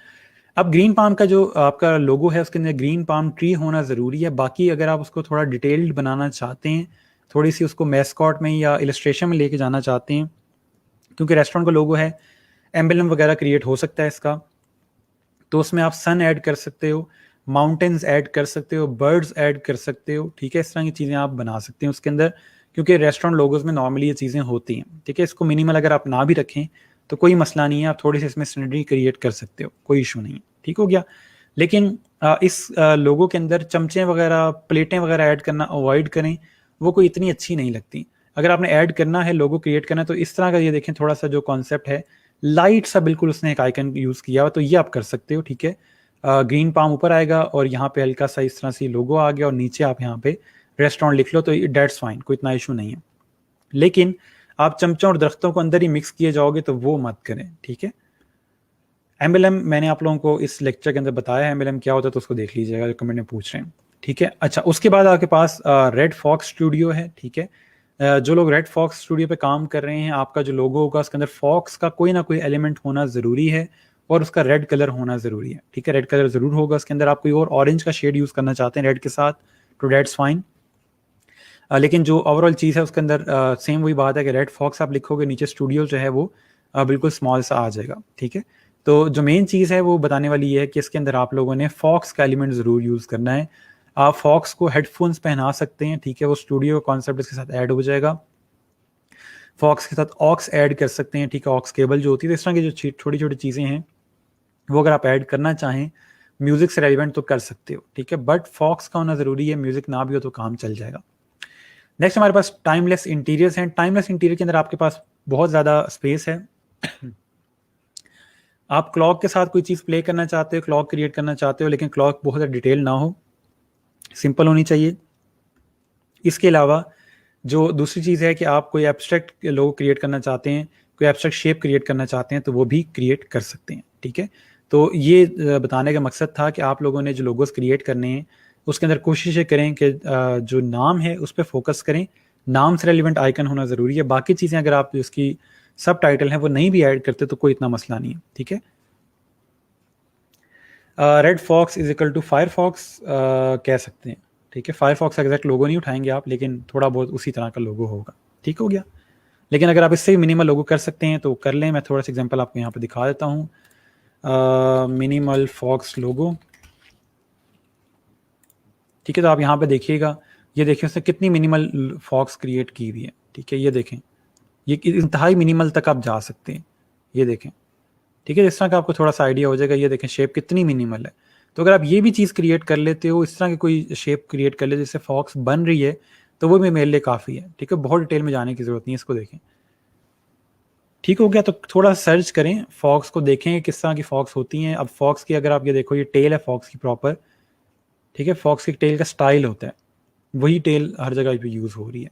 अब ग्रीन पाम का जो आपका लोगो है उसके अंदर ग्रीन पाम ट्री होना ज़रूरी है। बाकी अगर आप उसको थोड़ा डिटेल्ड बनाना चाहते हैं, थोड़ी सी उसको मैस्कॉट में या इलस्ट्रेशन में लेके जाना चाहते हैं, क्योंकि रेस्टोरेंट का लोगो है, एम्बलम वगैरह क्रिएट हो सकता है इसका, तो उसमें आप सन ऐड कर सकते हो, माउंटेन्स ऐड कर सकते हो, बर्ड्स ऐड कर सकते हो, ठीक है। इस तरह की चीज़ें आप बना सकते हैं उसके अंदर, क्योंकि रेस्टोरेंट लोगोस में नॉर्मली ये चीज़ें होती हैं, ठीक है। इसको मिनिमल अगर आप ना भी रखें तो कोई मसला नहीं है, आप थोड़ी सी इसमें सीनरी क्रिएट कर सकते हो, कोई इशू नहीं है, ठीक हो गया। लेकिन इस लोगो के अंदर चमचे वगैरह, प्लेटें वगैरह ऐड करना अवॉइड करें, वो कोई इतनी अच्छी नहीं लगती। अगर आपने ऐड करना है, लोगो क्रिएट करना है, तो इस तरह का ये देखें थोड़ा सा जो कॉन्सेप्ट है, लाइट सा बिल्कुल उसने एक आइकन यूज़ किया हुआ, तो ये आप कर सकते हो, ठीक है। ग्रीन पाम ऊपर आएगा और यहाँ पे हल्का सा इस तरह से लोगो आ गया और नीचे आप यहाँ पे रेस्टोरेंट लिख लो, तो डेट्स फाइन, कोई इतना इशू नहीं है। लेकिन आप चमचों और दरख्तों को अंदर ही मिक्स किए जाओगे तो वो मत करें, ठीक है। एम्बलम मैंने आप लोगों को इस लेक्चर के अंदर बताया है एम्बलम क्या होता है, तो उसको देख लीजिएगा जो कमेंट में पूछ रहे हैं, ठीक है। अच्छा, उसके बाद आपके पास रेड फॉक्स स्टूडियो है, ठीक है। जो लोग रेड फॉक्स स्टूडियो पे काम कर रहे हैं, आपका जो लोगो होगा उसके अंदर फॉक्स का कोई ना कोई एलिमेंट होना ज़रूरी है और उसका रेड कलर होना ज़रूरी है, ठीक है। रेड कलर ज़रूर होगा उसके अंदर। आप कोई और ऑरेंज का शेड यूज़ करना चाहते हैं रेड के साथ तो डेट्स फाइन। लेकिन जो ओवरऑल चीज़ है उसके अंदर सेम वही बात है कि रेड फॉक्स आप लिखोगे, नीचे स्टूडियो जो है वो बिल्कुल स्मॉल सा आ जाएगा, ठीक है। तो जो मेन चीज़ है वो बताने वाली ये है कि इसके अंदर आप लोगों ने फॉक्स का एलिमेंट ज़रूर यूज़ करना है। आप फॉक्स को हेडफोन्स पहना सकते हैं, ठीक है, वो स्टूडियो कॉन्सेप्ट इसके साथ ऐड हो जाएगा। फॉक्स के साथ ऑक्स ऐड कर सकते हैं, ठीक है, ऑक्स केबल जो होती है। तो इस तरह की जो छोटी छोटी चीज़ें हैं वो अगर आप ऐड करना चाहें म्यूज़िक से रेलिवेंट तो कर सकते हो, ठीक है, बट फॉक्स का होना ज़रूरी है, म्यूज़िक ना भी हो तो काम चल जाएगा। नेक्स्ट हमारे पास टाइमलेस इंटीरियर्स हैं। टाइमलेस इंटीरियर के अंदर आपके पास बहुत ज़्यादा स्पेस है। आप क्लॉक के साथ कोई चीज़ प्ले करना चाहते हो, क्लॉक क्रिएट करना चाहते हो, लेकिन क्लॉक बहुत ज़्यादा डिटेल ना हो, सिंपल होनी चाहिए। इसके अलावा जो दूसरी चीज़ है कि आप कोई एब्स्ट्रैक्ट लोगो क्रिएट करना चाहते हैं, कोई एब्स्ट्रैक्ट शेप क्रिएट करना चाहते हैं, तो वो भी क्रिएट कर सकते हैं, ठीक है। तो ये बताने का मकसद था कि आप लोगों ने जो लोगोस क्रिएट करने हैं उसके अंदर कोशिश ये करें कि जो नाम है उस पर फोकस करें, नाम से रेलिवेंट आइकन होना ज़रूरी है। बाकी चीज़ें अगर आप उसकी सब टाइटल हैं वो नहीं भी ऐड करते तो कोई इतना मसला नहीं है, ठीक है। Red fox is equal to Firefox कह सकते हैं, ठीक है। फायरफॉक्स का एग्जैक्ट लोगो नहीं उठाएंगे आप, लेकिन थोड़ा बहुत उसी तरह का लोगो होगा, ठीक हो गया। लेकिन अगर आप इससे भी मिनिमल लोगो कर सकते हैं तो कर लें। मैं थोड़ा सा एग्जांपल आपको यहाँ पे दिखा देता हूँ। मिनिमल फॉक्स लोगो, ठीक है। तो आप यहाँ पे देखिएगा, ये देखिए उसने कितनी मिनिमल फॉक्स क्रिएट की हुई है, ठीक है। ये देखें, ये इंतहाई मिनिमल तक आप जा सकते हैं, ये देखें, ठीक है। इस तरह का आपको थोड़ा सा आइडिया हो जाएगा। ये देखें शेप कितनी मिनिमल है। तो अगर आप ये भी चीज़ क्रिएट कर लेते हो, इस तरह की कोई शेप क्रिएट कर ले जिससे फॉक्स बन रही है, तो वो भी मेरे लिए काफ़ी है, ठीक है। बहुत डिटेल में जाने की ज़रूरत नहीं है, इसको देखें, ठीक हो गया। तो थोड़ा सर्च करें, फॉक्स को देखें किस तरह की फॉक्स होती हैं। अब फॉक्स की अगर आप ये देखो, ये टेल है फॉक्स की प्रॉपर, ठीक है। फॉक्स की टेल का स्टाइल होता है, वही टेल हर जगह पे यूज़ हो रही है,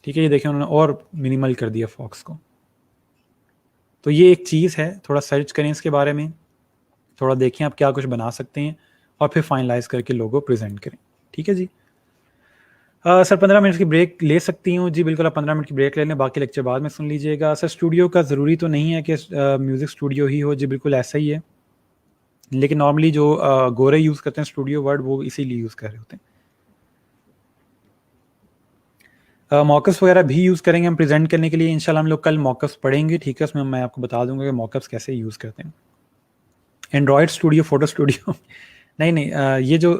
ठीक है। ये देखें उन्होंने और मिनिमल कर दिया फॉक्स को। तो ये एक चीज़ है, थोड़ा सर्च करें इसके बारे में, थोड़ा देखें आप क्या कुछ बना सकते हैं और फिर फाइनलाइज करके लोगो प्रेजेंट करें, ठीक है जी। सर 15 मिनट की ब्रेक ले सकती हूँ? जी बिल्कुल, आप 15 मिनट की ब्रेक ले लें, बाकी लेक्चर बाद में सुन लीजिएगा। सर स्टूडियो का ज़रूरी तो नहीं है कि म्यूज़िक स्टूडियो ही हो? जी बिल्कुल ऐसा ही है, लेकिन नॉर्मली जो गोरे यूज़ करते हैं स्टूडियो वर्ड, वो इसीलिए यूज़ कर रहे होते हैं। मॉकअप्स वगैरह भी यूज़ करेंगे हम प्रेजेंट करने के लिए इंशाल्लाह। हम लोग कल मॉकअप्स पढ़ेंगे, ठीक है। उसमें मैं आपको बता दूंगा कि मॉकअप्स कैसे यूज़ करते हैं। एंड्रॉयड स्टूडियो, फोटो स्टूडियो नहीं नहीं, ये जो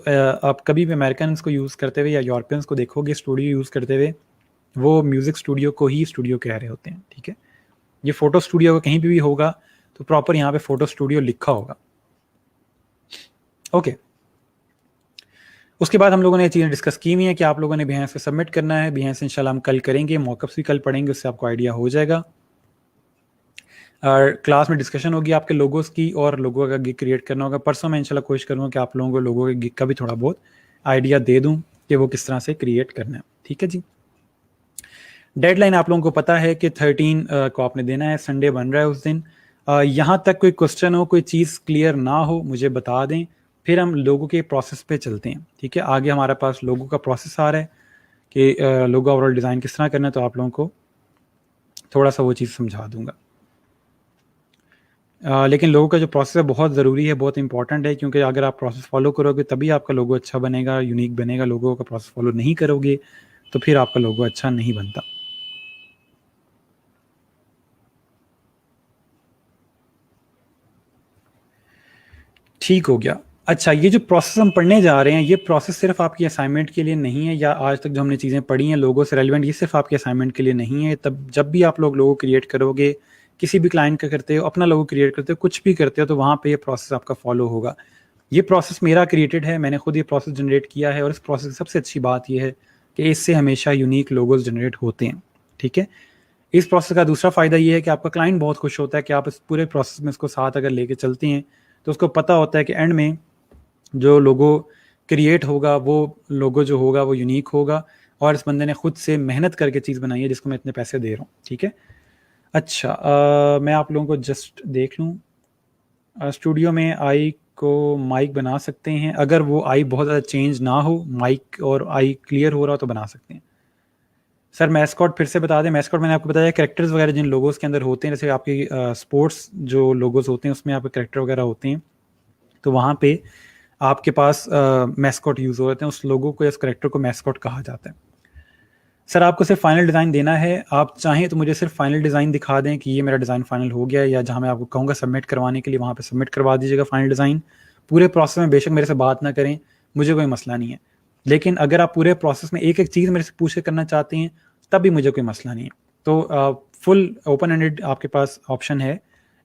आप कभी भी अमेरिकन को यूज़ करते हुए या यूरोपियंस को देखोगे स्टूडियो यूज़ करते हुए, वो म्यूज़िक स्टूडियो को ही स्टूडियो कह रहे होते हैं, ठीक है। ये फ़ोटो स्टूडियो का कहीं भी होगा तो प्रॉपर यहाँ पे फ़ोटो स्टूडियो लिखा होगा, ओके। उसके बाद हम लोगों ने ये चीज़ें डिस्कस की हुई हैं कि आप लोगों ने बिहेंस पे सबमिट करना है। बिहेंस इंशाल्लाह हम कल करेंगे, मॉकअप्स भी कल पढ़ेंगे, उससे आपको आइडिया हो जाएगा। और क्लास में डिस्कशन होगी आपके लोगोस की, और लोगों का गिग क्रिएट करना होगा। परसों मैं इंशाल्लाह कोशिश करूँगा कि आप लोगों को लोगों के गिग का भी थोड़ा बहुत आइडिया दे दूँ कि वो किस तरह से क्रिएट करना है। ठीक है जी। डेडलाइन आप लोगों को पता है कि 13 को आपने देना है, संडे बन रहा है उस दिन। यहाँ तक कोई क्वेश्चन हो, कोई चीज़ क्लियर ना हो, मुझे बता दें, फिर हम लोगों के प्रोसेस पे चलते हैं। ठीक है, आगे हमारे पास लोगों का प्रोसेस आ रहा है कि लोगो ओवरऑल डिज़ाइन किस तरह करना है, तो आप लोगों को थोड़ा सा वो चीज़ समझा दूंगा। लेकिन लोगों का जो प्रोसेस है बहुत ज़रूरी है, बहुत इंपॉर्टेंट है, क्योंकि अगर आप प्रोसेस फॉलो करोगे तभी आपका लोगो अच्छा बनेगा, यूनिक बनेगा। लोगों का प्रोसेस फॉलो नहीं करोगे तो फिर आपका लोगो अच्छा नहीं बनता। ठीक हो गया। अच्छा, ये जो प्रोसेस हम पढ़ने जा रहे हैं, ये प्रोसेस सिर्फ आपकी असाइनमेंट के लिए नहीं है, या आज तक जो हमने चीज़ें पढ़ी हैं लोगों से रेलिवेंट, ये सिर्फ आपके असाइनमेंट के लिए नहीं है। तब जब भी आप लोग लोगो क्रिएट करोगे, किसी भी क्लाइंट का करते हो, अपना लोगो क्रिएट करते हो, कुछ भी करते हो, तो वहाँ पे ये प्रोसेस आपका फॉलो होगा। ये प्रोसेस मेरा क्रिएटेड है, मैंने खुद ये प्रोसेस जनरेट किया है, और इस प्रोसेस की सबसे अच्छी बात यह है कि इससे हमेशा यूनिक लोगोज जनरेट होते हैं। ठीक है, इस प्रोसेस का दूसरा फ़ायदा ये है कि आपका क्लाइंट बहुत खुश होता है कि आप इस पूरे प्रोसेस में इसको साथ अगर लेके चलते हैं, तो उसको पता होता है कि एंड में जो लोगो क्रिएट होगा, वो लोगो जो होगा वो यूनिक होगा, और इस बंदे ने खुद से मेहनत करके चीज़ बनाई है जिसको मैं इतने पैसे दे रहा हूँ। ठीक है, अच्छा, मैं आप लोगों को जस्ट देख लूँ। स्टूडियो में आई को माइक बना सकते हैं, अगर वो आई बहुत ज़्यादा चेंज ना हो, माइक और आई क्लियर हो रहा हो तो बना सकते हैं। सर मैस्कॉट फिर से बता दें। मैस्कॉट मैंने आपको बताया कैरेक्टर्स वगैरह जिन लोगोस के अंदर होते हैं, जैसे आपकी स्पोर्ट्स जो लोगोस होते हैं उसमें आपके कैरेक्टर वगैरह होते हैं, तो वहाँ पे आपके पास मैस्कॉट यूज़ होते हैं, उस लोगो को या उस कैरेक्टर को मैस्कॉट कहा जाता है। सर आपको सिर्फ फाइनल डिज़ाइन देना है, आप चाहें तो मुझे सिर्फ फाइनल डिज़ाइन दिखा दें कि ये मेरा डिज़ाइन फाइनल हो गया है, या जहाँ मैं आपको कहूँगा सबमिट करवाने के लिए वहाँ पे सबमिट करवा दीजिएगा फाइनल डिज़ाइन। पूरे प्रोसेस में बेशक मेरे से बात ना करें, मुझे कोई मसला नहीं है, लेकिन अगर आप पूरे प्रोसेस में एक एक चीज़ मेरे से पूछ के करना चाहते हैं तब भी मुझे कोई मसला नहीं है। तो फुल ओपन एंडेड आपके पास ऑप्शन है,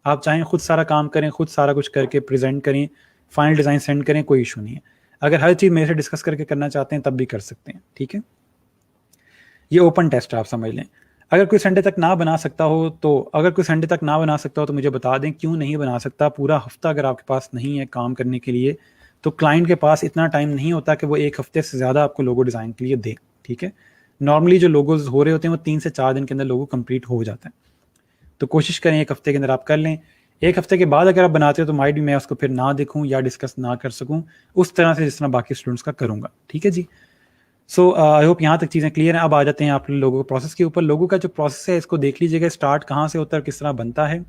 आप चाहें खुद सारा काम करें, खुद सारा कुछ करके प्रेजेंट करें, फाइनल डिज़ाइन सेंड करें, कोई इशू नहीं है। अगर हर चीज़ मेरे से डिस्कस करके करना चाहते हैं तब भी कर सकते हैं। ठीक है, ये ओपन टेस्ट आप समझ लें। अगर कोई संडे तक ना बना सकता हो तो मुझे बता दें क्यों नहीं बना सकता। पूरा हफ्ता अगर आपके पास नहीं है काम करने के लिए, तो क्लाइंट के पास इतना टाइम नहीं होता कि वो एक हफ्ते से ज़्यादा आपको लोगो डिज़ाइन के लिए दे। ठीक है, नॉर्मली जो लोगोज हो रहे होते हैं वो 3 से 4 दिन के अंदर लोगो कंप्लीट हो जाता है, तो कोशिश करें एक हफ्ते के अंदर आप कर लें। एक हफ्ते के बाद अगर आप बनाते हो तो माइट भी मैं उसको फिर ना देखूं या डिस्कस ना कर सकूं उस तरह से जिस तरह बाकी स्टूडेंट्स का करूंगा। ठीक है जी। सो आई होप यहाँ तक चीज़ें क्लियर हैं। अब आ जाते हैं आप लोगों के प्रोसेस के ऊपर। लोगों का जो प्रोसेस है इसको देख लीजिएगा, स्टार्ट कहाँ से होता है और किस तरह बनता है।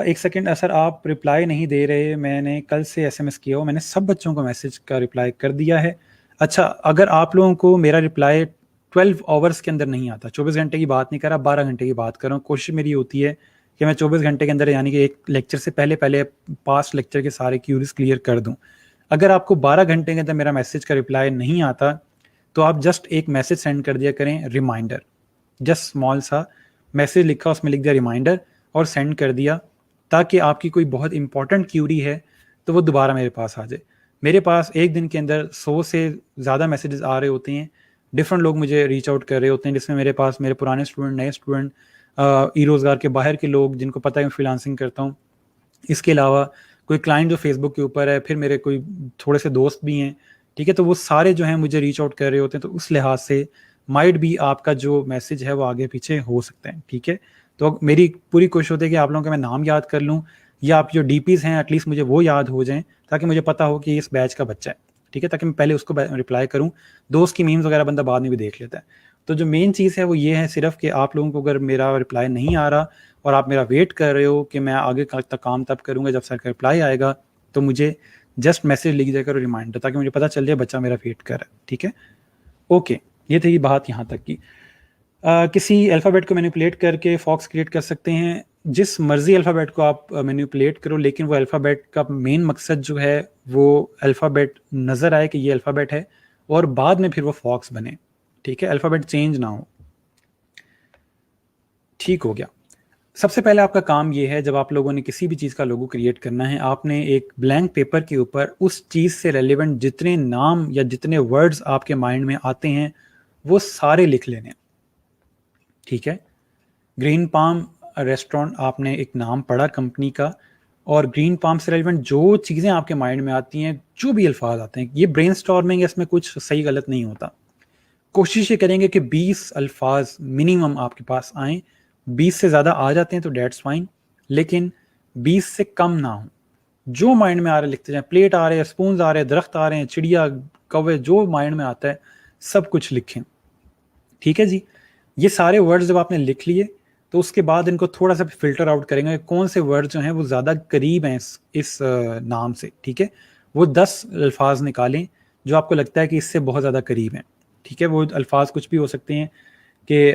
एक सेकेंड सर, आप रिप्लाई नहीं दे रहे, मैंने कल से एसएमएस किया हो, मैंने सब बच्चों को मैसेज का रिप्लाई कर दिया है। अच्छा, अगर आप लोगों को मेरा रिप्लाई 12 आवर्स के अंदर नहीं आता, 24 घंटे की बात नहीं कर रहा, 12 घंटे की बात कर रहा हूँ, कोशिश मेरी होती है कि मैं 24 घंटे के अंदर, यानी कि एक लेक्चर से पहले पहले पास्ट लेक्चर के सारे क्यूरीज क्लियर कर दूँ। अगर आपको 12 घंटे के अंदर मेरा मैसेज का रिप्लाई नहीं आता, तो आप जस्ट एक मैसेज सेंड कर दिया करें, रिमाइंडर, जस्ट स्मॉल सा मैसेज लिखा, उसमें लिख दिया रिमाइंडर और सेंड कर दिया, ताकि आपकी कोई बहुत इंपॉर्टेंट क्यूरी है तो वो दोबारा मेरे पास आ जाए। मेरे पास एक दिन के अंदर 100 से ज़्यादा मैसेजेस आ रहे होते हैं, डिफरेंट लोग मुझे रीच आउट कर रहे होते हैं, जिसमें मेरे पास मेरे पुराने स्टूडेंट, नए स्टूडेंट, ई रोज़गार के बाहर के लोग जिनको पता है मैं फ्रीलांसिंग करता हूँ, इसके अलावा कोई क्लाइंट जो फेसबुक के ऊपर है, फिर मेरे कोई थोड़े से दोस्त भी हैं। ठीक है, तो वो सारे जो हैं मुझे रीच आउट कर रहे होते हैं, तो उस लिहाज से माइट भी आपका जो मैसेज है वो आगे पीछे हो सकता है। ठीक है, तो मेरी पूरी कोशिश होती है कि आप लोगों के मैं नाम याद कर लूँ, या आप जो डीपीज हैं एटलीस्ट मुझे वो याद हो जाएं, ताकि मुझे पता हो कि इस बैच का बच्चा है। ठीक है, ताकि मैं पहले उसको रिप्लाई करूँ। दोस्त की मीम्स वगैरह बंदा बाद में भी देख लेता है। तो जो मेन चीज़ है वो ये है सिर्फ कि आप लोगों को अगर मेरा रिप्लाई नहीं आ रहा और आप मेरा वेट कर रहे हो कि मैं आगे तक काम तब करूँगा जब सर का रिप्लाई आएगा, तो मुझे जस्ट मैसेज लिख दिया करो, रिमाइंडर, ताकि मुझे पता चल जाए बच्चा मेरा वेट कर रहा है। ठीक है, ओके, ये थी बात यहाँ तक की। किसी अल्फ़ाबेट को मैनिपुलेट करके फॉक्स क्रिएट कर सकते हैं। जिस मर्जी अल्फ़ाबेट को आप मैनिपुलेट करो, लेकिन वो अल्फ़ाबेट का मेन मकसद जो है वो अल्फ़ाबेट नज़र आए कि ये अल्फ़ाबेट है, और बाद में फिर वो फॉक्स बने। ठीक है, अल्फ़ाबेट चेंज ना हो। ठीक हो गया। सबसे पहले आपका काम ये है, जब आप लोगों ने किसी भी चीज़ का लोगो क्रिएट करना है, आपने एक ब्लैंक पेपर के ऊपर उस चीज़ से रेलिवेंट जितने नाम या जितने वर्ड्स आपके माइंड में आते हैं वो सारे लिख लेने। ठीक है, ग्रीन पाम रेस्टोरेंट, आपने एक नाम पढ़ा कंपनी का, और ग्रीन पाम से रेलिवेंट जो चीज़ें आपके माइंड में आती हैं, जो भी अल्फाज आते हैं, ये ब्रेनस्टॉर्मिंग है, इसमें कुछ सही गलत नहीं होता। कोशिश ये करेंगे कि 20 अल्फाज मिनिमम आपके पास आएँ। 20 से ज़्यादा आ जाते हैं तो डेट्स फाइन, लेकिन 20 से कम ना हो। जो माइंड में आ रहा है लिखते जाएं। प्लेट आ रहे हैं, स्पून आ रहे हैं, दरख्त आ रहे हैं, चिड़िया, कौवे, जो माइंड में आता है सब कुछ लिखें। ठीक है जी। ये सारे वर्ड्स जब आपने लिख लिए तो उसके बाद इनको थोड़ा सा फिल्टर आउट करेंगे, कौन से वर्ड जो हैं वो ज़्यादा करीब हैं इस नाम से। ठीक है, वो 10 अल्फाज निकालें जो आपको लगता है कि इससे बहुत ज़्यादा करीब हैं। ठीक है, वो अल्फाज कुछ भी हो सकते हैं कि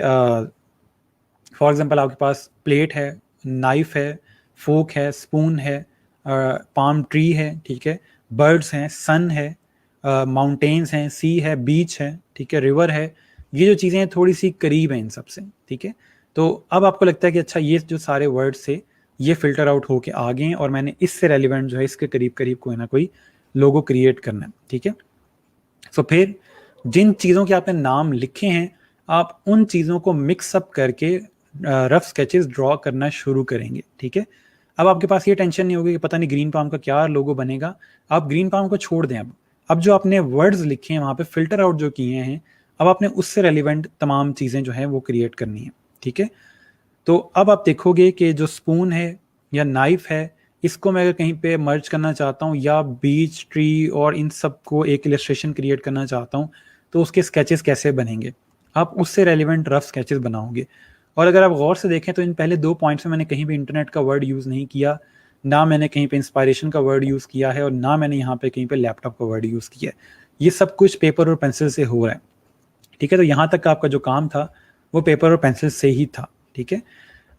फॉर एग्जांपल आपके पास प्लेट है, नाइफ है, फोक है, स्पून है, पाम ट्री है, ठीक है, बर्ड्स हैं, सन है, माउंटेन्स हैं, सी है, बीच है, ठीक है, रिवर है। ये जो चीज़ें हैं थोड़ी सी करीब हैं इन सबसे। ठीक है, तो अब आपको लगता है कि अच्छा ये जो सारे वर्ड्स थे ये फिल्टर आउट होके आ गए हैं और मैंने इससे रेलिवेंट जो है इसके करीब करीब कोई ना कोई लोगो क्रिएट करना है। ठीक है, तो फिर जिन चीज़ों के आपने नाम लिखे हैं आप उन चीज़ों को मिक्सअप करके रफ स्केचेस ड्रॉ करना शुरू करेंगे। ठीक है, अब आपके पास ये टेंशन नहीं होगी कि पता नहीं ग्रीन पाम का क्या लोगो बनेगा। आप ग्रीन पाम को छोड़ दें। अब जो आपने वर्ड्स लिखे हैं वहाँ पे फिल्टर आउट जो किए हैं, अब आपने उससे रेलिवेंट तमाम चीज़ें जो हैं वो क्रिएट करनी है। ठीक है, तो अब आप देखोगे कि जो स्पून है या नाइफ है, इसको मैं अगर कहीं पे मर्ज करना चाहता हूँ या बीच, ट्री और इन सब को एक इलस्ट्रेशन क्रिएट करना चाहता हूँ तो उसके स्केचेस कैसे बनेंगे, आप उससे रेलिवेंट रफ स्केचेस बनाओगे। और अगर आप गौर से देखें तो इन पहले 2 पॉइंट्स में मैंने कहीं भी इंटरनेट का वर्ड यूज़ नहीं किया, ना मैंने कहीं पे इंस्पायरेशन का वर्ड यूज़ किया है और ना मैंने यहाँ पे कहीं पे लैपटॉप का वर्ड यूज़ किया है। ये सब कुछ पेपर और पेंसिल से हो रहा है। ठीक है, तो यहाँ तक का आपका जो काम था वो पेपर और पेंसिल से ही था। ठीक है,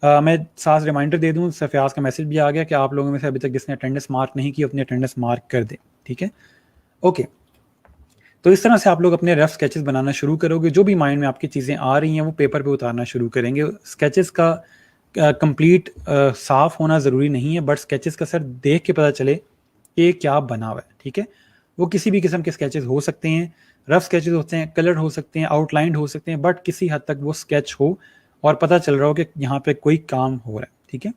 मैं साथ रिमाइंडर दे दूँ, सफ़याज़ का मैसेज भी आ गया कि आप लोगों में से अभी तक जिसने अटेंडेंस मार्क नहीं की अपनी अटेंडेंस मार्क कर दे। ठीक है, ओके, तो इस तरह से आप लोग अपने रफ स्केचेस बनाना शुरू करोगे। जो भी माइंड में आपकी चीज़ें आ रही हैं वो पेपर पे उतारना शुरू करेंगे। स्केचेस का कंप्लीट साफ होना ज़रूरी नहीं है, बट स्केचेस का सर देख के पता चले कि क्या बना हुआ है। ठीक है, वो किसी भी किस्म के स्केचेस हो सकते हैं, रफ स्केचेस होते हैं, कलर हो सकते हैं, आउटलाइंड हो सकते हैं, बट किसी हद तक वो स्केच हो और पता चल रहा हो कि यहाँ पे कोई काम हो रहा है। ठीक है,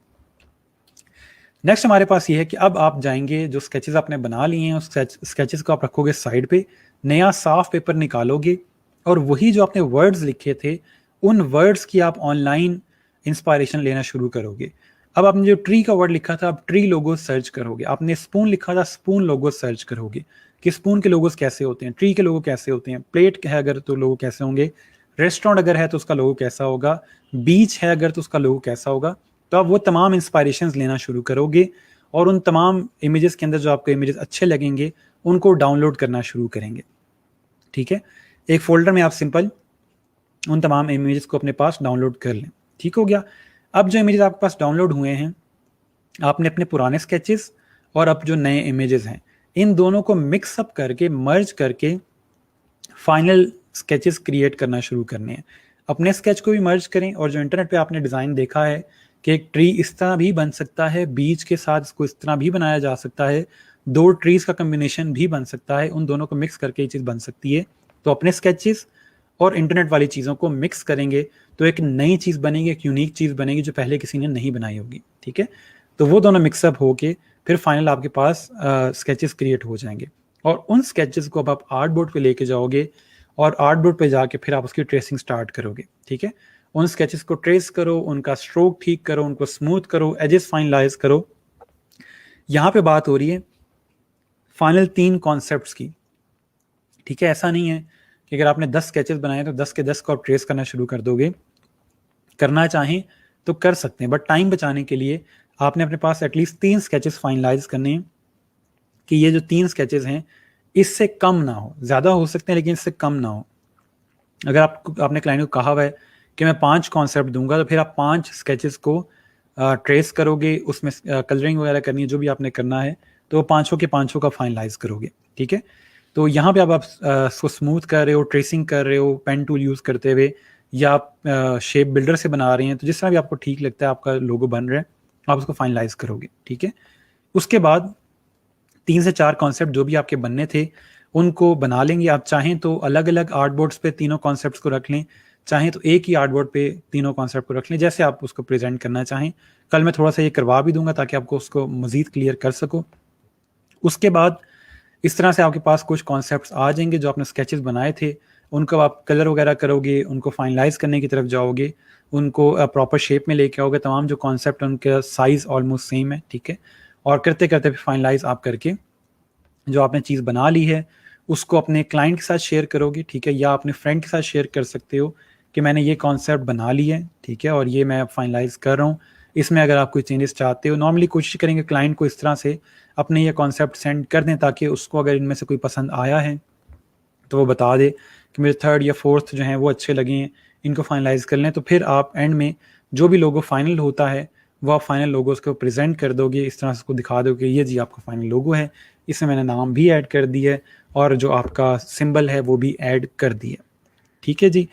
नेक्स्ट हमारे पास ये है कि अब आप जाएंगे, जो स्केचेस आपने बना लिए हैं उस स्केचेस को आप रखोगे साइड पे, नया साफ पेपर निकालोगे और वही जो आपने वर्ड्स लिखे थे उन वर्ड्स की आप ऑनलाइन इंस्पायरेशन लेना शुरू करोगे। अब आपने जो ट्री का वर्ड लिखा था, आप ट्री लोगो सर्च करोगे। आपने स्पून लिखा था, स्पून लोगो सर्च करोगे कि स्पून के लोगोस कैसे होते हैं, ट्री के लोगो कैसे होते हैं, प्लेट है अगर तो लोगो कैसे होंगे, रेस्टोरेंट अगर है तो उसका लोगो कैसा होगा, बीच है अगर तो उसका लोगो कैसा होगा। तो आप वो तमाम इंस्पायरेशंस लेना शुरू करोगे और उन तमाम इमेजेस के अंदर जो आपको इमेजेस अच्छे लगेंगे उनको डाउनलोड करना शुरू करेंगे। ठीक है, एक फोल्डर में आप सिंपल उन तमाम इमेजेस को अपने पास डाउनलोड कर लें। ठीक हो गया। अब जो इमेजेस आपके पास डाउनलोड हुए हैं, आपने अपने पुराने स्केचेस और अब जो नए इमेजेस हैं इन दोनों को मिक्सअप करके मर्ज करके फाइनल स्केचेस क्रिएट करना शुरू करने हैं। अपने स्केच को भी मर्ज करें और जो इंटरनेट पे आपने डिज़ाइन देखा है कि एक ट्री इस तरह भी बन सकता है, बीच के साथ इसको इस तरह भी बनाया जा सकता है, 2 ट्रीज का कम्बिनेशन भी बन सकता है, उन दोनों को मिक्स करके ये चीज़ बन सकती है। तो अपने स्केचेस और इंटरनेट वाली चीज़ों को मिक्स करेंगे तो एक नई चीज़ बनेगी, एक यूनिक चीज़ बनेगी जो पहले किसी ने नहीं बनाई होगी। ठीक है, तो वो दोनों मिक्सअप होके फिर फाइनल आपके पास स्केचेस क्रिएट हो जाएंगे और उन स्केचेस को अब आप आर्ट बोर्ड पे लेके जाओगे और आर्ट बोर्ड पे जाके फिर आप उसकी ट्रेसिंग स्टार्ट करोगे। ठीक है, उन स्केचेस को ट्रेस करो, उनका स्ट्रोक ठीक करो, उनको स्मूथ करो, एजेस फाइनलाइज करो। यहाँ पे बात हो रही है फाइनल 3 कॉन्सेप्ट्स की। ठीक है, ऐसा नहीं है कि अगर आपने 10 स्केचेस बनाए तो 10 के 10 को आप ट्रेस करना शुरू कर दोगे। करना चाहें तो कर सकते हैं, बट टाइम बचाने के लिए आपने अपने पास एटलीस्ट 3 स्केचेस फाइनलाइज करने हैं कि ये जो 3 स्केचेस हैं इससे कम ना हो। ज़्यादा हो सकते हैं लेकिन इससे कम ना हो। अगर आपने क्लाइंट को कहा हुआ है कि मैं 5 कॉन्सेप्ट दूंगा तो फिर आप 5 स्केचेस को ट्रेस करोगे, उसमें कलरिंग वगैरह करनी है, जो भी आपने करना है तो पाँचों के पाँचों का फाइनलाइज करोगे। ठीक है, तो यहाँ पे अब आप उसको स्मूथ कर रहे हो, ट्रेसिंग कर रहे हो पेन टूल यूज़ करते हुए, या आप शेप बिल्डर से बना रहे हैं, तो जिस तरह भी आपको ठीक लगता है आपका लोगो बन रहा है आप उसको फाइनलाइज करोगे। ठीक है, उसके बाद 3 से 4 कॉन्सेप्ट जो भी आपके बनने थे उनको बना लेंगे। आप चाहें तो अलग अलग आर्ट बोर्ड्स पे तीनों कॉन्सेप्ट्स को रख लें चाहें तो एक ही आर्टबोर्ड पे तीनों कॉन्सेप्ट को रख लें, जैसे आप उसको प्रेजेंट करना चाहें। कल मैं थोड़ा सा ये करवा भी दूंगा ताकि आपको उसको मज़ीद क्लियर कर सको। उसके बाद इस तरह से आपके पास कुछ कॉन्सेप्ट्स आ जाएंगे जो आपने स्केचेस बनाए थे, उनको आप कलर वगैरह करोगे, उनको फाइनलाइज करने की तरफ जाओगे, उनको प्रॉपर शेप में लेके आओगे। तमाम जो कॉन्सेप्ट उनका साइज़ ऑलमोस्ट सेम है, ठीक है। और करते करते फिर फाइनलाइज आप करके जो आपने चीज़ बना ली है उसको अपने क्लाइंट के साथ शेयर करोगे, ठीक है, या अपने फ्रेंड के साथ शेयर कर सकते हो कि मैंने ये कॉन्सेप्ट बना ली है, ठीक है, और ये मैं फाइनलाइज कर रहा हूँ। इसमें अगर आप कोई चेंजेस चाहते हो, नॉर्मली कोशिश करेंगे क्लाइंट को इस तरह से अपने ये कॉन्सेप्ट सेंड कर दें ताकि उसको अगर इनमें से कोई पसंद आया है तो वो बता दे कि मेरे थर्ड या फोर्थ जो हैं वो अच्छे लगे हैं, इनको फाइनलाइज कर लें। तो फिर आप एंड में जो भी लोगो फाइनल होता है वो आप फाइनल लोगो उसको प्रेजेंट कर दोगे, इस तरह से उसको दिखा दो कि ये जी आपका फाइनल लोगो है, इसमें मैंने नाम भी ऐड कर दिया है और जो आपका सिंबल है वो भी ऐड कर दिया, ठीक है जी।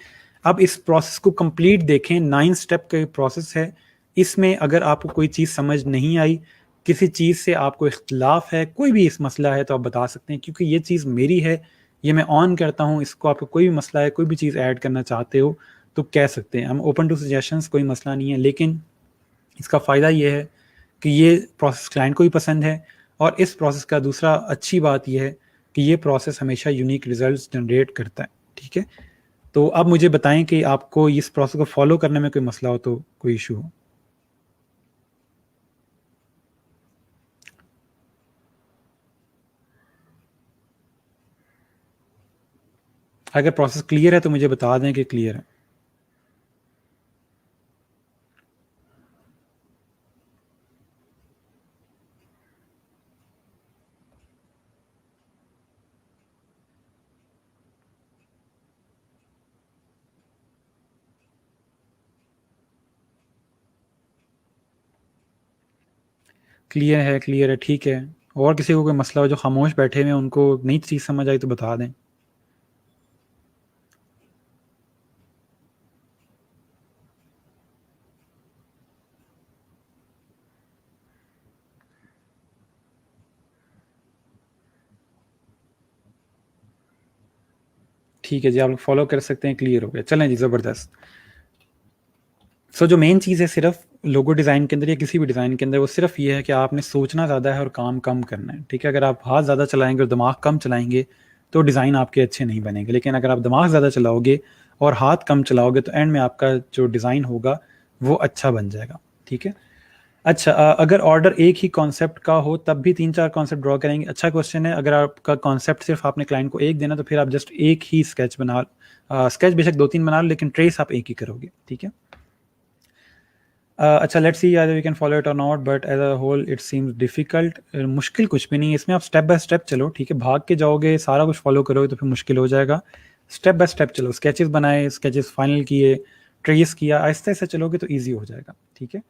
अब इस प्रोसेस को कंप्लीट देखें, 9 स्टेप का प्रोसेस है। इसमें अगर आपको कोई चीज़ समझ नहीं आई, किसी चीज़ से आपको इख्तलाफ है, कोई भी इस मसला है तो आप बता सकते हैं, क्योंकि ये चीज़ मेरी है, ये मैं ऑन करता हूँ इसको। आपको कोई भी मसला है, कोई भी चीज़ ऐड करना चाहते हो तो कह सकते हैं, हम ओपन टू सजेशंस, कोई मसला नहीं है। लेकिन इसका फ़ायदा ये है कि ये प्रोसेस क्लाइंट को भी पसंद है, और इस प्रोसेस का दूसरा अच्छी बात यह है कि ये प्रोसेस हमेशा यूनिक रिजल्ट्स जनरेट करता है, ठीक है। तो अब मुझे बताएं कि आपको इस प्रोसेस को फॉलो करने में कोई मसला हो तो, कोई इशू हो। अगर प्रोसेस क्लियर है तो मुझे बता दें कि क्लियर है। क्लियर है, ठीक है। और किसी को कोई मसला हो जो खामोश बैठे हुए हैं, उनको नई चीज़ समझ आई तो बता दें। ठीक है जी, आप लोग फॉलो कर सकते हैं, क्लियर हो गया। चलें जी, ज़बरदस्त। सो जो मेन चीज़ है सिर्फ लोगो डिज़ाइन के अंदर या किसी भी डिज़ाइन के अंदर, वो सिर्फ ये है कि आपने सोचना ज़्यादा है और काम कम करना है, ठीक है। अगर आप हाथ ज़्यादा चलाएंगे और दिमाग कम चलाएंगे तो डिज़ाइन आपके अच्छे नहीं बनेंगे। लेकिन अगर आप दिमाग ज़्यादा चलाओगे और हाथ कम चलाओगे तो एंड में आपका जो डिज़ाइन होगा वो अच्छा बन जाएगा, ठीक है। अच्छा, अगर ऑर्डर एक ही कॉन्सेप्ट का हो तब भी 3-4 कॉन्सेप्ट ड्रॉ करेंगे? अच्छा क्वेश्चन है। अगर आपका कॉन्सेप्ट सिर्फ आपने क्लाइंट को एक देना तो फिर आप जस्ट एक ही स्केच बना, स्केच बेशक 2-3 बना लो लेकिन ट्रेस आप एक ही करोगे, ठीक है। अच्छा, let's see we can follow it or not, but as a whole it seems difficult. मुश्किल कुछ भी नहीं है इसमें, आप स्टेप बाय स्टेप चलो, ठीक है। भाग के जाओगे, सारा कुछ फॉलो करोगे तो फिर मुश्किल हो जाएगा। स्टेप बाय स्टेप चलो, स्केचेस बनाए, स्केचेस फाइनल किए, ट्रेस किया, आहिस्ते आहिस्ते चलोगे तो ईजी हो जाएगा, ठीक है।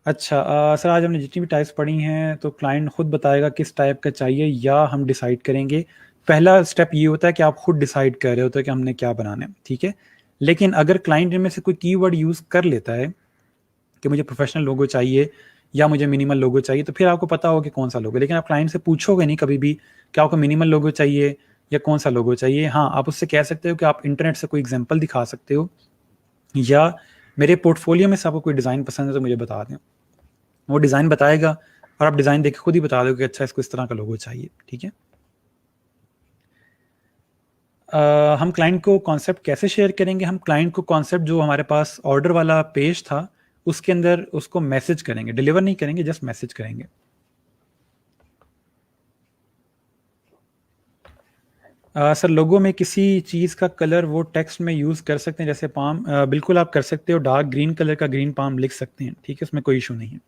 अच्छा, सर आज हमने जितनी भी टाइप्स पढ़ी हैं तो क्लाइंट खुद बताएगा किस टाइप का चाहिए या हम डिसाइड करेंगे? पहला स्टेप ये होता है कि आप खुद डिसाइड कर रहे होते हो कि हमने क्या बनाना है, ठीक है। लेकिन अगर क्लाइंट इनमें से कोई कीवर्ड यूज़ कर लेता है कि मुझे प्रोफेशनल लोगो चाहिए या मुझे मिनिमल लोगो चाहिए, तो फिर आपको पता होगा कि कौन सा लोगो। लेकिन आप क्लाइंट से पूछोगे नहीं कभी भी कि आपको मिनिमल लोगो चाहिए या कौन सा लोगो चाहिए। हाँ, आप उससे कह सकते हो कि आप इंटरनेट से कोई एग्जाम्पल दिखा सकते हो, या मेरे पोर्टफोलियो में से आपको कोई डिज़ाइन पसंद है तो मुझे बता दें। वो डिज़ाइन बताएगा और आप डिज़ाइन देख के खुद ही बता दो कि अच्छा इसको इस तरह का लोगो चाहिए, ठीक है। हम क्लाइंट को कॉन्सेप्ट कैसे शेयर करेंगे? हम क्लाइंट को कॉन्सेप्ट जो हमारे पास ऑर्डर वाला पेज था उसके अंदर उसको मैसेज करेंगे, डिलीवर नहीं करेंगे, जस्ट मैसेज करेंगे। सर लोगो में किसी चीज़ का कलर वो टेक्स्ट में यूज़ कर सकते हैं, जैसे पाम, बिल्कुल आप कर सकते हो, डार्क ग्रीन कलर का ग्रीन पाम लिख सकते हैं, ठीक है, उसमें कोई इशू नहीं है।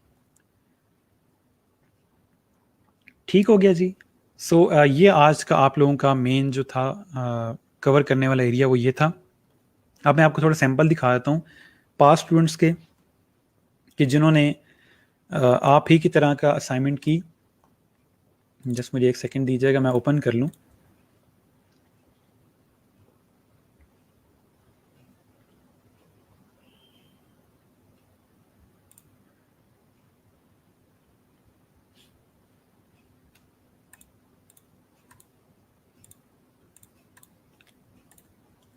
ठीक हो गया जी। सो ये आज का आप लोगों का मेन जो था कवर करने वाला एरिया वो ये था। अब मैं आपको थोड़ा सैंपल दिखा देता हूँ पास स्टूडेंट्स के, कि जिन्होंने आप ही की तरह का असाइनमेंट की। जस्ट मुझे एक सेकंड दीजिएगा, मैं ओपन कर लूँ।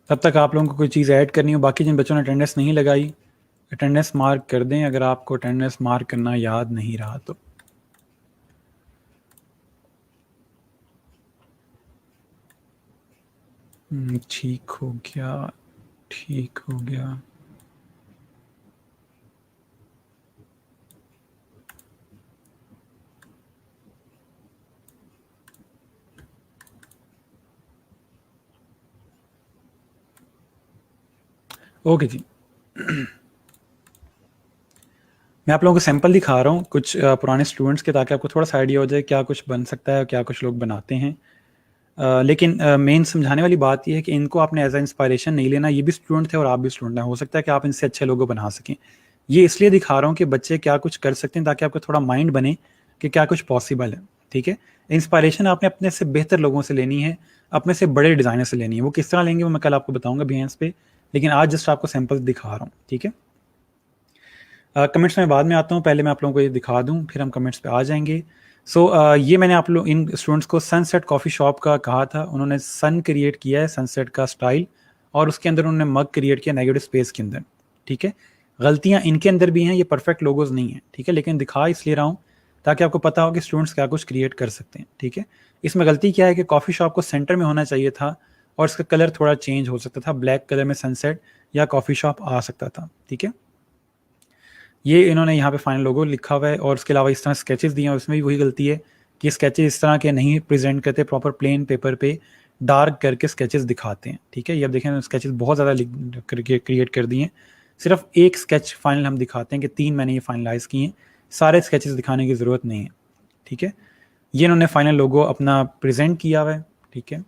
तब तक आप लोगों को कोई चीज़ ऐड करनी हो, बाकी जिन बच्चों ने अटेंडेंस नहीं लगाई अटेंडेंस मार्क कर दें, अगर आपको अटेंडेंस मार्क करना याद नहीं रहा तो। ठीक हो गया, ठीक हो गया। ओके जी। मैं आप लोगों को सैंपल दिखा रहा हूँ कुछ पुराने स्टूडेंट्स के, ताकि आपको थोड़ा सा आइडिया हो जाए क्या कुछ बन सकता है, क्या कुछ लोग बनाते हैं। लेकिन मेन समझाने वाली बात यह है कि इनको आपने एज अ इंस्पायरेशन नहीं लेना। ये भी स्टूडेंट थे और आप भी स्टूडेंट हैं, हो सकता है कि आप इनसे अच्छे लोगो बना सकें। ये इसलिए दिखा रहा हूँ कि बच्चे क्या कुछ कर सकते हैं, ताकि आपको थोड़ा माइंड बने कि क्या कुछ पॉसिबल है। ठीक है, इंस्पायरेशन आपने अपने से बेहतर लोगों से लेनी है, अपने से बड़े डिज़ाइनर से लेनी है। वो किस तरह लेंगे वो मैं कल आपको बताऊंगा बिहेंस पे, लेकिन आज जस्ट आपको सैंपल दिखा रहा हूँ। ठीक है, कमेंट्स में बाद में आता हूँ, पहले मैं आप लोगों को ये दिखा दूँ, फिर हम कमेंट्स पे आ जाएंगे। ये मैंने आप लोग इन स्टूडेंट्स को सनसेट कॉफ़ी शॉप का कहा था। उन्होंने सन क्रिएट किया है, सनसेट का स्टाइल, और उसके अंदर उन्होंने मग क्रिएट किया नेगेटिव स्पेस के अंदर। ठीक है, गलतियाँ इनके अंदर भी हैं, ये परफेक्ट लोगोज नहीं है। ठीक है, लेकिन दिखा इसलिए रहा हूँ ताकि आपको पता हो कि स्टूडेंट्स क्या कुछ क्रिएट कर सकते हैं। ठीक है, इसमें गलती क्या है कि कॉफ़ी शॉप को सेंटर में होना चाहिए था और इसका कलर थोड़ा चेंज हो सकता था, ब्लैक कलर में सनसेट या कॉफ़ी शॉप आ सकता था। ठीक है, ये इन्होंने यहाँ पे फाइनल लोगो लिखा हुआ है, और उसके अलावा इस तरह स्केचेस दिए हैं, उसमें भी वही गलती है कि स्केचेस इस तरह के नहीं प्रेजेंट करते, प्रॉपर प्लेन पेपर पे डार्क करके स्केचेस दिखाते हैं। ठीक है, ये अब देखें स्केचेस बहुत ज़्यादा क्रिएट कर दिए हैं। सिर्फ एक स्केच फाइनल हम दिखाते हैं कि 3 मैंने ये फाइनलाइज किए हैं, सारे स्केचेस दिखाने की ज़रूरत नहीं है। ठीक है, ये इन्होंने फाइनल लोगो अपना प्रेजेंट किया हुआ है। ठीक है,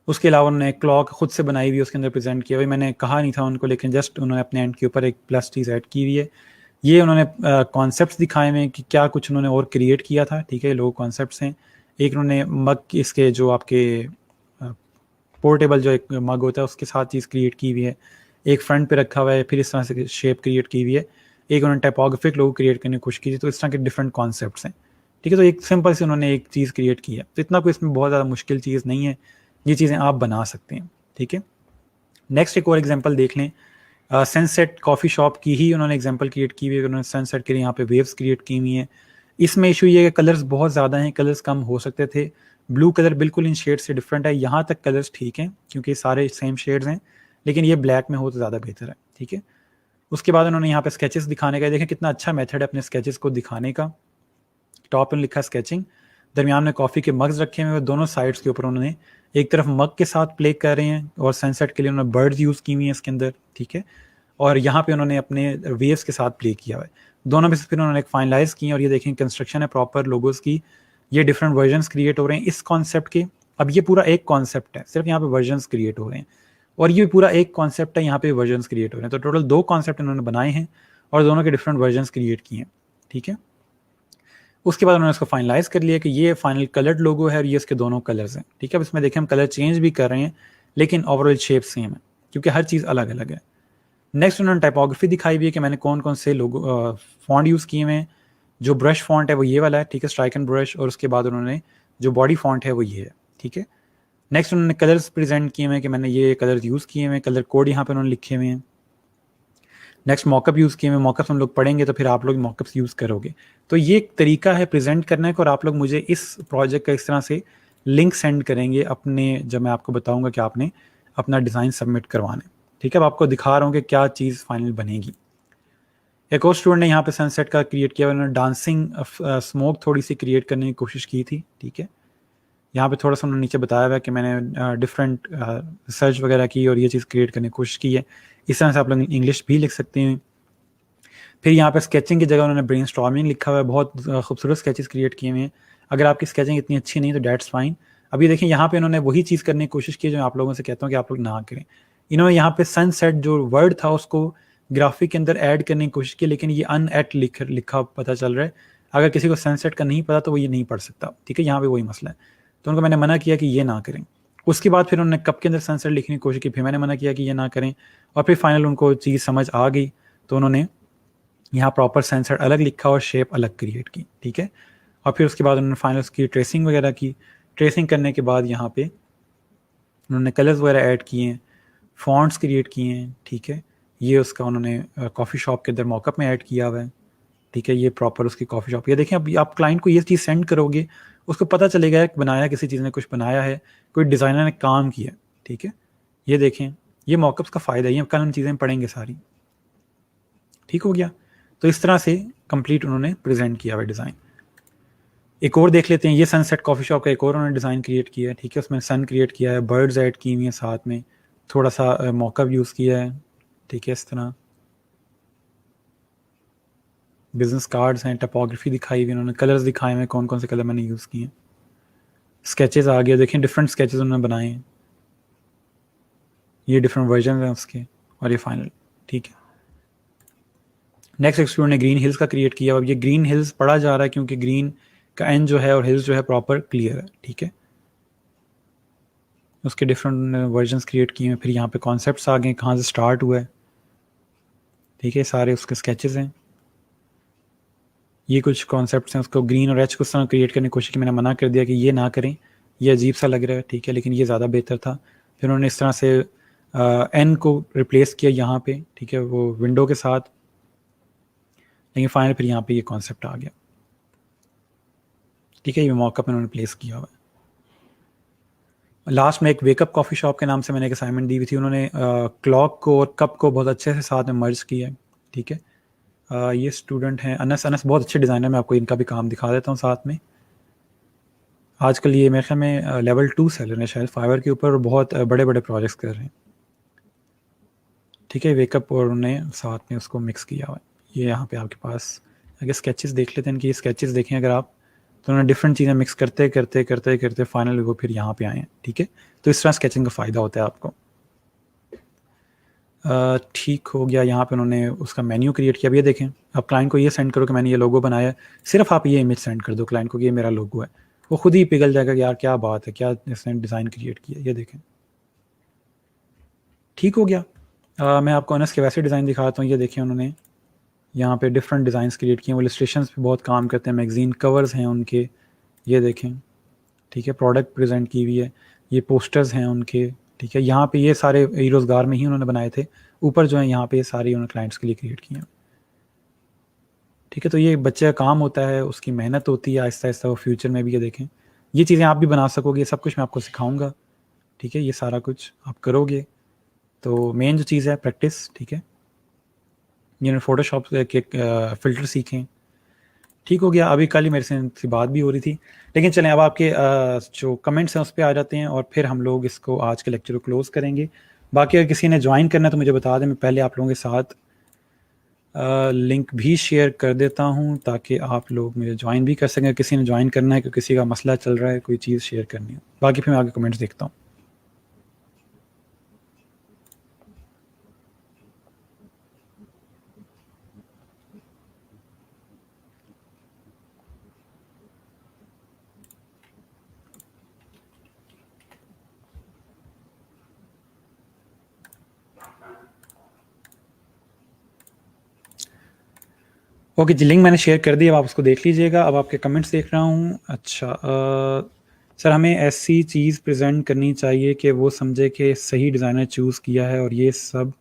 उसके अलावा उन्होंने क्लॉक खुद से बनाई हुई उसके अंदर प्रेजेंट किया हुआ। मैंने कहा नहीं था उनको, लेकिन जस्ट उन्होंने अपने एंड के ऊपर एक प्लस चीज़ ऐड की हुई है। ये उन्होंने कॉन्सेप्ट्स दिखाए हुए हैं कि क्या कुछ उन्होंने और क्रिएट किया था। ठीक है, लोग कॉन्सेप्ट्स हैं। एक उन्होंने मग इसके जो आपके पोर्टेबल जो एक मग होता है उसके साथ चीज़ क्रिएट की हुई है, एक फ्रंट पे रखा हुआ है, फिर इस तरह से शेप क्रिएट की हुई है। एक उन्होंने टाइपोग्राफिक लोगो क्रिएट करने की कोशिश की थी। तो इस तरह के डिफरेंट कॉन्सेप्ट्स हैं। ठीक है, तो एक सिंपल से उन्होंने एक चीज़ क्रिएट की है, तो इतना कोई इसमें बहुत ज़्यादा मुश्किल चीज़ नहीं है, ये चीज़ें आप बना सकते हैं। ठीक है, नेक्स्ट एक और एग्जांपल देख लें। सनसेट कॉफ़ी शॉप की ही उन्होंने एग्जांपल क्रिएट की हुई है। उन्होंने सनसेट के लिए यहाँ पे वेव्स क्रिएट की हुई हैं। इसमें इशू ये है कि कलर्स बहुत ज़्यादा हैं, कलर्स कम हो सकते थे। ब्लू कलर बिल्कुल इन शेड से डिफरेंट है, यहाँ तक कलर्स ठीक हैं क्योंकि सारे सेम शेड्स हैं, लेकिन ये ब्लैक में हो तो ज़्यादा बेहतर है। ठीक है, उसके बाद उन्होंने यहाँ पे स्केचेस दिखाने का, देखें कितना अच्छा मेथड है अपने स्केचेस को दिखाने का। टॉप में लिखा स्केचिंग, दरमियान में कॉफ़ी के मग्स रखे हुए हैं, दोनों साइड्स के ऊपर उन्होंने एक तरफ मग के साथ प्ले कर रहे हैं, और सनसेट के लिए उन्होंने बर्ड्स यूज़ की हुई हैं इसके अंदर। ठीक है, और यहाँ पे उन्होंने अपने वेव्स के साथ प्ले किया हुआ है। दोनों में से फिर उन्होंने एक फाइनलाइज की, और ये देखें कंस्ट्रक्शन है प्रॉपर लोगोस की। ये डिफरेंट वर्जन्स क्रिएट हो रहे हैं इस कॉन्सेप्ट के। अब ये पूरा एक कॉन्सेप्ट है, सिर्फ यहाँ पे वर्जन्स क्रिएट हो रहे हैं, और ये पूरा एक कॉन्सेप्ट है, यहाँ पे वर्जन्स क्रिएट हो रहे हैं। तो टोटल 2 कॉन्सेप्ट इन्होंने बनाए हैं और दोनों के डिफरेंट वर्जन्स क्रिएट किए हैं। ठीक है, उसके बाद उन्होंने इसको फाइनलाइज कर लिया कि ये फाइनल कलर्ड लोगो है और ये इसके दोनों कलर्स हैं। ठीक है, अब इसमें देखें हम कलर चेंज भी कर रहे हैं, लेकिन ओवरऑल शेप सेम है क्योंकि हर चीज़ अलग अलग है। नेक्स्ट उन्होंने टाइपोग्राफी दिखाई हुई है कि मैंने कौन कौन से लोगो फॉन्ट यूज़ किए हुए हैं। जो ब्रश फॉन्ट है वो ये वाला है। ठीक है, स्ट्राइक एंड ब्रश, और उसके बाद उन्होंने जो बॉडी फॉन्ट है वो ये है। ठीक है, नेक्स्ट उन्होंने कलर्स प्रेजेंट किए हुए हैं कि मैंने ये कलर्स यूज़ किए हुए हैं, कलर कोड यहाँ पे उन्होंने लिखे हुए हैं। नेक्स्ट मॉकअप यूज़ किए हुए, मॉकअप हम लोग पढ़ेंगे तो फिर आप लोग मॉकअप्स यूज़ करोगे। तो ये एक तरीका है प्रेजेंट करने का, और आप लोग मुझे इस प्रोजेक्ट का इस तरह से लिंक सेंड करेंगे अपने, जब मैं आपको बताऊंगा कि आपने अपना डिज़ाइन सबमिट करवाना है। ठीक है, अब आपको दिखा रहा हूँ कि क्या चीज़ फाइनल बनेगी। एक और स्टूडेंट ने यहाँ पे सनसेट का क्रिएट किया, उन्होंने डांसिंग स्मोक थोड़ी सी क्रिएट करने की कोशिश की थी। ठीक है, यहाँ पे थोड़ा सा उन्होंने नीचे बताया हुआ है कि मैंने डिफरेंट रिसर्च वगैरह की और ये चीज़ क्रिएट करने की कोशिश की है। इस तरह से आप लोग इंग्लिश भी लिख सकते हैं। फिर यहाँ पे स्केचिंग की जगह उन्होंने ब्रेन स्टॉर्मिंग लिखा हुआ है, बहुत खूबसूरत स्केचेस क्रिएट किए हुए हैं। अगर आपकी स्केचिंग इतनी अच्छी नहीं तो डेट्स फाइन। अभी देखिए यहाँ पे इन्होंने वही चीज़ करने की कोशिश की जो मैं आप लोगों से कहता हूँ कि आप लोग ना करें। इन्होंने यहाँ पे सनसेट जो वर्ड था उसको ग्राफिक के अंदर ऐड करने की कोशिश की, लेकिन ये अनएट लिखा पता चल रहा है। अगर किसी को सनसेट का नहीं पता तो वो ये नहीं पढ़ सकता। ठीक है, यहाँ पे वही मसला है, तो उनको मैंने मना किया कि ये ना करें। उसके बाद फिर उन्होंने कप के अंदर सनसेट लिखने की कोशिश की, फिर मैंने मना किया कि ये ना करें, और फिर फाइनल उनको चीज़ समझ आ गई तो उन्होंने यहाँ प्रॉपर सेंसर अलग लिखा और शेप अलग क्रिएट की। ठीक है, और फिर उसके बाद उन्होंने फाइनल उसकी ट्रेसिंग वगैरह की। ट्रेसिंग करने के बाद यहाँ पे उन्होंने कलर्स वगैरह ऐड किए हैं, फॉन्ट्स क्रिएट किए हैं, ठीक है। ये उसका उन्होंने कॉफ़ी शॉप के अंदर मॉकअप में ऐड किया हुआ है, ठीक है। ये प्रॉपर उसकी कॉफ़ी शॉप, ये देखें। अब आप क्लाइंट को ये चीज़ सेंड करोगे, उसको पता चलेगा कि बनाया किसी चीज़ ने, कुछ बनाया है, कोई डिज़ाइनर ने काम किया, ठीक है। ये देखें, ये मॉकअप्स का फ़ायदा है, ये कल हम चीज़ें पढ़ेंगे सारी, ठीक हो गया। तो इस तरह से कंप्लीट उन्होंने प्रेजेंट किया हुआ डिज़ाइन। एक और देख लेते हैं, ये सनसेट कॉफ़ी शॉप का एक और उन्होंने डिज़ाइन क्रिएट किया है, ठीक है। उसमें सन क्रिएट किया है, बर्ड्स ऐड की हुई हैं साथ में, थोड़ा सा मॉकअप यूज़ किया है, ठीक है। इस तरह बिजनेस कार्ड्स हैं, टपोग्राफी दिखाई हुई, उन्होंने कलर्स दिखाए हुए, कौन कौन से कलर मैंने यूज़ किए हैं। स्केचेस आ गया, देखें डिफरेंट स्केचेस उन्होंने बनाए हैं, ये डिफरेंट वर्जन हैं उसके, और ये फाइनल, ठीक है। नेक्स्ट एक्सप्लोर ने ग्रीन हिल्स का क्रिएट किया। अब ये ग्रीन हिल्स पढ़ा जा रहा है क्योंकि ग्रीन का एंड जो है और हिल्स जो है प्रॉपर क्लियर है, ठीक है। उसके डिफरेंट वर्जन्स क्रिएट किए हैं। फिर यहाँ पे कॉन्सेप्ट्स आ गए, कहाँ से स्टार्ट हुआ है, ठीक है। सारे उसके स्केचेस हैं, ये कुछ कॉन्सेप्ट्स हैं। उसको ग्रीन और एच को तरह क्रिएट करने की कोशिश की, मैंने मना कर दिया कि ये ना करें, ये अजीब सा लग रहा है, ठीक है, लेकिन ये ज़्यादा बेहतर था। फिर उन्होंने इस तरह से एन को रिप्लेस किया यहाँ पे, ठीक है, वो विंडो के साथ, लेकिन फाइनल फिर यहाँ पे ये कॉन्सेप्ट आ गया, ठीक है। ये मॉकअप उन्होंने प्लेस किया हुआ है। लास्ट में एक वेकअप कॉफ़ी शॉप के नाम से मैंने एक असाइनमेंट दी हुई थी, उन्होंने क्लॉक को और कप को बहुत अच्छे से साथ में मर्ज किया है, ठीक है। ये स्टूडेंट हैं अनस। अनस बहुत अच्छे डिज़ाइनर, मैं आपको इनका भी काम दिखा देता हूँ साथ में। आजकल ये मेरे ख्याल में लेवल 2 सेलर है शायद फाइवर के ऊपर, और बहुत बड़े बड़े प्रोजेक्ट्स कर रहे हैं, ठीक है। वेकअप और उन्होंने साथ में उसको मिक्स किया हुआ है। ये यहाँ पे आपके पास अगर स्केचेस देख लेते हैं, इनकी स्केचेस देखें अगर आप, तो उन्होंने डिफरेंट चीज़ें मिक्स करते करते करते करते फाइनल वो फिर यहाँ पे आए हैं, ठीक है। तो इस तरह स्केचिंग का फ़ायदा होता है आपको। ठीक हो गया। यहाँ पे उन्होंने उसका मेन्यू क्रिएट किया। अब ये देखें, आप क्लाइंट को ये सेंड करो कि मैंने ये लोगो बनाया है, सिर्फ आप ये इमेज सेंड कर दो क्लाइंट को कि ये मेरा लोगो है, वो खुद ही पिघल जाएगा कि यार क्या बात है, क्या इसने डिज़ाइन क्रिएट किया। ये देखें, ठीक हो गया। मैं आपको अनस के वैसे डिज़ाइन दिखाता हूँ। ये देखें, उन्होंने यहाँ पे डिफरेंट डिज़ाइंस क्रिएट किए हैं, वो इलस्ट्रेशंस पे बहुत काम करते हैं, मैगज़ीन कवर्स हैं उनके, ये देखें, ठीक है। प्रोडक्ट प्रेजेंट की हुई है, ये पोस्टर्स हैं उनके, ठीक है। यहाँ पे ये सारे रोज़गार में ही उन्होंने बनाए थे, ऊपर जो है यहाँ पे ये सारे उन्होंने क्लाइंट्स के लिए क्रिएट किए हैं, ठीक है। तो ये बच्चे का काम होता है, उसकी मेहनत होती है, आहिस्ता आहिस्ता वो फ्यूचर में भी, ये देखें, ये चीज़ें आप भी बना सकोगे, ये सब कुछ मैं आपको सिखाऊंगा, ठीक है। ये सारा कुछ आप करोगे तो मेन जो चीज़ है प्रैक्टिस, ठीक है। जिन्होंने फोटोशॉप के फ़िल्टर सीखें, ठीक हो गया। अभी कल ही मेरे से इनसे बात भी हो रही थी, लेकिन चलें अब आपके जो कमेंट्स हैं उस पर आ जाते हैं, और फिर हम लोग इसको आज के लेक्चर को क्लोज़ करेंगे। बाकी अगर किसी ने ज्वाइन करना है तो मुझे बता दें, मैं पहले आप लोगों के साथ लिंक भी शेयर कर देता हूं ताकि आप लोग मुझे ज्वाइन भी कर सकें। किसी ने ज्वाइन करना है, कि किसी का मसला चल रहा है, कोई चीज़ शेयर करनी है, बाकी फिर मैं आगे कमेंट्स देखता हूँ। ओके जी, लिंक मैंने शेयर कर दी, अब आप उसको देख लीजिएगा। अब आपके कमेंट्स देख रहा हूँ। अच्छा, सर हमें ऐसी चीज़ प्रेजेंट करनी चाहिए कि वो समझे कि सही डिज़ाइनर चूज़ किया है, और ये सब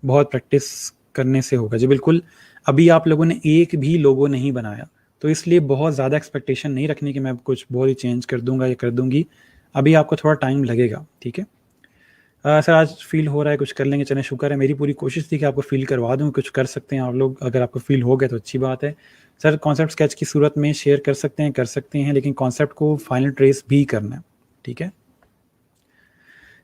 बहुत प्रैक्टिस करने से होगा। जी बिल्कुल, अभी आप लोगों ने एक भी लोगो नहीं बनाया, तो इसलिए बहुत ज़्यादा एक्सपेक्टेशन नहीं रखनी कि मैं कुछ बहुत ही चेंज कर दूंगा या कर दूंगी। अभी आपको थोड़ा टाइम लगेगा, ठीक है। सर आज फील हो रहा है, कुछ कर लेंगे, चलें, शुक्र है। मेरी पूरी कोशिश थी कि आपको फील करवा दूँ, कुछ कर सकते हैं आप लोग। अगर आपको फील हो गया तो अच्छी बात है। सर कॉन्सेप्ट स्केच की सूरत में शेयर कर सकते हैं, लेकिन कॉन्सेप्ट को फाइनल ट्रेस भी करना है, ठीक है।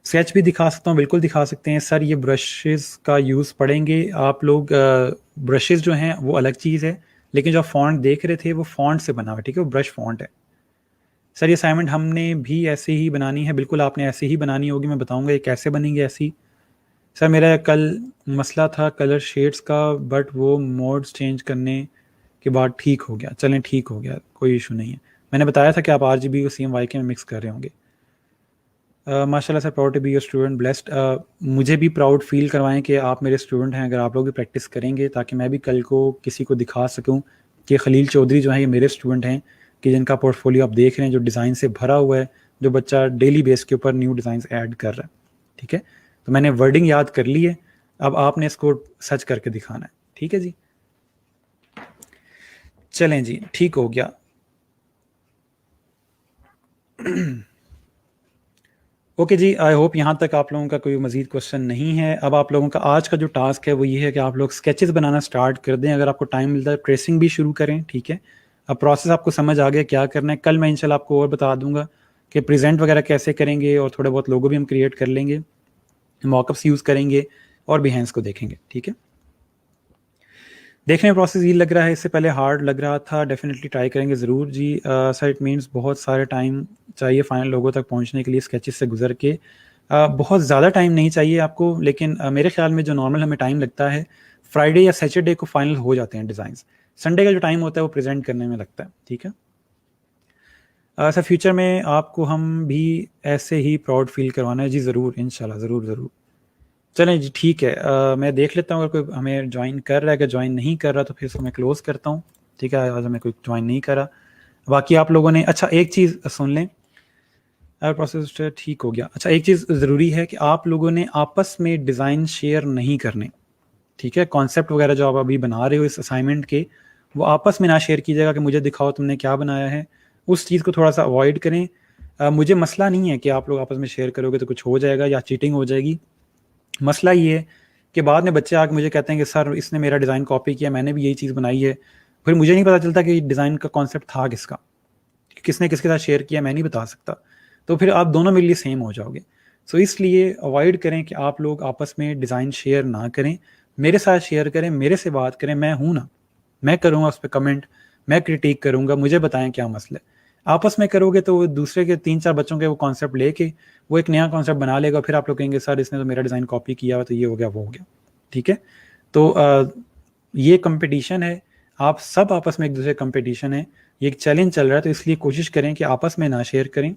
स्केच भी दिखा सकता हूँ, बिल्कुल दिखा सकते हैं सर। ये ब्रशेस का यूज़ पढ़ेंगे आप लोग। ब्रशेस जो हैं वो अलग चीज़ है, लेकिन जो फॉन्ट देख रहे थे वो फॉन्ट से बना हुआ है, ठीक है, वो ब्रश फॉन्ट है। सर ये असाइनमेंट हमने भी ऐसे ही बनानी है, बिल्कुल आपने ऐसे ही बनानी होगी, मैं बताऊंगा ये कैसे बनेंगे ऐसी। सर मेरा कल मसला था कलर शेड्स का, बट वो मोड्स चेंज करने के बाद ठीक हो गया। चलें ठीक हो गया, कोई इशू नहीं है। मैंने बताया था कि आप RGB को CMYK में मिक्स कर रहे होंगे। माशाल्लाह sir, proud to be your student, blessed. मुझे भी प्राउड फील करवाएं कि आप मेरे स्टूडेंट हैं, अगर आप लोग भी प्रैक्टिस करेंगे, ताकि मैं भी कल को किसी को दिखा सकूं कि खलील चौधरी जो है ये मेरे स्टूडेंट हैं, कि जिनका पोर्टफोलियो आप देख रहे हैं जो डिज़ाइन से भरा हुआ है, जो बच्चा डेली बेस के ऊपर न्यू डिज़ाइंस ऐड कर रहा है, ठीक है। तो मैंने वर्डिंग याद कर ली है, अब आपने इसको सर्च करके दिखाना है, ठीक है जी। चलें जी, ठीक हो गया। ओके जी, आई होप यहाँ तक आप लोगों का कोई मज़ीद क्वेश्चन नहीं है। अब आप लोगों का आज का जो टास्क है वो ये है कि आप लोग स्केचेस बनाना स्टार्ट कर दें, अगर आपको टाइम मिलता है ट्रेसिंग भी शुरू करें, ठीक है। अब प्रोसेस आपको समझ आ गया क्या करना है। कल मैं इंशाल्लाह आपको और बता दूंगा कि प्रेजेंट वगैरह कैसे करेंगे, और थोड़े बहुत लोगो भी हम क्रिएट कर लेंगे, मॉकअप्स यूज़ करेंगे और बिहेंस को देखेंगे, ठीक है। देखने में प्रोसेस ये लग रहा है, इससे पहले हार्ड लग रहा था, डेफिनेटली ट्राई करेंगे ज़रूर जी। सर इट मीन्स बहुत सारे टाइम चाहिए फाइनल लोगों तक पहुंचने के लिए स्केचेस से गुजर के। बहुत ज़्यादा टाइम नहीं चाहिए आपको, लेकिन मेरे ख्याल में जो नॉर्मल हमें टाइम लगता है, फ्राइडे या सैटरडे को फाइनल हो जाते हैं डिज़ाइंस। संडे का जो टाइम होता है वो प्रेजेंट करने में लगता है, ठीक है। सर फ्यूचर में आपको हम भी ऐसे ही प्राउड फील करवाना है जी, ज़रूर इंशाल्लाह, ज़रूर ज़रूर। चलें जी, ठीक है। मैं देख लेता हूँ अगर कोई हमें ज्वाइन कर रहा है, अगर ज्वाइन नहीं कर रहा तो फिर इसको मैं क्लोज़ करता हूँ, ठीक है। आज हमें कोई ज्वाइन नहीं करा। बाकी आप लोगों ने, अच्छा एक चीज़ सुन लें, प्रोसेस ठीक हो गया। अच्छा एक चीज़ ज़रूरी है कि आप लोगों ने आपस में डिज़ाइन शेयर नहीं करने, ठीक है। कॉन्सेप्ट वगैरह जो आप अभी बना रहे हो इस असाइनमेंट के, वो आपस में ना शेयर कीजिएगा कि मुझे दिखाओ तुमने क्या बनाया है। उस चीज़ को थोड़ा सा अवॉइड करें। मुझे मसला नहीं है कि आप लोग आपस में शेयर करोगे तो कुछ हो जाएगा या चीटिंग हो जाएगी। मसला ये है कि बाद में बच्चे आके मुझे कहते हैं कि सर इसने मेरा डिज़ाइन कॉपी किया, मैंने भी यही चीज़ बनाई है, फिर मुझे नहीं पता चलता कि डिज़ाइन का कॉन्सेप्ट था किसका, किसने किसके साथ शेयर किया, मैं नहीं बता सकता। तो फिर आप दोनों मेरे लिए सेम हो जाओगे। सो इसलिए अवॉइड करें कि आप लोग आपस में डिज़ाइन शेयर ना करें, मेरे साथ शेयर करें, मेरे से बात करें, मैं हूँ ना, मैं करूँगा उस पर कमेंट, मैं क्रिटिक करूँगा, मुझे बताएं क्या मसला है। आपस में करोगे तो दूसरे के 3-4 बच्चों के वो कॉन्सेप्ट लेके वो एक नया कॉन्सेप्ट बना लेगा, फिर आप लोग कहेंगे सर इसने तो मेरा डिज़ाइन कॉपी किया हुआ, तो ये हो गया वो हो गया, ठीक है। तो ये कंपटीशन है, आप सब आपस में एक दूसरे कंपटीशन है, ये एक चैलेंज चल रहा है, तो इसलिए कोशिश करें कि आपस में ना शेयर करें।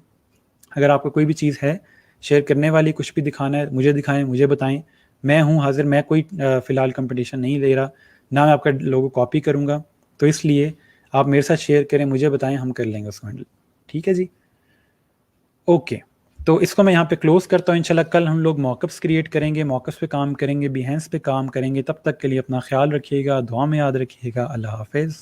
अगर आपको कोई भी चीज़ है शेयर करने वाली, कुछ भी दिखाना है मुझे दिखाएं, मुझे बताएं, मैं हूँ हाजिर। मैं कोई फ़िलहाल कंपटीशन नहीं ले रहा, ना मैं आपका लोगो कॉपी करूँगा। तो इसलिए आप मेरे साथ शेयर करें, मुझे बताएं, हम कर लेंगे उसको हैंडल, ठीक है जी। ओके, तो इसको मैं यहाँ पे क्लोज करता हूँ। इंशाल्लाह कल हम लोग मॉकअप्स क्रिएट करेंगे, मॉकअप्स पे काम करेंगे, बिहेंस पे काम करेंगे। तब तक के लिए अपना ख्याल रखिएगा, दुआ में याद रखिएगा। अल्लाह हाफिज़।